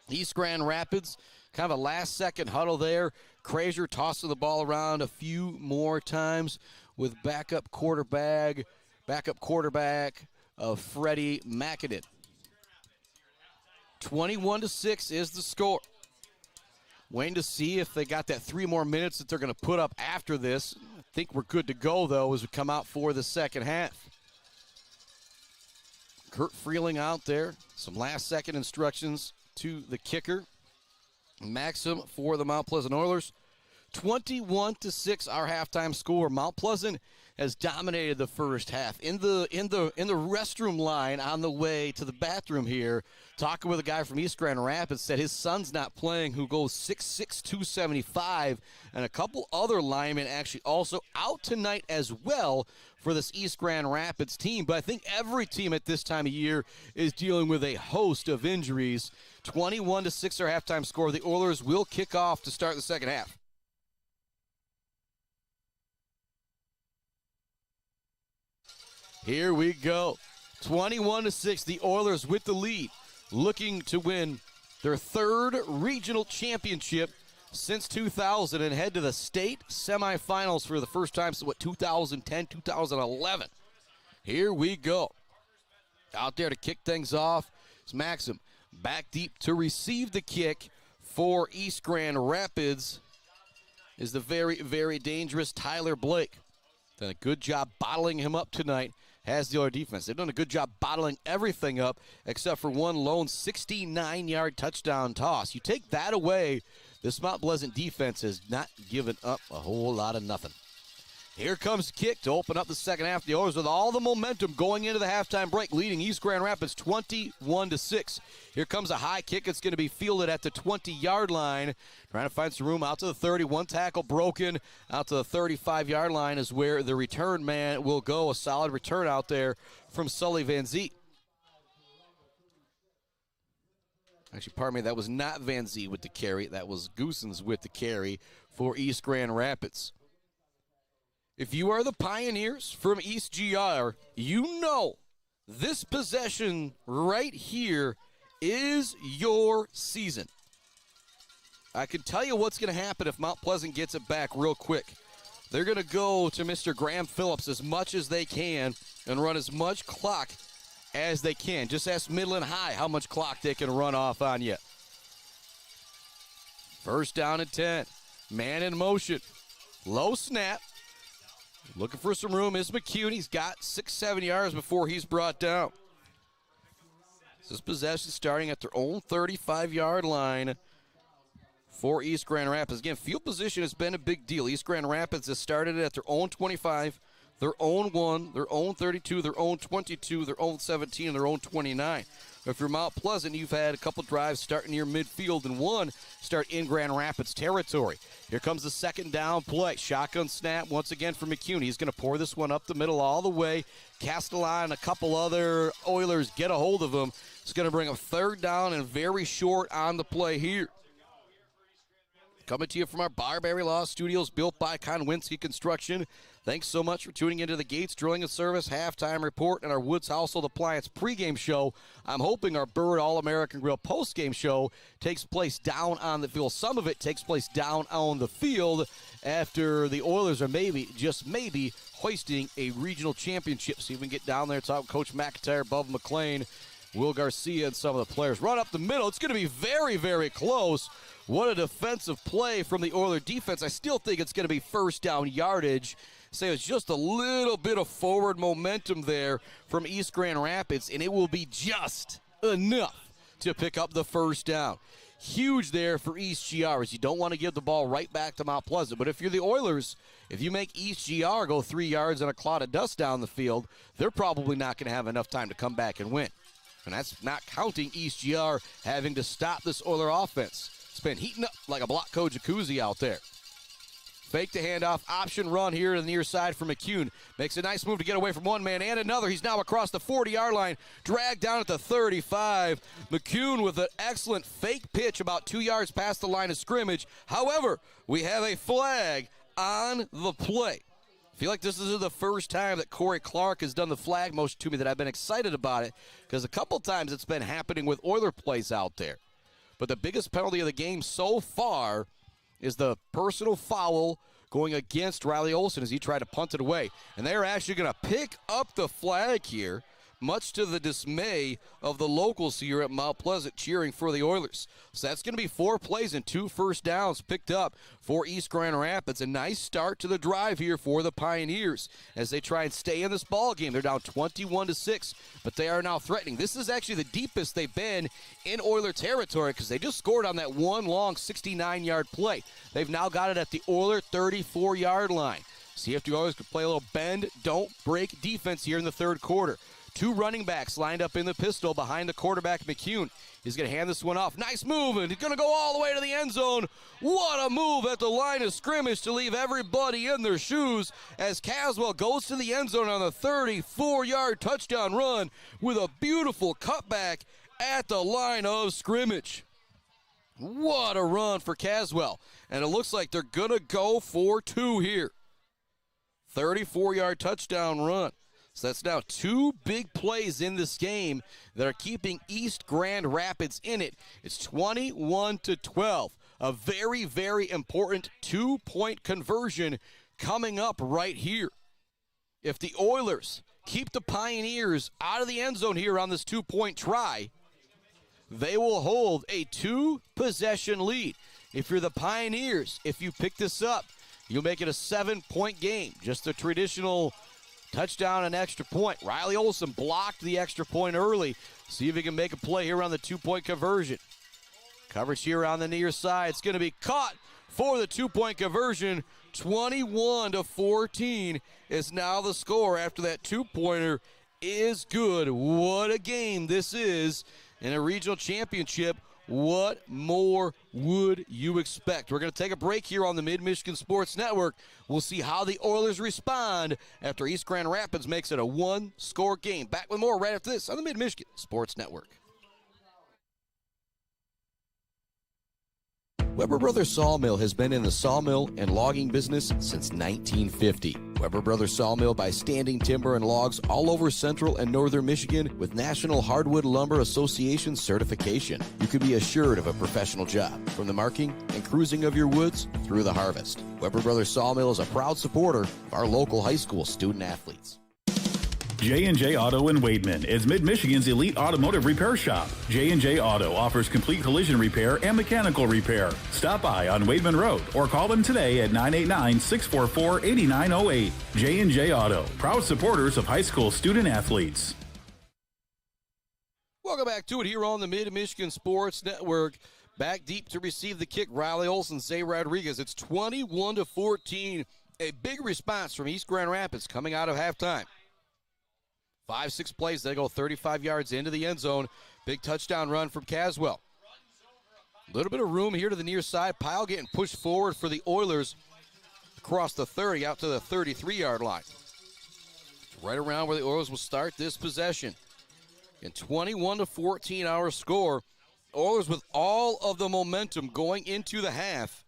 East Grand Rapids, kind of a last-second huddle there. Krazier tossing the ball around a few more times with backup quarterback of Freddie McAdoo. 21-6 is the score. Waiting to see if they got that 3 more minutes that they're going to put up after this. I think we're good to go, though, as we come out for the second half. Kurt Freeling out there. Some last-second instructions to the kicker. Maxim for the Mount Pleasant Oilers. 21-6, our halftime score. Mount Pleasant has dominated the first half. In the restroom line on the way to the bathroom here, talking with a guy from East Grand Rapids, said his son's not playing, who goes 6'6", 275, and a couple other linemen actually also out tonight as well for this East Grand Rapids team. But I think every team at this time of year is dealing with a host of injuries. 21-6 our halftime score. The Oilers will kick off to start the second half. Here we go. 21-6, the Oilers with the lead, looking to win their third regional championship since 2000 and head to the state semifinals for the first time since, 2010, 2011. Here we go. Out there to kick things off is Maxim. Back deep to receive the kick for East Grand Rapids is the very, very dangerous Tyler Blake. Done a good job bottling him up tonight. Has the Oilers defense. They've done a good job bottling everything up except for one lone 69-yard touchdown toss. You take that away, this Mount Pleasant defense has not given up a whole lot of nothing. Here comes the kick to open up the second half. The Oilers with all the momentum going into the halftime break, leading East Grand Rapids 21-6. Here comes a high kick. It's going to be fielded at the 20-yard line. Trying to find some room out to the 30. One tackle broken. Out to the 35-yard line is where the return man will go. A solid return out there from Sully Van Zee. Actually, pardon me, that was not Van Zee with the carry. That was Goosens with the carry for East Grand Rapids. If you are the Pioneers from East GR, you know this possession right here is your season. I can tell you what's going to happen if Mount Pleasant gets it back real quick. They're going to go to Mr. Graham Phillips as much as they can and run as much clock as they can. Just ask Midland High how much clock they can run off on you. First down and 10. Man in motion. Low snap. Looking for some room is McCune. He's got 6-7 yards before he's brought down. This possession starting at their own 35-yard line for East Grand Rapids. Again, field position has been a big deal. East Grand Rapids has started at their own 25, their own 1, their own 32, their own 22, their own 17, and their own 29. If you're Mount Pleasant, you've had a couple drives starting near midfield and one start in Grand Rapids territory. Here comes the second down play. Shotgun snap once again for McCune. He's going to pour this one up the middle all the way. Castellan and a couple other Oilers get a hold of him. It's going to bring a third down and very short on the play here. Coming to you from our Barbary Law Studios, built by Konwinski Construction. Thanks so much for tuning into the Gates Drilling and Service halftime report and our Woods Household Appliance pregame show. I'm hoping our Bird All-American Grill postgame show takes place down on the field. Some of it takes place down on the field after the Oilers are maybe, just maybe, hoisting a regional championship. See if we can get down there, talk with Coach McIntyre, Bubba McLean, Will Garcia, and some of the players. Run up the middle. It's going to be very, very close. What a defensive play from the Oiler defense. I still think it's going to be first down yardage. Say it's just a little bit of forward momentum there from East Grand Rapids, and it will be just enough to pick up the first down. Huge there for East GR, as you don't want to give the ball right back to Mount Pleasant. But if you're the Oilers, if you make East GR go 3 yards and a cloud of dust down the field, they're probably not going to have enough time to come back and win. And that's not counting East GR having to stop this Oiler offense. It's been heating up like a block code jacuzzi out there. Fake the handoff, option run here to the near side for McCune. Makes a nice move to get away from one man and another. He's now across the 40-yard line, dragged down at the 35. McCune with an excellent fake pitch about 2 yards past the line of scrimmage. However, we have a flag on the play. I feel like this is the first time that Corey Clark has done the flag motion to me that I've been excited about it, because a couple times it's been happening with Oiler plays out there. But the biggest penalty of the game so far is the personal foul going against Riley Olsen as he tried to punt it away. And they're actually going to pick up the flag here, much to the dismay of the locals here at Mount Pleasant cheering for the Oilers. So that's going to be 4 plays and 2 first downs picked up for East Grand Rapids. A nice start to the drive here for the Pioneers as they try and stay in this ball game. They're down 21-6, but they are now threatening. This is actually the deepest they've been in Oiler territory because they just scored on that one long 69-yard play. They've now got it at the Oiler 34-yard line. CFT Oilers could play a little bend, don't break defense here in the third quarter. 2 running backs lined up in the pistol behind the quarterback, McCune. He's going to hand this one off. Nice move, and he's going to go all the way to the end zone. What a move at the line of scrimmage to leave everybody in their shoes as Caswell goes to the end zone on a 34-yard touchdown run with a beautiful cutback at the line of scrimmage. What a run for Caswell. And it looks like they're going to go for 2 here. 34-yard touchdown run. So that's now 2 big plays in this game that are keeping East Grand Rapids in it. It's 21-12. A very, very important 2-point conversion coming up right here. If the Oilers keep the Pioneers out of the end zone here on this 2-point try, they will hold a 2-possession lead. If you're the Pioneers, if you pick this up, you'll make it a 7-point game. Just a traditional touchdown and extra point. Riley Olsen blocked the extra point early. See if he can make a play here on the 2-point conversion. Coverage here on the near side. It's going to be caught for the 2-point conversion. 21-14 is now the score after that 2-pointer is good. What a game this is in a regional championship. What more would you expect? We're going to take a break here on the Mid-Michigan Sports Network. We'll see how the Oilers respond after East Grand Rapids makes it a 1-score game. Back with more right after this on the Mid-Michigan Sports Network. Weber Brothers Sawmill has been in the sawmill and logging business since 1950. Weber Brothers Sawmill buys standing timber and logs all over central and northern Michigan with National Hardwood Lumber Association certification. You can be assured of a professional job, from the marking and cruising of your woods through the harvest. Weber Brothers Sawmill is a proud supporter of our local high school student athletes. J&J Auto in Wademan is Mid-Michigan's elite automotive repair shop. J&J Auto offers complete collision repair and mechanical repair. Stop by on Wademan Road or call them today at 989-644-8908. J&J Auto, proud supporters of high school student athletes. Welcome back to it here on the Mid-Michigan Sports Network. Back deep to receive the kick, Riley Olsen, Zay Rodriguez. It's 21-14. A big response from East Grand Rapids coming out of halftime. 5-6 plays, they go 35 yards into the end zone. Big touchdown run from Caswell. A little bit of room here to the near side. Pyle getting pushed forward for the Oilers across the 30 out to the 33-yard line. Right around where the Oilers will start this possession. In 21-14 our score. Oilers with all of the momentum going into the half.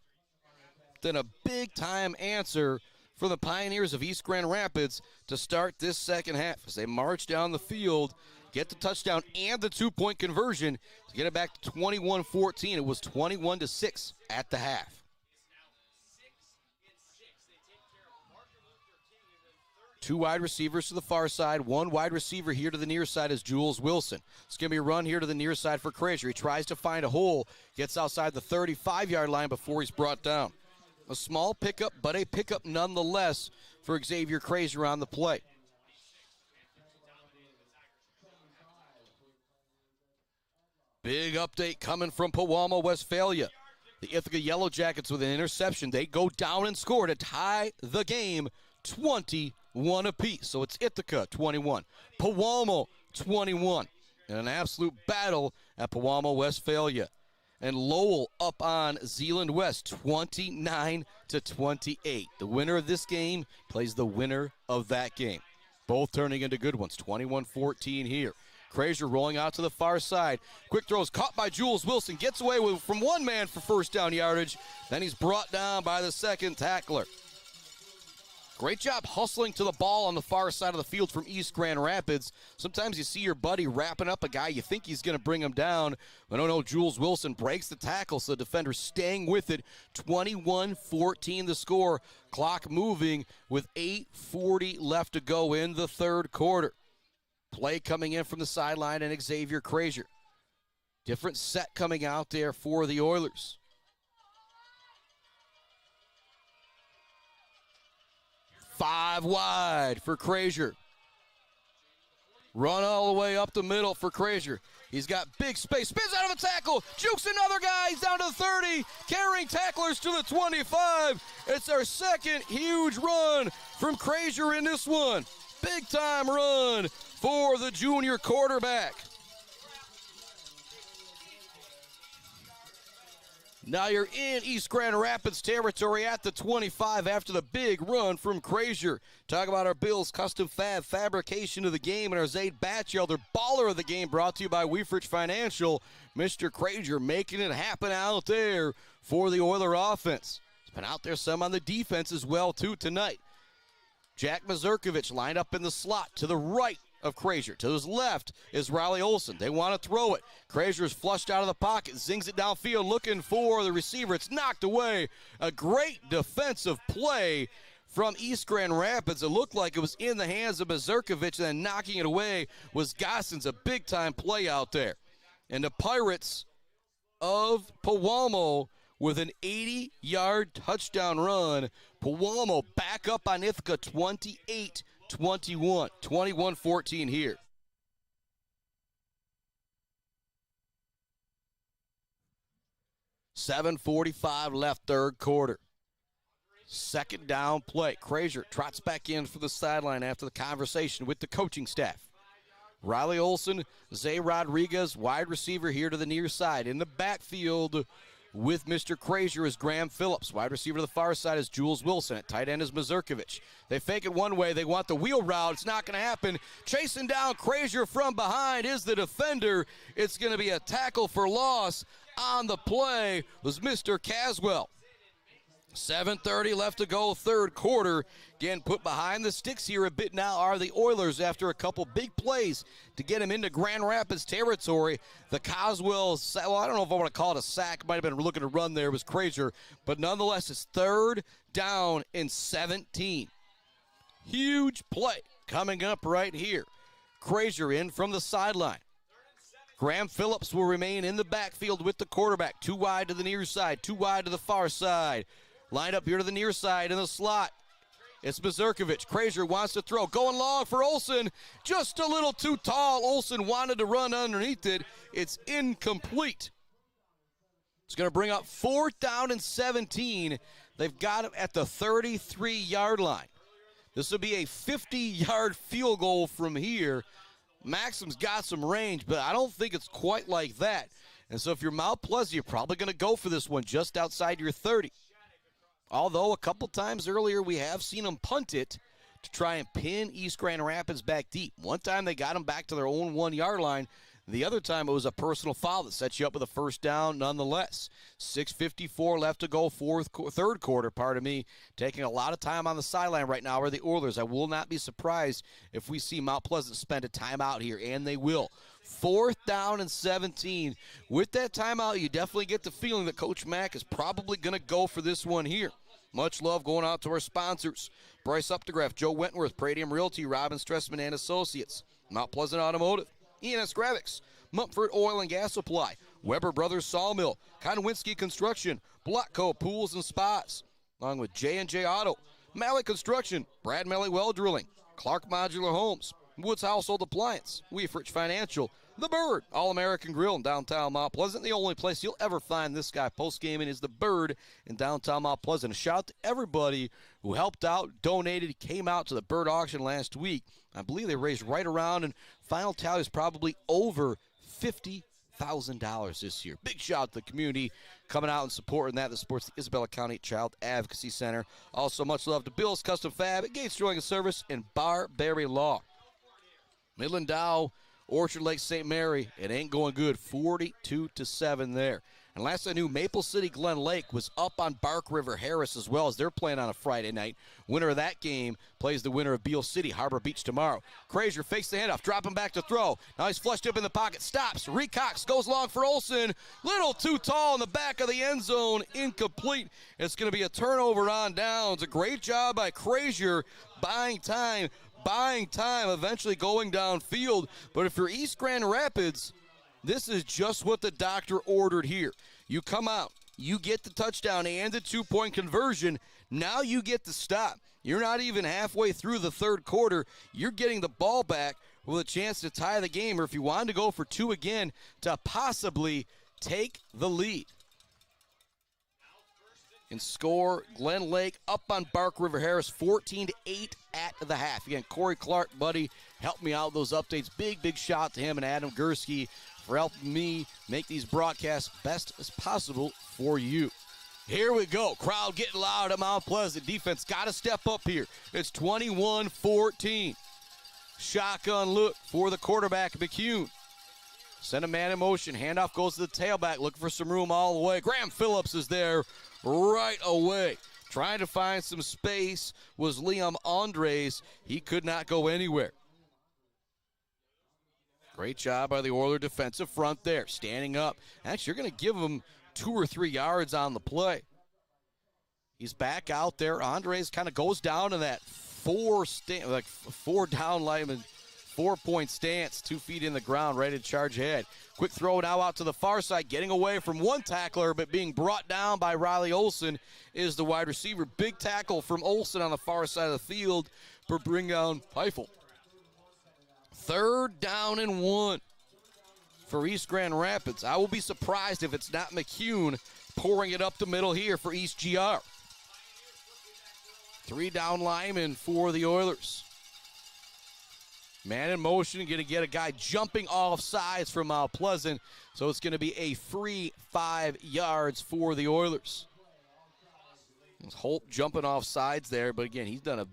Then a big-time answer for the Pioneers of East Grand Rapids to start this second half as they march down the field, get the touchdown and the 2-point conversion to get it back to 21-14. It was 21-6 at the half. Two wide receivers to the far side, one wide receiver here to the near side is Jules Wilson. It's going to be a run here to the near side for Frazier. He tries to find a hole, gets outside the 35-yard line before he's brought down. A small pickup, but a pickup nonetheless for Xavier Frazier on the play. Big update coming from Pewamo, Westphalia. The Ithaca Yellow Jackets with an interception. They go down and score to tie the game 21 apiece. So it's Ithaca 21, Pewamo 21. And an absolute battle at Pewamo, Westphalia. And Lowell up on Zeeland West, 29-28. The winner of this game plays the winner of that game. Both turning into good ones, 21-14 here. Frazier rolling out to the far side. Quick throws caught by Jules Wilson. Gets away from one man for first down yardage. Then he's brought down by the second tackler. Great job hustling to the ball on the far side of the field from East Grand Rapids. Sometimes you see your buddy wrapping up a guy, you think he's going to bring him down. But no, Jules Wilson breaks the tackle, so the defender staying with it. 21-14 the score. Clock moving with 8:40 left to go in the third quarter. Play coming in from the sideline and Xavier Frazier. Different set coming out there for the Oilers. 5 wide for Frazier. Run all the way up the middle for Frazier. He's got big space, spins out of a tackle, jukes another guy, he's down to the 30, carrying tacklers to the 25. It's our second huge run from Krazier in this one. Big time run for the junior quarterback. Now you're in East Grand Rapids territory at the 25 after the big run from Krazier. Talk about our Bills Custom Fab fabrication of the game and our Zaid Batchelder baller of the game, brought to you by Weefrich Financial. Mr. Krazier making it happen out there for the Oiler offense. He's been out there some on the defense as well too tonight. Jack Mazurkovich lined up in the slot to the right of Krazier. To his left is Riley Olsen. They want to throw it. Krazier's flushed out of the pocket, zings it downfield, looking for the receiver. It's knocked away. A great defensive play from East Grand Rapids. It looked like it was in the hands of Mazurkovich, and then knocking it away was Gossens. A big-time play out there. And the Pirates of Pewamo with an 80-yard touchdown run. Pewamo back up on Ithaca 28-21. 21-14 here. .7:45 left, third quarter. Second down play. Krazier trots back in for the sideline after the conversation with the coaching staff. Riley Olsen, Zay Rodriguez, wide receiver here to the near side. In the backfield with Mr. Krazier is Graham Phillips. Wide receiver to the far side is Jules Wilson. At tight end is Mazurkovich. They fake it one way. They want the wheel route. It's not going to happen. Chasing down Krazier from behind is the defender. It's going to be a tackle for loss on the play was Mr. Caswell. 7:30 left to go, third quarter. Again, put behind the sticks here a bit now are the Oilers after a couple big plays to get him into Grand Rapids territory. The Caswell, well, I don't know if I want to call it a sack. Might have been looking to run there. It was Krazier. But nonetheless, it's third down and 17. Huge play coming up right here. Krazier in from the sideline. Graham Phillips will remain in the backfield with the quarterback. Too wide to the near side, too wide to the far side. Lined up here to the near side in the slot. It's Mazurkovich. Krazier wants to throw. Going long for Olsen. Just a little too tall. Olsen wanted to run underneath it. It's incomplete. It's going to bring up fourth down and 17. They've got him at the 33-yard line. This will be a 50-yard field goal from here. Maxim's got some range, but I don't think it's quite like that. And so if you're Mount Pleasant, you're probably going to go for this one just outside your 30. Although a couple times earlier we have seen them punt it to try and pin East Grand Rapids back deep. One time they got them back to their own 1-yard line. The other time it was a personal foul that set you up with a first down nonetheless. 6:54 left to go, third quarter, taking a lot of time on the sideline right now are the Oilers. I will not be surprised if we see Mount Pleasant spend a timeout here, and they will. Fourth down and 17. With that timeout, you definitely get the feeling that Coach Mack is probably going to go for this one here. Much love going out to our sponsors. Bryce Updegraff, Joe Wentworth, Pradium Realty, Robin Stressman and Associates, Mount Pleasant Automotive, E&S Graphics, Mumford Oil and Gas Supply, Weber Brothers Sawmill, Konwinski Construction, Blockco Pools and Spas, along with J&J Auto, Malley Construction, Brad Malley Well Drilling, Clark Modular Homes, Woods Household Appliance, Weefrich Financial, The Bird, All-American Grill in downtown Mount Pleasant. The only place you'll ever find this guy post-gaming is The Bird in downtown Mount Pleasant. A shout out to everybody who helped out, donated, came out to the Bird auction last week. I believe they raised right around, and final tally is probably over $50,000 this year. Big shout out to the community coming out and supporting that supports the Isabella County Child Advocacy Center. Also, much love to Bill's Custom Fab, Gates Drilling and Service, and Barberry Law. Midland Dow, Orchard Lake St. Mary, it ain't going good. 42-7 there. And last I knew, Maple City Glen Lake was up on Bark River Harris as well, as they're playing on a Friday night. Winner of that game plays the winner of Beale City, Harbor Beach tomorrow. Krazier fakes the handoff, dropping back to throw. Now he's flushed up in the pocket, stops, recocks, goes long for Olsen. Little too tall in the back of the end zone, incomplete. It's going to be a turnover on downs. A great job by Krazier buying time, eventually going downfield. But if you're East Grand Rapids, this is just what the doctor ordered here. You come out, you get the touchdown and the 2-point conversion. Now you get the stop. You're not even halfway through the third quarter. You're getting the ball back with a chance to tie the game, or if you wanted to go for two again, to possibly take the lead. And score Glen Lake up on Bark River Harris 14-8 at the half. Again, Corey Clark, buddy, helped me out with those updates. Big shout to him and Adam Gursky for helping me make these broadcasts best as possible for you. Here we go. Crowd getting loud at Mount Pleasant. Defense got to step up here. It's 21-14. Shotgun look for the quarterback, McCune. Send a man in motion. Handoff goes to the tailback. Looking for some room all the way. Graham Phillips is there right away. Trying to find some space was Liam Andres. He could not go anywhere. Great job by the Oiler defensive front there. Standing up. Actually, you're going to give him 2 or 3 yards on the play. He's back out there. Andres kind of goes down to that 4 down lineman, 4-point stance, 2 feet in the ground, ready to charge ahead. Quick throw now out to the far side, getting away from one tackler, but being brought down by Riley Olson is the wide receiver. Big tackle from Olson on the far side of the field for bring down Heifel. 3rd down and 1 for East Grand Rapids. I will be surprised if it's not McCune pouring it up the middle here for East GR. 3 down linemen for the Oilers. Man in motion, going to get a guy jumping off sides from Mount Pleasant, so it's going to be a free 5 yards for the Oilers. Holt jumping off sides there, but again, he's been a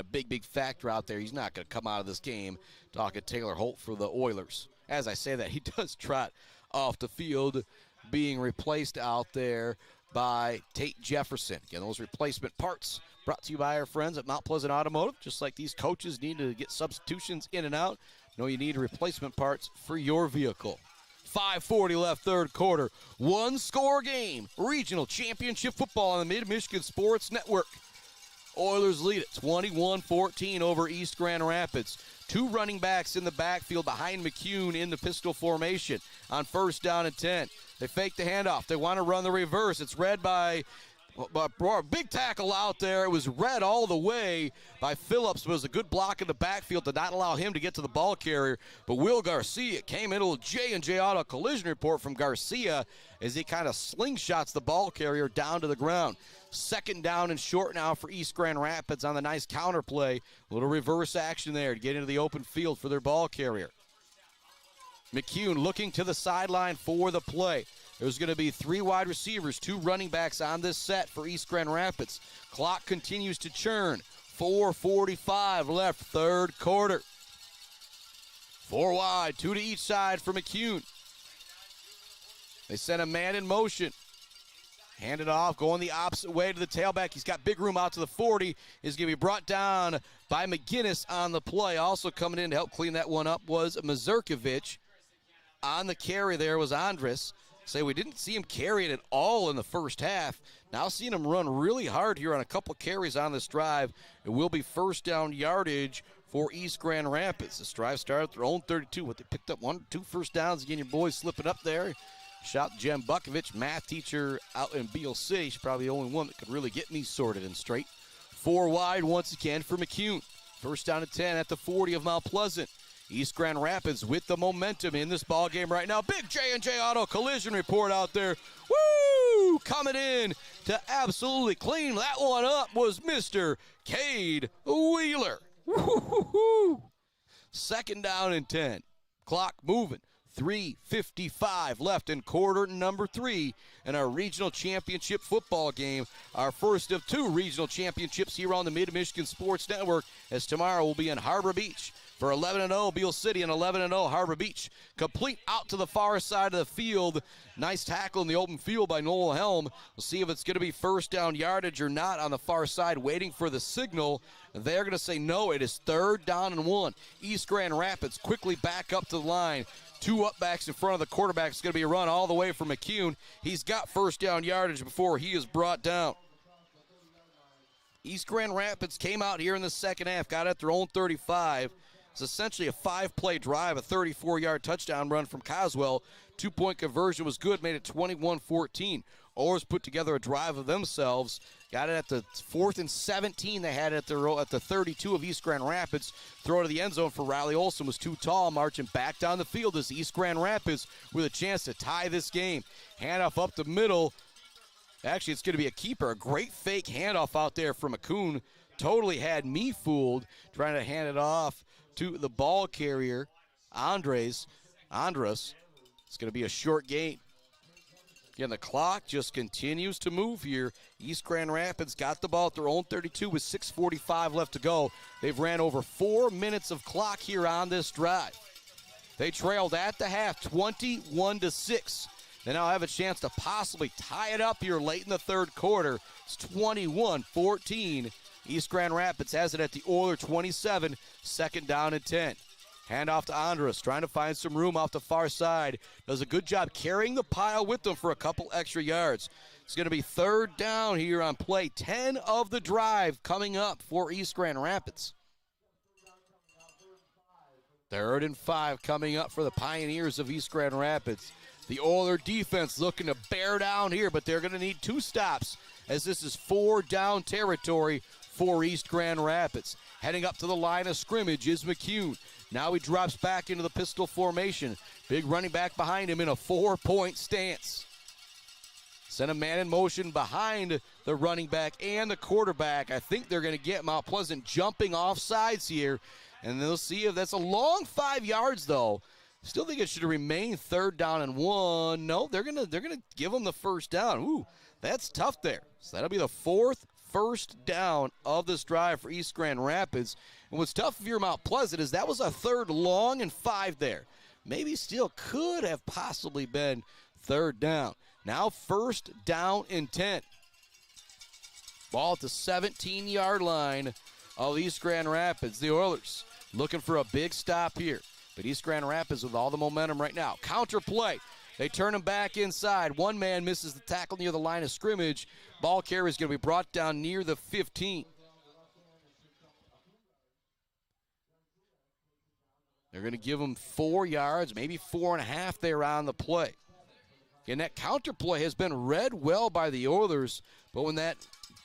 big factor out there. He's not going to come out of this game. Talking Taylor Holt for the Oilers. As I say that, he does trot off the field, being replaced out there by Tate Jefferson. Again, those replacement parts brought to you by our friends at Mount Pleasant Automotive. Just like these coaches need to get substitutions in and out, know you need replacement parts for your vehicle. 5:40 left, 3rd quarter. 1-score game. Regional championship football on the Mid-Michigan Sports Network. Oilers lead it 21-14 over East Grand Rapids. 2 running backs in the backfield behind McCune in the pistol formation on 1st down and 10. They fake the handoff. They want to run the reverse. It's read by big tackle out there. It was read all the way by Phillips. It was a good block in the backfield to not allow him to get to the ball carrier. But Will Garcia came into a J&J Auto collision report from Garcia as he kind of slingshots the ball carrier down to the ground. 2nd down and short now for East Grand Rapids on the nice counter play. A little reverse action there to get into the open field for their ball carrier. McCune looking to the sideline for the play. There's going to be 3 wide receivers, 2 running backs on this set for East Grand Rapids. Clock continues to churn. 4:45 left, 3rd quarter. 4 wide, 2 to each side for McCune. They send a man in motion. Hand it off, going the opposite way to the tailback. He's got big room out to the 40. Is going to be brought down by McGinnis on the play. Also coming in to help clean that one up was Mazurkovic. On the carry there was Andres. We didn't see him carry it at all in the first half. Now seeing him run really hard here on a couple carries on this drive. It will be 1st down yardage for East Grand Rapids. This drive started at their own 32. They picked up 1 or 2 first downs. Again, your boys slipping up there. Shout Jem Bukovich, math teacher out in Beale City. She's probably the only one that could really get me sorted and straight. 4 wide once again for McCune. 1st down and 10 at the 40 of Mount Pleasant. East Grand Rapids with the momentum in this ball game right now. Big J&J Auto collision report out there. Woo! Coming in to absolutely clean that one up was Mr. Cade Wheeler. Woo-hoo-hoo. 2nd down and 10. Clock moving. 3:55 left in quarter number 3 in our regional championship football game. Our first of 2 regional championships here on the Mid-Michigan Sports Network, as tomorrow will be in Harbor Beach for 11-0 Beale City and 11-0 Harbor Beach. Complete out to the far side of the field. Nice tackle in the open field by Noel Helm. We'll see if it's going to be 1st down yardage or not on the far side, waiting for the signal. They're going to say no, it is 3rd down and 1. East Grand Rapids quickly back up to the line. 2 up backs in front of the quarterback. It's going to be a run all the way from McCune. He's got 1st down yardage before he is brought down. East Grand Rapids came out here in the second half, got at their own 35. It's essentially a 5-play drive, a 34-yard touchdown run from Coswell. 2-point conversion was good, made it 21-14. Oilers put together a drive of themselves. Got it at the 4th and 17. They had it at the 32 of East Grand Rapids. Throw to the end zone for Riley Olsen was too tall, marching back down the field as East Grand Rapids with a chance to tie this game. Handoff up the middle. Actually, it's going to be a keeper. A great fake handoff out there from McCoon. Totally had me fooled trying to hand it off to the ball carrier, Andres. It's going to be a short gain. Again, the clock just continues to move here. East Grand Rapids got the ball at their own 32 with 6:45 left to go. They've ran over 4 minutes of clock here on this drive. They trailed at the half 21-6. They now have a chance to possibly tie it up here late in the third quarter. It's 21-14. East Grand Rapids has it at the Oiler 27, 2nd down and 10. Handoff to Andres, trying to find some room off the far side. Does a good job carrying the pile with them for a couple extra yards. It's going to be 3rd down here on play 10 of the drive coming up for East Grand Rapids. 3rd and 5 coming up for the Pioneers of East Grand Rapids. The Oiler defense looking to bear down here, but they're going to need 2 stops as this is 4-down territory for East Grand Rapids. Heading up to the line of scrimmage is McCune. Now he drops back into the pistol formation. Big running back behind him in a 4-point stance. Send a man in motion behind the running back and the quarterback. I think they're going to get Mount Pleasant jumping off sides here, and they'll see if that's a long 5 yards, though. Still think it should remain 3rd down and 1. No, they're gonna give them the 1st down. Ooh, that's tough there. So that'll be the 4th first down of this drive for East Grand Rapids. And what's tough if you're Mount Pleasant is that was a 3rd long and 5 there. Maybe still could have possibly been 3rd down. Now 1st down and 10. Ball at the 17-yard line of East Grand Rapids. The Oilers looking for a big stop here. But East Grand Rapids with all the momentum right now. Counter play. They turn him back inside. One man misses the tackle near the line of scrimmage. Ball carrier is going to be brought down near the 15. They're going to give him 4 yards, maybe 4.5 there on the play. And that counter play has been read well by the Oilers, but when that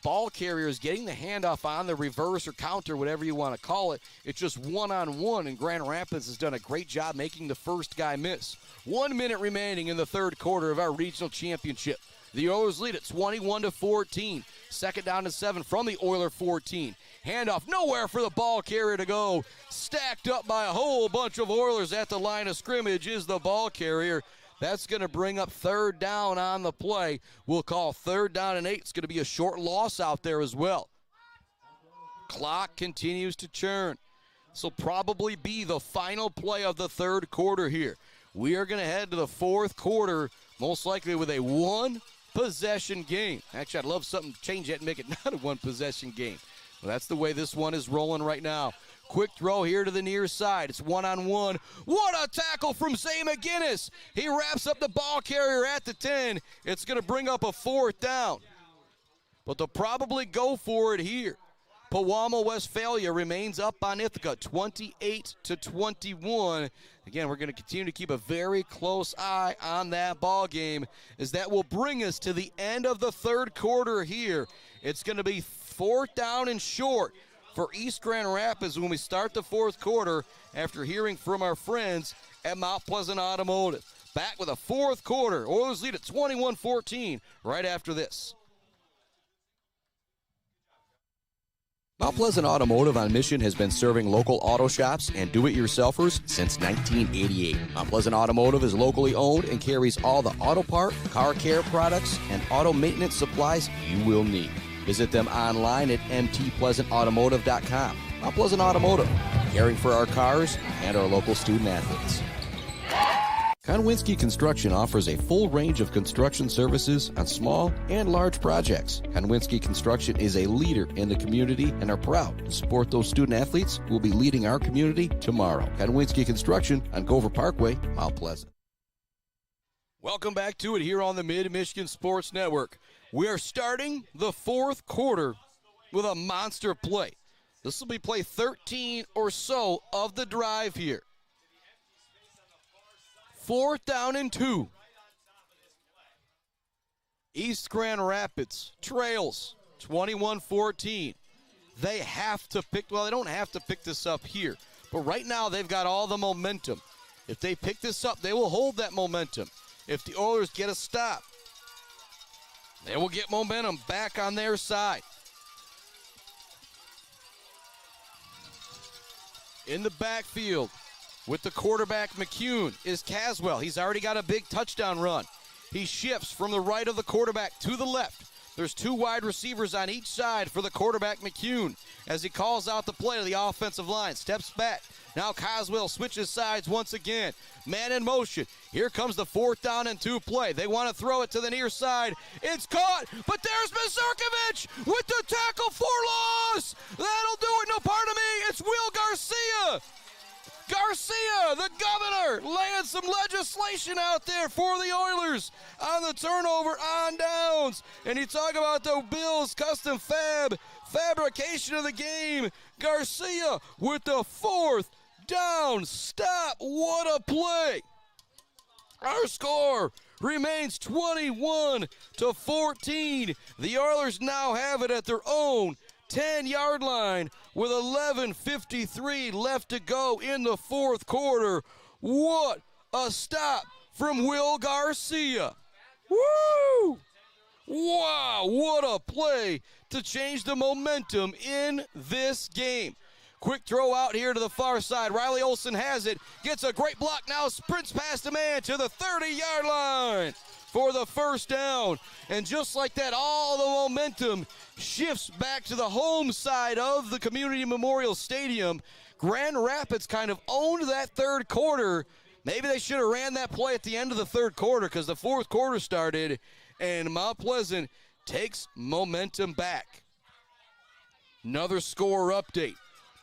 ball carrier is getting the handoff on the reverse or counter, whatever you want to call it, it's just one-on-one, and Grand Rapids has done a great job making the first guy miss. 1 minute remaining in the third quarter of our regional championship. The Oilers lead at 21-14. 2nd down and 7 from the Oiler 14. Handoff nowhere for the ball carrier to go. Stacked up by a whole bunch of Oilers at the line of scrimmage is the ball carrier. That's going to bring up 3rd down on the play. We'll call 3rd down and 8. It's going to be a short loss out there as well. Clock continues to churn. This will probably be the final play of the third quarter here. We are going to head to the fourth quarter, most likely with a one-possession game. Actually, I'd love something to change that and make it not a one-possession game. Well, that's the way this one is rolling right now. Quick throw here to the near side. It's one-on-one. What a tackle from Zay McGinnis. He wraps up the ball carrier at the 10. It's going to bring up a 4th down. But they'll probably go for it here. Pewamo Westphalia remains up on Ithaca, 28-21. Again, we're going to continue to keep a very close eye on that ball game, as that will bring us to the end of the third quarter here. It's going to be 4th down and short for East Grand Rapids when we start the fourth quarter after hearing from our friends at Mount Pleasant Automotive. Back with a fourth quarter. Oilers lead at 21-14 right after this. Mount Pleasant Automotive on Mission has been serving local auto shops and do-it-yourselfers since 1988. Mount Pleasant Automotive is locally owned and carries all the auto part, car care products, and auto maintenance supplies you will need. Visit them online at mtpleasantautomotive.com. Mount Pleasant Automotive, caring for our cars and our local student athletes. Konwinski Construction offers a full range of construction services on small and large projects. Konwinski Construction is a leader in the community and are proud to support those student athletes who will be leading our community tomorrow. Konwinski Construction on Gover Parkway, Mount Pleasant. Welcome back to it here on the Mid-Michigan Sports Network. We are starting the fourth quarter with a monster play. This will be play 13 or so of the drive here. 4th down and 2. East Grand Rapids trails 21-14. They have to pick, well, they don't have to pick this up here, but right now they've got all the momentum. If they pick this up, they will hold that momentum. If the Oilers get a stop, they will get momentum back on their side. In the backfield with the quarterback McCune is Caswell. He's already got a big touchdown run. He shifts from the right of the quarterback to the left. There's two wide receivers on each side for the quarterback McCune as he calls out the play to the offensive line. Steps back. Now Caswell switches sides once again. Man in motion. Here comes the 4th down and 2 play. They want to throw it to the near side. It's caught, but there's Mazurkiewicz with the tackle for loss. That'll do it. No, pardon me. It's Will Garcia. Garcia, the governor, laying some legislation out there for the Oilers on the turnover on downs. And you talk about the Bills custom fabrication of the game. Garcia with the 4th down stop. What a play. Our score remains 21-14. The Oilers now have it at their own 10-yard line with 11:53 left to go in the 4th quarter. What a stop from Will Garcia. Woo! Wow, what a play to change the momentum in this game. Quick throw out here to the far side. Riley Olsen has it, gets a great block now, sprints past the man to the 30-yard line for the 1st down. And just like that, all the momentum shifts back to the home side of the Community Memorial Stadium. Grand Rapids kind of owned that 3rd quarter. Maybe they should have ran that play at the end of the 3rd quarter because the 4th quarter started, and Mount Pleasant takes momentum back. Another score update.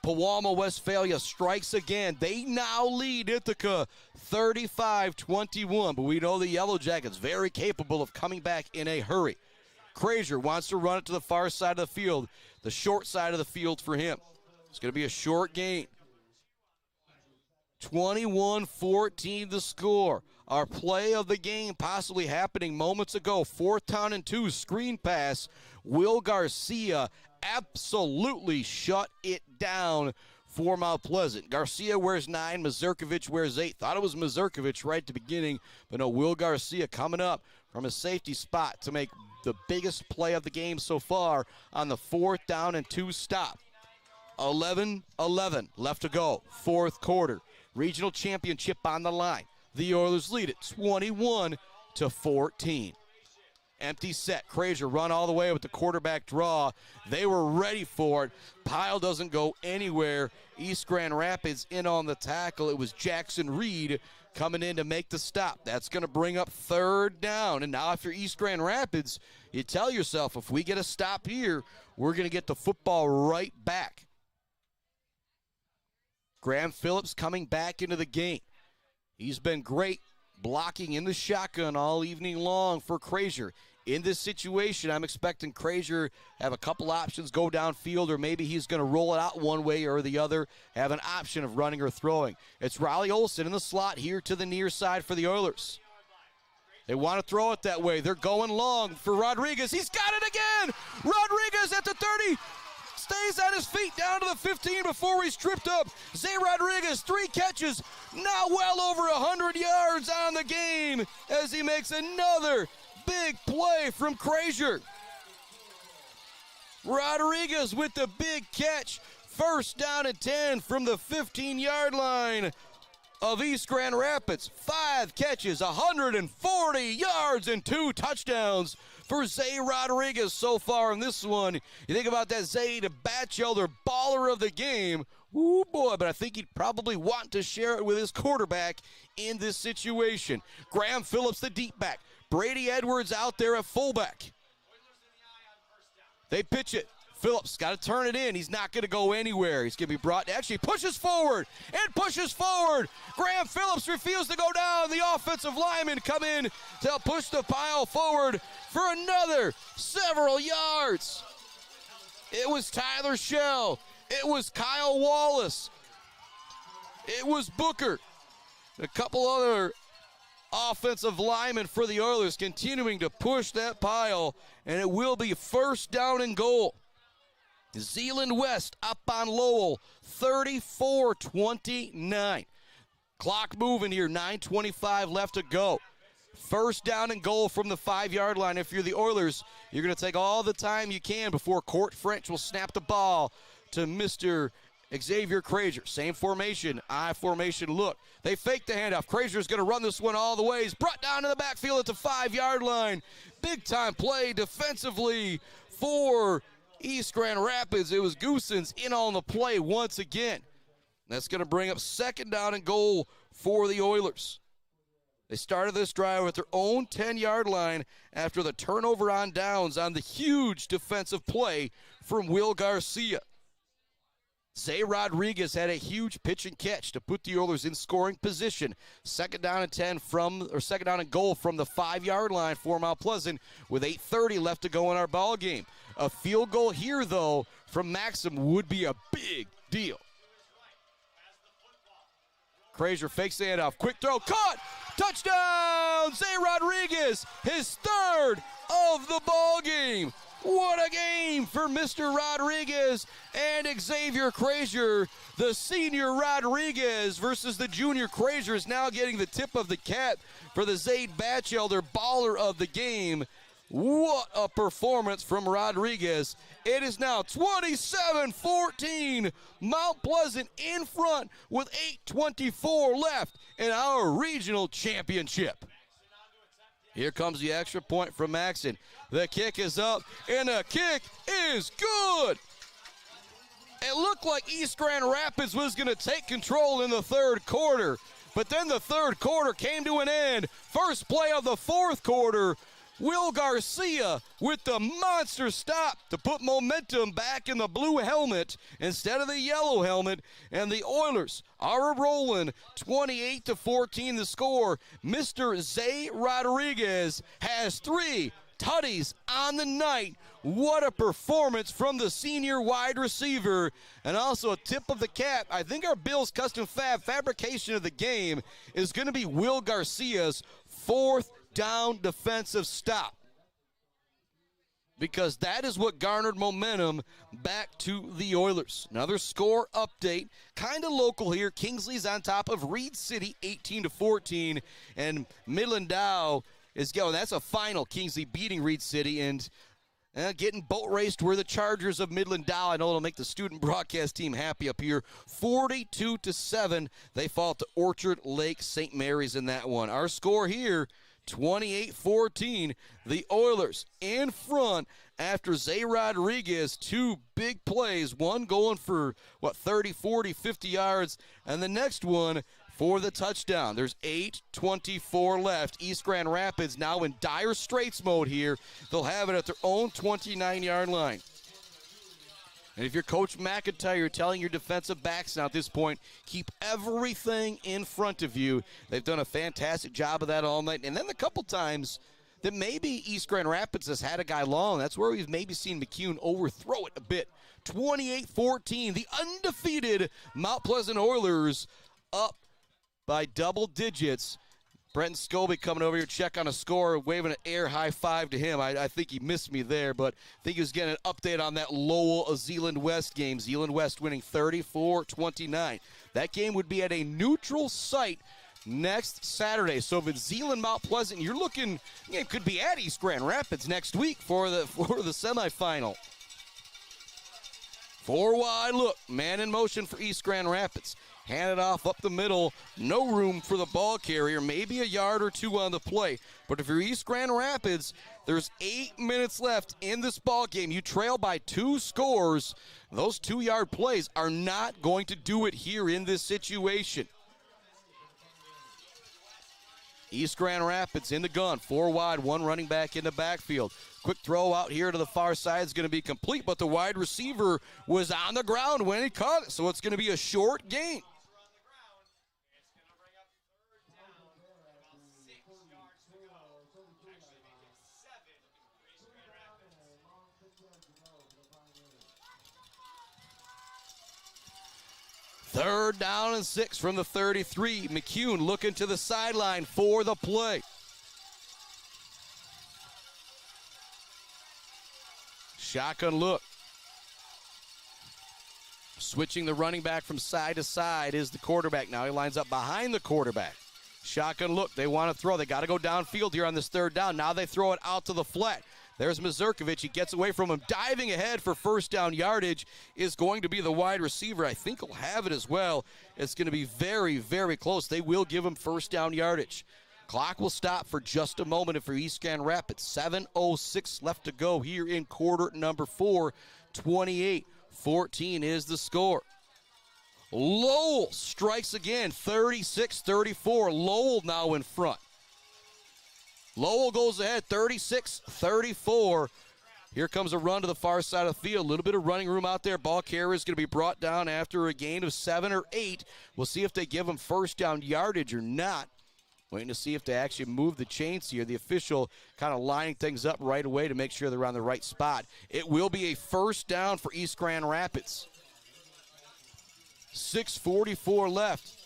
Pewamo Westphalia strikes again. They now lead Ithaca 35-21, but we know the Yellow Jackets very capable of coming back in a hurry. Frazier wants to run it to the far side of the field, the short side of the field for him. It's going to be a short gain. 21-14 the score. Our play of the game possibly happening moments ago. 4th down and 2, screen pass. Will Garcia absolutely shut it down for Mount Pleasant. Garcia wears 9, Mazurkiewicz wears 8. Thought it was Mazurkiewicz right at the beginning, but no, Will Garcia coming up from a safety spot to make the biggest play of the game so far on the 4th down and 2 stop. 11-11 left to go, 4th quarter. Regional championship on the line. The Oilers lead it 21-14. Empty set. Frazier run all the way with the quarterback draw. They were ready for it. Pyle doesn't go anywhere. East Grand Rapids in on the tackle. It was Jackson Reed coming in to make the stop. That's going to bring up 3rd down. And now if you're East Grand Rapids, you tell yourself, if we get a stop here, we're going to get the football right back. Graham Phillips coming back into the game. He's been great blocking in the shotgun all evening long for Frazier. In this situation, I'm expecting Frazier have a couple options, go downfield, or maybe he's going to roll it out one way or the other, have an option of running or throwing. It's Riley Olsen in the slot here to the near side for the Oilers. They want to throw it that way. They're going long for Rodriguez. He's got it again! Rodriguez at the 30. Stays on his feet down to the 15 before he's tripped up. Zay Rodriguez, 3 catches, now well over 100 yards on the game as he makes another big play from Frazier. Rodriguez with the big catch. 1st down and 10 from the 15-yard line of East Grand Rapids. 5 catches, 140 yards, and 2 touchdowns for Zay Rodriguez so far in this one. You think about that Zay Batchelder baller of the game. Ooh, boy, but I think he'd probably want to share it with his quarterback in this situation. Graham Phillips, the deep back. Brady Edwards out there at fullback. They pitch it. Phillips got to turn it in. He's not going to go anywhere. He's going to be brought, actually pushes forward and pushes forward. Graham Phillips refused to go down. The offensive linemen come in to help push the pile forward for another several yards. It was Tyler Shell. It was Kyle Wallace. It was Booker. A couple other offensive lineman for the Oilers continuing to push that pile, and it will be first down and goal. Zeeland West up on Lowell, 34-29. Clock moving here, 9:25 left to go. First down and goal from the 5-yard line. If you're the Oilers, you're going to take all the time you can before Court French will snap the ball to Mr. Xavier Krager. Same formation, I formation look. They fake the handoff. Krazier's going to run this one all the way. He's brought down to the backfield at the 5-yard line. Big time play defensively for East Grand Rapids. It was Goosens in on the play once again. That's going to bring up second down and goal for the Oilers. They started this drive at their own 10-yard line after the turnover on downs on the huge defensive play from Will Garcia. Zay Rodriguez had a huge pitch and catch to put the Oilers in scoring position. Second down and goal from the 5-yard line for Mount Pleasant with 8:30 left to go in our ball game. A field goal here, though, from Maxim would be a big deal. Krager fakes the handoff. Quick throw. Caught! Touchdown! Zay Rodriguez, his third of the ball game. What a game for Mr. Rodriguez and Xavier Krager. The senior Rodriguez versus the junior Krager is now getting the tip of the cap for the Zaid Batchelder baller of the game. What a performance from Rodriguez. It is now 27-14. Mount Pleasant in front with 8:24 left in our regional championship. Here comes the extra point from Maxon. The kick is up, and the kick is good. It looked like East Grand Rapids was going to take control in the third quarter, but then the third quarter came to an end. First play of the fourth quarter, Will Garcia with the monster stop to put momentum back in the blue helmet instead of the yellow helmet, and the Oilers are rolling 28-14 the score. Mr. Zay Rodriguez has 3 tutties on the night. What a performance from the senior wide receiver. And also a tip of the cap, I think our Bills Custom fabrication of the game is going to be Will Garcia's 4th down defensive stop, because that is what garnered momentum back to the Oilers. Another score update, kind of local here. Kingsley's on top of Reed City 18-14, and Midland Dow is going. That's a final. Kingsley beating Reed City and getting boat raced were the Chargers of Midland Dow. I know it'll make the student broadcast team happy up here. 42-7. They fall to Orchard Lake St. Mary's in that one. Our score here, 28-14. The Oilers in front after Zay Rodriguez, 2 big plays, one going for 30, 40, 50 yards, and the next one for the touchdown. There's 8:24 left. East Grand Rapids now in dire straits mode here. They'll have it at their own 29-yard line. And if you're Coach McIntyre, you're telling your defensive backs now at this point, keep everything in front of you. They've done a fantastic job of that all night. And then the couple times that maybe East Grand Rapids has had a guy long, that's where we've maybe seen McCune overthrow it a bit. 28-14, the undefeated Mount Pleasant Oilers up by double digits. Brenton Scobie coming over here, check on a score, waving an air high five to him. I think he missed me there, but I think he was getting an update on that Lowell Zeeland West game. Zeeland West winning 34-29. That game would be at a neutral site next Saturday. So if it's Zeeland Mount Pleasant, you're looking, it could be at East Grand Rapids next week for the semifinal. 4 wide look, man in motion for East Grand Rapids. Hand it off up the middle, no room for the ball carrier, maybe a yard or 2 on the play. But if you're East Grand Rapids, there's 8 minutes left in this ball game. You trail by 2 scores. Those 2-yard plays are not going to do it here in this situation. East Grand Rapids in the gun, 4 wide, 1 running back in the backfield. Quick throw out here to the far side is going to be complete, but the wide receiver was on the ground when he caught it, so it's going to be a short gain. 3rd down and 6 from the 33. McCune looking to the sideline for the play. Shotgun look. Switching the running back from side to side is the quarterback. Now he lines up behind the quarterback. Shotgun look. They want to throw. They got to go downfield here on this 3rd down. Now they throw it out to the flat. There's Mazurkovic. He gets away from him. Diving ahead for 1st down yardage is going to be the wide receiver. I think he'll have it as well. It's going to be very, very close. They will give him 1st down yardage. Clock will stop for just a moment for East Grand Rapids. 7:06 left to go here in quarter number 4. 28-14 is the score. Lowell strikes again, 36-34. Lowell now in front. Lowell goes ahead, 36-34. Here comes a run to the far side of the field. A little bit of running room out there. Ball carrier is going to be brought down after a gain of 7 or 8. We'll see if they give him 1st down yardage or not. Waiting to see if they actually move the chains here. The official kind of lining things up right away to make sure they're on the right spot. It will be a 1st down for East Grand Rapids. 6:44 left.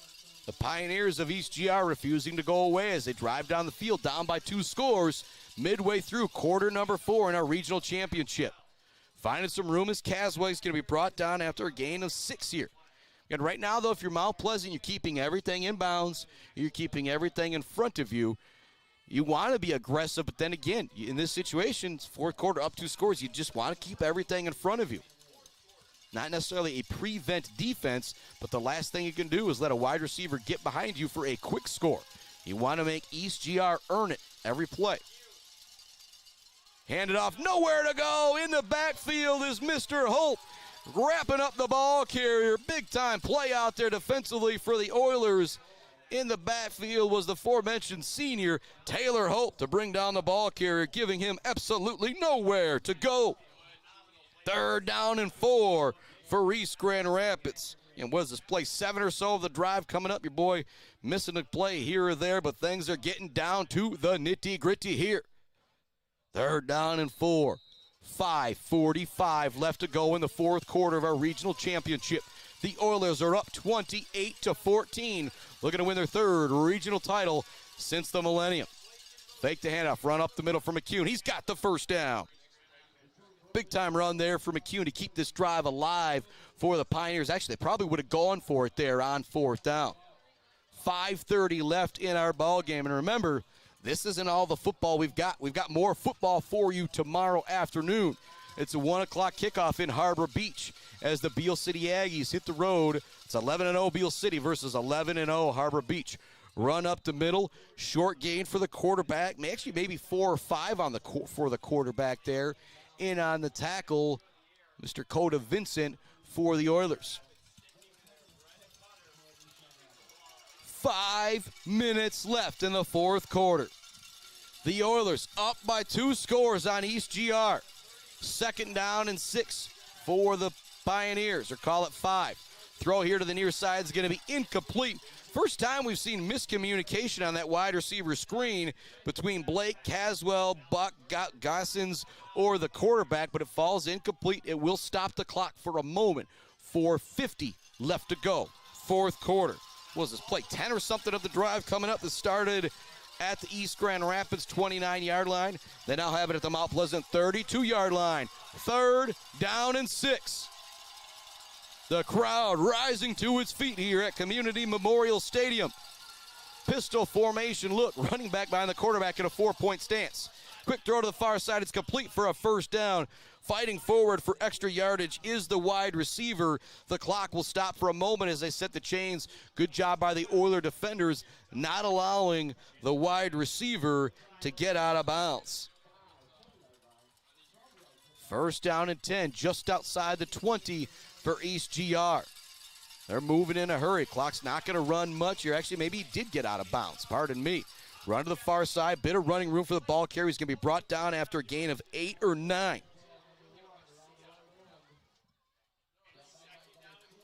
The Pioneers of East GR refusing to go away as they drive down the field, down by 2 scores, midway through quarter number 4 in our regional championship. Finding some room as Caswell's going to be brought down after a gain of 6 here. And right now, though, if you're Mount Pleasant, you're keeping everything in bounds, you're keeping everything in front of you. You want to be aggressive, but then again, in this situation, it's 4th quarter, up 2 scores, you just want to keep everything in front of you. Not necessarily a prevent defense, but the last thing you can do is let a wide receiver get behind you for a quick score. You want to make East GR earn it every play. Hand it off, nowhere to go. In the backfield is Mr. Holt, wrapping up the ball carrier. Big time play out there defensively for the Oilers. In the backfield was the aforementioned senior Taylor Holt to bring down the ball carrier, giving him absolutely nowhere to go. 3rd down and 4 for East Grand Rapids. And what is this play? 7 or so of the drive coming up. Your boy missing a play here or there, but things are getting down to the nitty-gritty here. 3rd down and 4. 5:45 left to go in the 4th quarter of our regional championship. The Oilers are up 28-14, looking to win their 3rd regional title since the millennium. Fake the handoff, run up the middle for McCune. He's got the 1st down. Big time run there for McCune to keep this drive alive for the Pioneers. Actually, they probably would have gone for it there on 4th down. 5:30 left in our ball game. And remember, this isn't all the football we've got. We've got more football for you tomorrow afternoon. It's a 1 o'clock kickoff in Harbor Beach as the Beale City Aggies hit the road. It's 11-0 Beale City versus 11-0 Harbor Beach. Run up the middle, short gain for the quarterback. Actually, maybe 4 or 5 for the quarterback there. In on the tackle, Mr. Coda Vincent for the Oilers. 5 minutes left in the 4th quarter. The Oilers up by 2 scores on East GR. 2nd down and 6 for the Pioneers, or call it 5. Throw here to the near side is going to be incomplete. First time we've seen miscommunication on that wide receiver screen between Blake, Caswell, Buck, Gossens, or the quarterback, but it falls incomplete. It will stop the clock for a moment. 4:50 left to go. 4th quarter. What was this play? 10 or something of the drive coming up that started at the East Grand Rapids 29-yard line. They now have it at the Mount Pleasant 32-yard line. 3rd down and 6. The crowd rising to its feet here at Community Memorial Stadium. Pistol formation look, running back behind the quarterback in a 4-point stance. Quick throw to the far side, it's complete for a 1st down. Fighting forward for extra yardage is the wide receiver. The clock will stop for a moment as they set the chains. Good job by the Oiler defenders, not allowing the wide receiver to get out of bounds. 1st down and 10, just outside the 20 for East GR. They're moving in a hurry. Clock's not going to run much here. Actually, maybe he did get out of bounds. Pardon me. Run to the far side. Bit of running room for the ball carrier. He's going to be brought down after a gain of 8 or 9.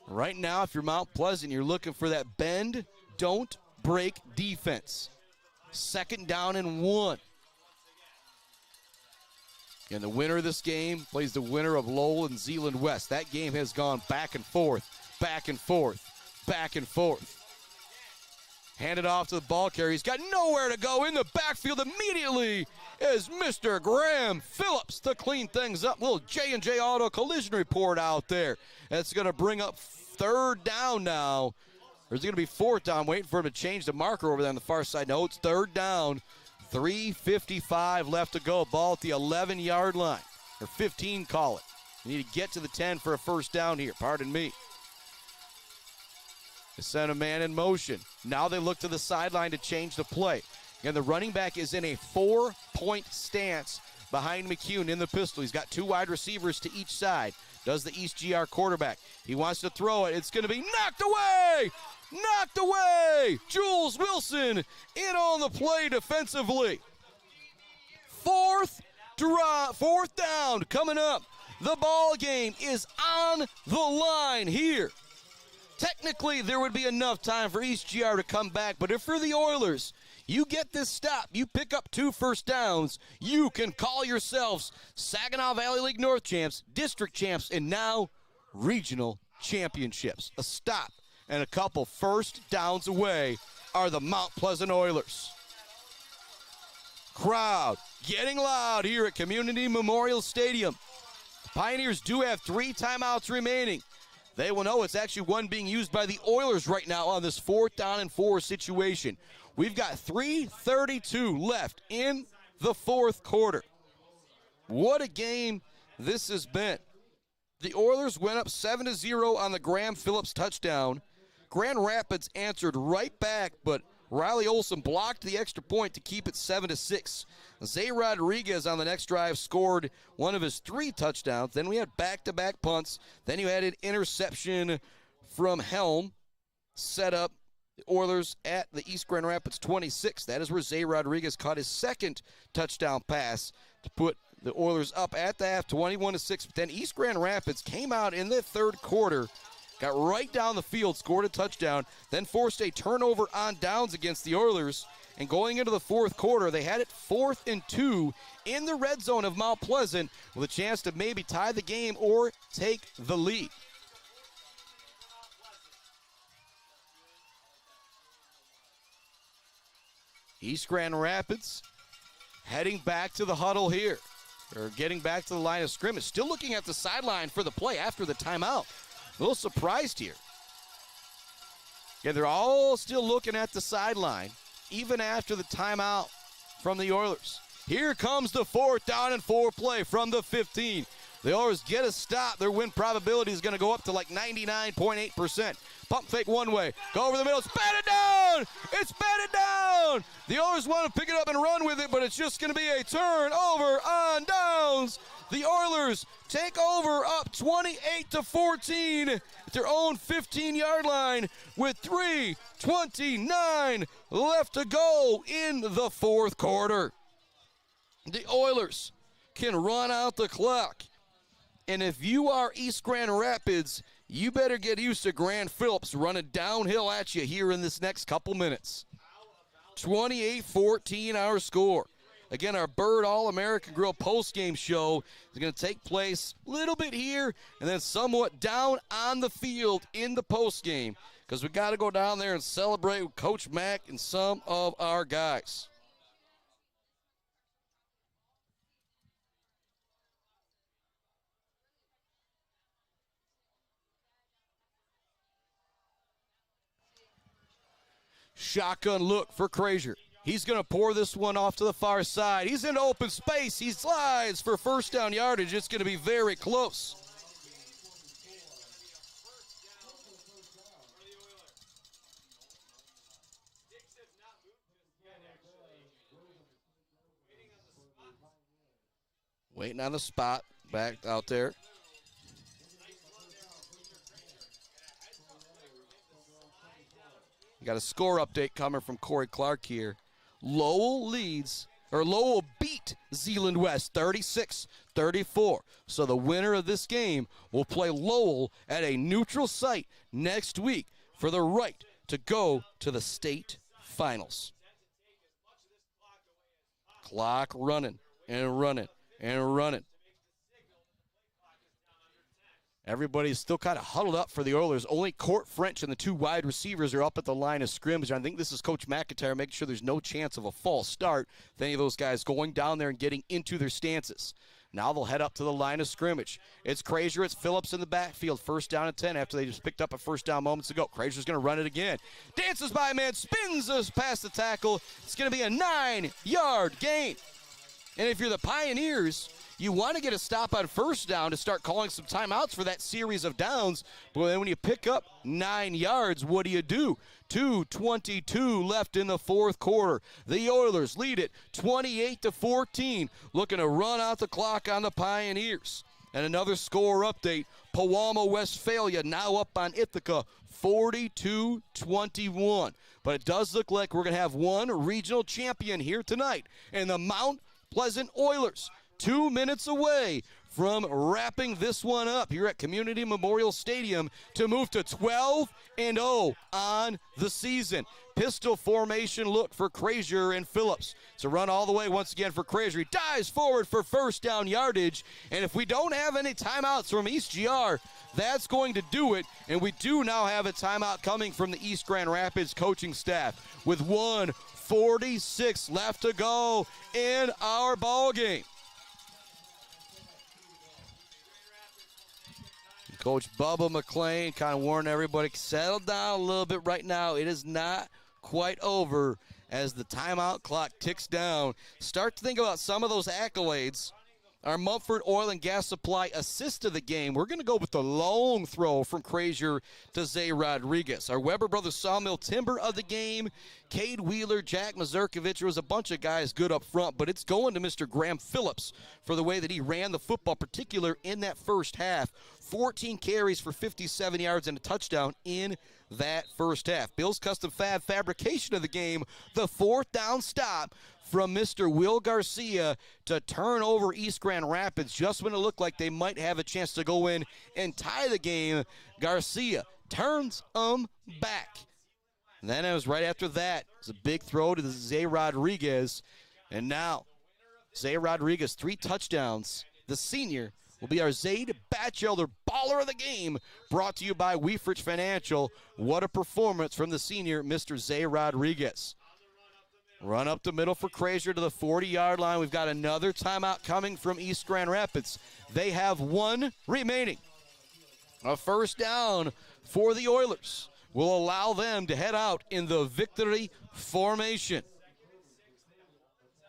Right now, if you're Mount Pleasant, you're looking for that bend, don't break defense. 2nd down and 1. And the winner of this game plays the winner of Lowell and Zeeland West. That game has gone back and forth, back and forth. back and forth. Handed off to the ball carrier. He's got nowhere to go in the backfield immediately is Mr. Graham Phillips to clean things up. Little J&J Auto collision report out there. That's going to bring up third down now. There's going to be fourth down. Waiting for him to change the marker over there on the far side. No, it's third down. 3:55 left to go. Ball at the 11-yard line. Or 15, call it. You need to get to the 10 for a first down here. Pardon me. They send a man in motion. Now they look to the sideline to change the play. And the running back is in a 4-point stance behind McCune in the pistol. He's got two wide receivers to each side. Does the East GR quarterback. He wants to throw it. It's going to be knocked away! Knocked away! Jules Wilson in on the play defensively. Fourth down coming up. The ball game is on the line here. Technically, there would be enough time for East GR to come back, but if you're the Oilers, you get this stop, you pick up 2 first downs, you can call yourselves Saginaw Valley League North champs, district champs, and now regional championships. A stop and a couple first downs away are the Mount Pleasant Oilers. Crowd getting loud here at Community Memorial Stadium. The Pioneers do have 3 timeouts remaining. They will know it's actually one being used by the Oilers right now on this 4th down and 4 situation. We've got 3:32 left in the 4th quarter. What a game this has been. The Oilers went up 7-0 on the Graham Phillips touchdown. Grand Rapids answered right back, but Riley Olson blocked the extra point to keep it 7-6. Zay Rodriguez on the next drive scored one of his 3 touchdowns. Then we had back-to-back punts. Then you had an interception from Helm. Set up the Oilers at the East Grand Rapids 26. That is where Zay Rodriguez caught his 2nd touchdown pass to put the Oilers up at the half 21-6. But then East Grand Rapids came out in the 3rd quarter, got right down the field, scored a touchdown, then forced a turnover on downs against the Oilers. And going into the 4th quarter, they had it 4th and 2 in the red zone of Mount Pleasant with a chance to maybe tie the game or take the lead. East Grand Rapids heading back to the huddle here, or getting back to the line of scrimmage. Still looking at the sideline for the play after the timeout. A little surprised here. Yeah, they're all still looking at the sideline, even after the timeout from the Oilers. Here comes the 4th down and 4 play from the 15. The Oilers get a stop. Their win probability is going to go up to like 99.8%. Pump fake one way. Go over the middle. It's batted down. It's batted down. The Oilers want to pick it up and run with it, but it's just going to be a turnover on downs. The Oilers take over up 28-14 at their own 15-yard line with 3:29 left to go in the 4th quarter. The Oilers can run out the clock. And if you are East Grand Rapids, you better get used to Graham Phillips running downhill at you here in this next couple minutes. 28-14 our score. Again, our Bird All-American Grill postgame show is going to take place a little bit here and then somewhat down on the field in the postgame because we got to go down there and celebrate with Coach Mack and some of our guys. Shotgun look for Frazier. He's going to pour this one off to the far side. He's in open space. He slides for first down yardage. It's going to be very close. Waiting on the spot back out there. Got a score update coming from Corey Clark here. Lowell beat Zeeland West 36-34. So the winner of this game will play Lowell at a neutral site next week for the right to go to the state finals. Clock running and running and running. Everybody's still kind of huddled up for the Oilers. Only Court French and the two wide receivers are up at the line of scrimmage. I think this is Coach McIntyre making sure there's no chance of a false start with any of those guys going down there and getting into their stances. Now they'll head up to the line of scrimmage. It's Krazier, it's Phillips in the backfield. First down and 10 after they just picked up a first down moments ago. Krazier's going to run it again. Dances by a man, spins us past the tackle. It's going to be a 9-yard gain. And if you're the Pioneers, you want to get a stop on first down to start calling some timeouts for that series of downs. But then when you pick up 9 yards, what do? 2:22 left in the fourth quarter. The Oilers lead it 28-14, looking to run out the clock on the Pioneers. And another score update, Pewamo, Westphalia now up on Ithaca 42-21. But it does look like we're going to have one regional champion here tonight in the Mount Pleasant Oilers. 2 minutes away from wrapping this one up here at Community Memorial Stadium to move to 12-0 on the season. Pistol formation look for Krazier and Phillips. It's a run all the way once again for Krazier. He dives forward for first down yardage, and if we don't have any timeouts from East GR, that's going to do it, and we do now have a timeout coming from the East Grand Rapids coaching staff with 1:46 left to go in our ball game. Coach Bubba McLean kind of warned everybody, settle down a little bit right now. It is not quite over as the timeout clock ticks down. Start to think about some of those accolades. Our Mumford Oil and Gas Supply assist of the game. We're going to go with the long throw from Krazier to Zay Rodriguez. Our Weber Brothers Sawmill Timber of the game, Cade Wheeler, Jack Mazurkovich. There was a bunch of guys good up front, but it's going to Mr. Graham Phillips for the way that he ran the football, particular in that first half. 14 carries for 57 yards and a touchdown in that first half. Bill's Custom Fab fabrication of the game, the fourth down stop from Mr. Will Garcia to turn over East Grand Rapids just when it looked like they might have a chance to go in and tie the game. Garcia turns them back. And then it was right after that. It was a big throw to Zay Rodriguez. And now, Zay Rodriguez, 3 touchdowns. The senior will be our Zaid Batchelder baller of the game, brought to you by Weefrich Financial. What a performance from the senior, Mr. Zay Rodriguez. Run up the middle for Krazier to the 40-yard line. We've got another timeout coming from East Grand Rapids. They have one remaining. A first down for the Oilers will allow them to head out in the victory formation.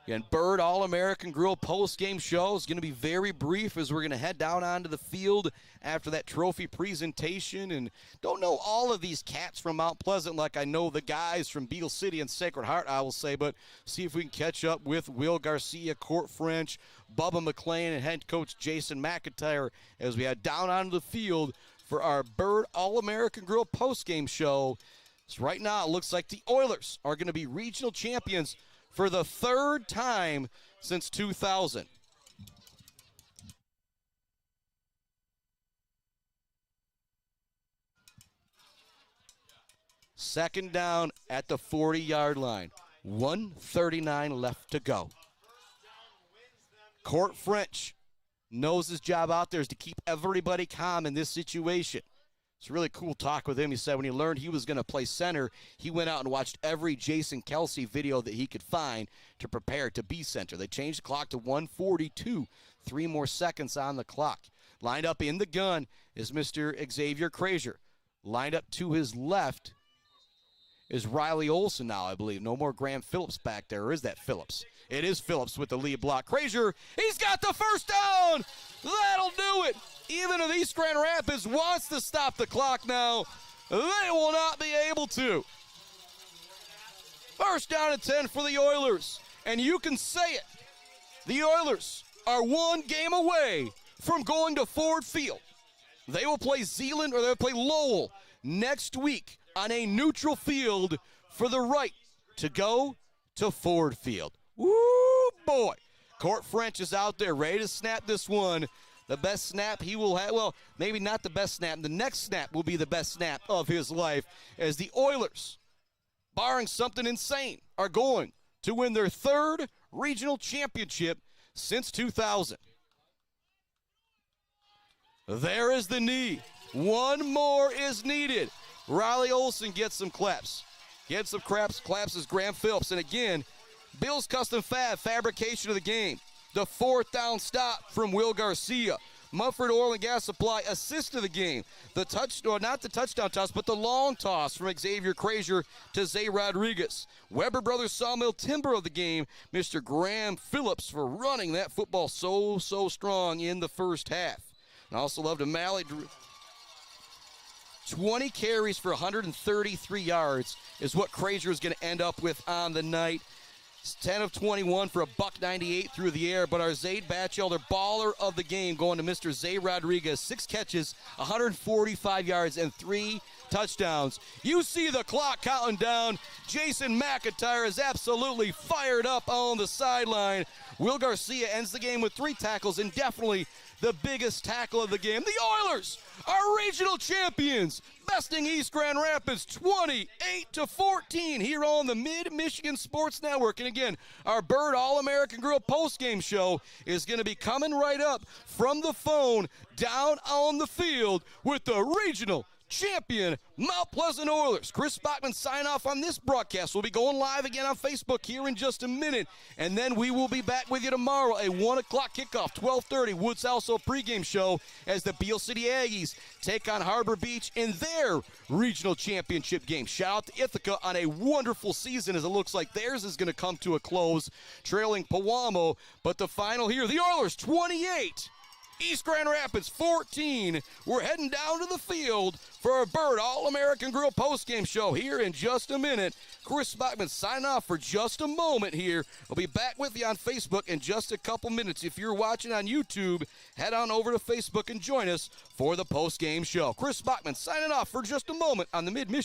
Again, Bird All-American Grill post-game show is going to be very brief as we're going to head down onto the field after that trophy presentation. And don't know all of these cats from Mount Pleasant like I know the guys from Beale City and Sacred Heart, I will say, but see if we can catch up with Will Garcia, Court French, Bubba McLean, and head coach Jason McIntyre as we head down onto the field for our Bird All-American Grill post-game show. So right now it looks like the Oilers are going to be regional champions for the third time since 2000. Second down at the 40-yard line. 1:39 left to go. Court French knows his job out there is to keep everybody calm in this situation. It's a really cool talk with him. He said when he learned he was going to play center, he went out and watched every Jason Kelsey video that he could find to prepare to be center. They changed the clock to 1:42. 3 more seconds on the clock. Lined up in the gun is Mr. Xavier Krazier. Lined up to his left is Riley Olson now, I believe. No more Graham Phillips back there. Or is that Phillips? It is Phillips with the lead block. Krazier, he's got the first down. That'll do it. Even if East Grand Rapids wants to stop the clock now, they will not be able to. First down and 10 for the Oilers. And you can say it. The Oilers are one game away from going to Ford Field. They will play Zeeland or they'll play Lowell next week on a neutral field for the right to go to Ford Field. Woo, boy. Court French is out there ready to snap this one. The best snap he will have, well, maybe not the best snap. The next snap will be the best snap of his life as the Oilers, barring something insane, are going to win their third regional championship since 2000. There is the knee. One more is needed. Riley Olsen gets some claps. Gets some claps as Graham Phillips. And again, Bill's Custom Fab, fabrication of the game. The fourth down stop from Will Garcia. Mumford Oil and Gas Supply, assist of the game. Not the touchdown toss, but the long toss from Xavier Crazier to Zay Rodriguez. Weber Brothers Sawmill Timber of the game, Mr. Graham Phillips for running that football so strong in the first half. And I also love to Malley. 20 carries for 133 yards is what Crazier is going to end up with on the night. 10 of 21 for $198 through the air, but our Zayd Batchelder baller of the game going to Mr. Zay Rodriguez. 6 catches, 145 yards, and 3 touchdowns. You see the clock counting down. Jason McIntyre is absolutely fired up on the sideline. Will Garcia ends the game with 3 tackles and definitely the biggest tackle of the game. The Oilers are regional champions, besting East Grand Rapids 28-14 here on the Mid-Michigan Sports Network. And again, our Bird All-American Grill postgame show is going to be coming right up from the phone down on the field with the regional champion Mount Pleasant Oilers. Chris Bachman sign off on this broadcast. We'll be going live again on Facebook here in just a minute, and then we will be back with you tomorrow, a 1 o'clock kickoff, 12:30 Woods Also pregame show as the Beale City Aggies take on Harbor Beach in their regional championship game. Shout out to Ithaca on a wonderful season as it looks like theirs is going to come to a close, trailing Pewamo. But the final here, the Oilers 28, East Grand Rapids 14. We're heading down to the field for a Bird All-American Grill postgame show here in just a minute. Chris Bachman signing off for just a moment here. We'll be back with you on Facebook in just a couple minutes. If you're watching on YouTube, head on over to Facebook and join us for the postgame show. Chris Bachman signing off for just a moment on the Mid-Michigan